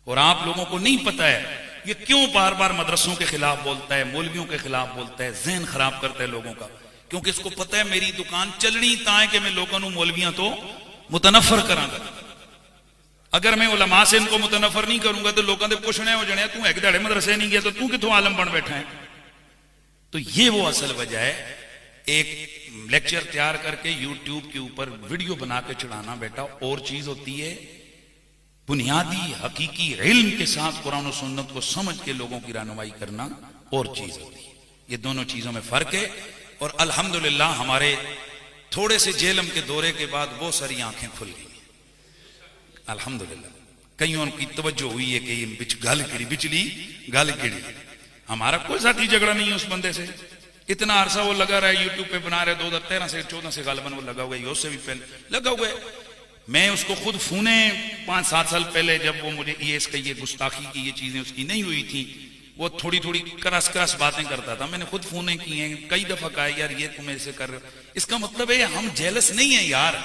और आप लोगों को नहीं पता है ये क्यों बार बार मदरसों के खिलाफ बोलता है, मौलवियों के खिलाफ बोलता है, जहन खराब करता है लोगों का। क्योंकि इसको पता है मेरी दुकान चलनी ताए कि मैं लोगों को मौलवियां तो मुतनफर करांगा। अगर मैं उलमा से इनको मुतनफर नहीं करूंगा तो लोगों के पुछने हो जाने तू एक दहाड़े मदरसे नहीं गया तो तू कितों आलम बन बैठा है। तो ये वो असल वजह है एक लेक्चर तैयार करके यूट्यूब के ऊपर वीडियो बना के चढ़ाना बेटा और चीज होती है बुनियादी हकीकी इल्म के साथ कुरान और सुन्नत को समझ के लोगों की रहनुमाई करना और चीज होती है। ये दोनों चीजों में फर्क है। और अल्हम्दुलिल्लाह हमारे थोड़े से जेलम के दौरे के बाद बहुत सारी आंखें खुल गई अल्हम्दुलिल्लाह। कईयों की तवज्जो हुई है कि बिच गल किड़ी बिचली गल किड़ी। हमारा कोई साथी झगड़ा नहीं है उस बंदे से। इतना अरसा वो लगा रहा है यूट्यूब पे बना रहे 2013 से 14 से गालिबन वो लगा हुआ है, उससे भी पहले लगा हुआ है। मैं उसको खुद फोने 5-7 साल पहले जब वो मुझे ये इसका ये गुस्ताखी की ये चीजें उसकी नहीं हुई थी, वो थोड़ी थोड़ी करस करस बातें करता था। मैंने खुद फोने की हैं, कई दफा कहा यार ये तुम ऐसे कर रहे हो। इसका मतलब है हम जेलस नहीं है यार।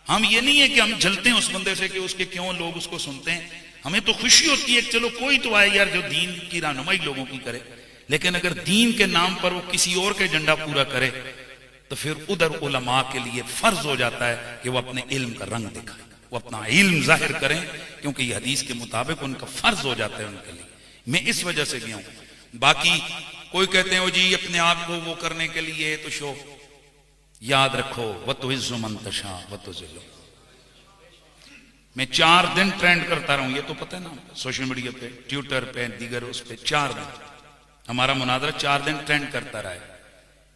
हम ये नहीं है कि हम जलते हैं उस बंदे से कि उसके क्यों लोग उसको सुनते हैं। हमें तो खुशी होती है चलो कोई तो आए यार जो दीन की रहनुमाई लोगों की करे। लेकिन अगर दीन के नाम पर वो किसी और के एजेंडा पूरा करे तो फिर उधर उलमा के लिए फर्ज हो जाता है कि वो अपने इल्म का रंग दिखाए, वो अपना इल्म जाहिर करें, क्योंकि ये हदीस के मुताबिक उनका फर्ज हो जाता है उनके लिए। मैं इस वजह से गया हूं। बाकी कोई कहते हैं जी अपने आप को वो करने के लिए तो शो याद रखो वतुइज़्ज़ु मन तशा वतुज़िल्लु। मैं 4 दिन ट्रेंड करता रहूं, ये तो पता है ना, सोशल मीडिया पे, ट्विटर पे, दीगर उस पे 4 दिन हमारा मुनाजरा 4 दिन ट्रेंड करता रहा है।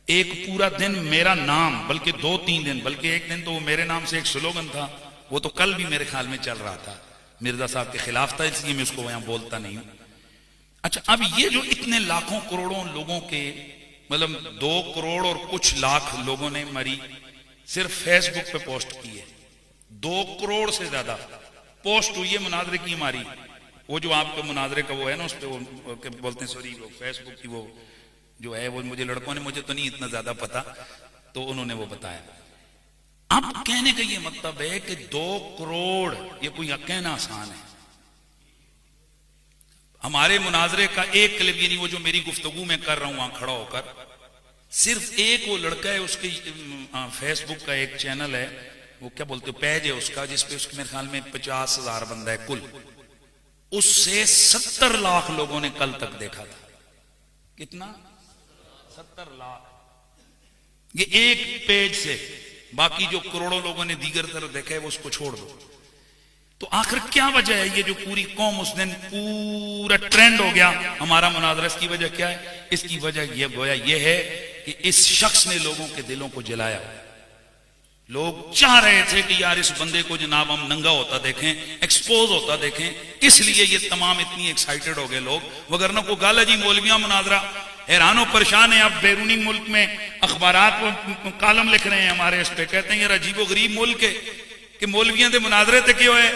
एक पूरा दिन मेरा नाम, बल्कि 2-3 दिन, बल्कि एक दिन तो वो मेरे नाम से एक स्लोगन था, वो तो कल भी मेरे ख्याल में चल रहा था, मिर्जा साहब के खिलाफ था, इसलिए मैं उसको यहां बोलता नहीं हूं। अच्छा अब ये जो इतने लाखों करोड़ों लोगों के मतलब 2 करोड़ और कुछ लाख लोगों ने मरी सिर्फ फेसबुक पे पोस्ट की है। 2 करोड़ से ज्यादा पोस्ट हुई है मुनाजरे की हमारी। वो जो आपके मुनाजरे का वो है ना उस पर वो बोलते हैं सॉरी वो फेसबुक की वो जो है वो मुझे लड़कों ने, मुझे तो नहीं इतना ज्यादा पता, तो उन्होंने वो बताया। अब कहने का ये मतलब है कि 2 करोड़ ये कोई कहना आसान है। हमारे मुनाजरे का एक क्लिप, यानी वो जो मेरी गुफ्तगू में कर रहा हूं वहां खड़ा होकर, सिर्फ एक वो लड़का है उसके फेसबुक का एक चैनल है, वो क्या बोलते हो पेज है उसका, जिसपे उसके मेरे ख्याल में 50,000 बंदा है कुल। उससे 70 लाख लोगों ने कल तक देखा था। कितना? 70 लाख। ये एक पेज से, बाकी जो करोड़ों लोगों ने दीगर तरफ देखा है वो उसको छोड़ दो। तो आखिर क्या वजह है ये जो पूरी कौम उस दिन पूरा ट्रेंड हो गया हमारा मुनाजरा? इसकी वजह क्या है? इसकी वजह ये गोया ये है कि इस शख्स ने लोगों के दिलों को जलाया। लोग चाह रहे थे कि यार इस बंदे को जनाब हम नंगा होता देखें, एक्सपोज होता देखें, इसलिए ये तमाम इतनी एक्साइटेड हो गए लोग। वगरना को गाला जी मौलवियां मुनाजरा हैरान परेशान है। अब बैरूनी मुल्क में अखबारात कालम लिख रहे हैं हमारे इस पे, कहते हैं यार अजीबो गरीब मुल्क है कि मौलवियां के मुनाजरे तक क्यों है,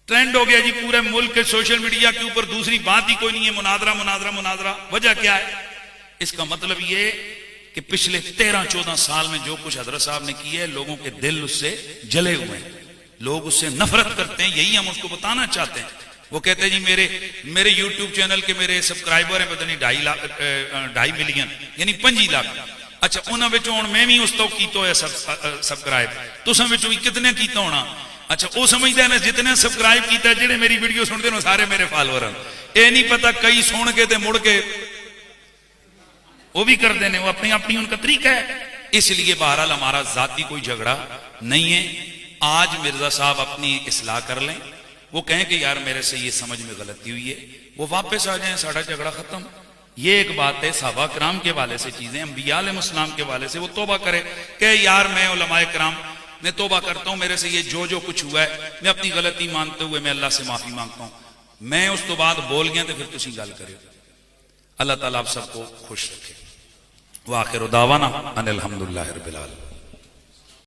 ट्रेंड हो गया जी पूरे मुल्क के सोशल मीडिया के ऊपर, दूसरी बात ही कोई नहीं है, मुनाजरा मुनाजरा मुनाजरा। वजह क्या है? इसका मतलब ये कि पिछले 13-14 साल में जो कुछ हजरत साहब ने किया है, लोगों के दिल उससे जले हुए हैं, लोग उससे नफरत करते हैं। यही हम उसको बताना चाहते हैं। वो कहते हैं जी मेरे यूट्यूब चैनल के मेरे सब्सक्राइबर हैं पता नहीं 2.5 मिलियन यानी 5 लाख। अच्छा उन्होंने हुण मैं भी उस तो कीता है सब्सक्राइब, तुसां विचों कितने कीता होना? अच्छा वो समझते हैं जितने सब्सक्राइब किया जेडे मेरी वीडियो सुनते हैं सारे मेरे फॉलोअर हैं। ये नहीं पता कई सुन के ते मुड़ के वो भी कर देने, वो अपनी अपनी उनका तरीका है। इसलिए बहरहाल हमारा जाती कोई झगड़ा नहीं है। आज मिर्जा साहब अपनी इस्लाह कर लें, वो कहें कि यार मेरे से ये समझ में गलती हुई है, वो वापस आ जाएं, सारा झगड़ा खत्म। ये एक बात है सहाबा किराम के वाले से, चीजें अंबिया अलैहिस्सलाम के वाले से वो तौबा करे कि यार मैं उलमाए किराम मैं तौबा करता हूं, मेरे से ये जो कुछ हुआ है मैं अपनी गलती मानते हुए मैं अल्लाह से माफी मांगता हूं। मैं उस तो बाद बोल गया तो फिर तुसी गल करियो। अल्लाह ताला आप सबको खुश रखे। वाखिर दावाना अनिल हम्दुलिल्लाहि रब्बिल आलमीन।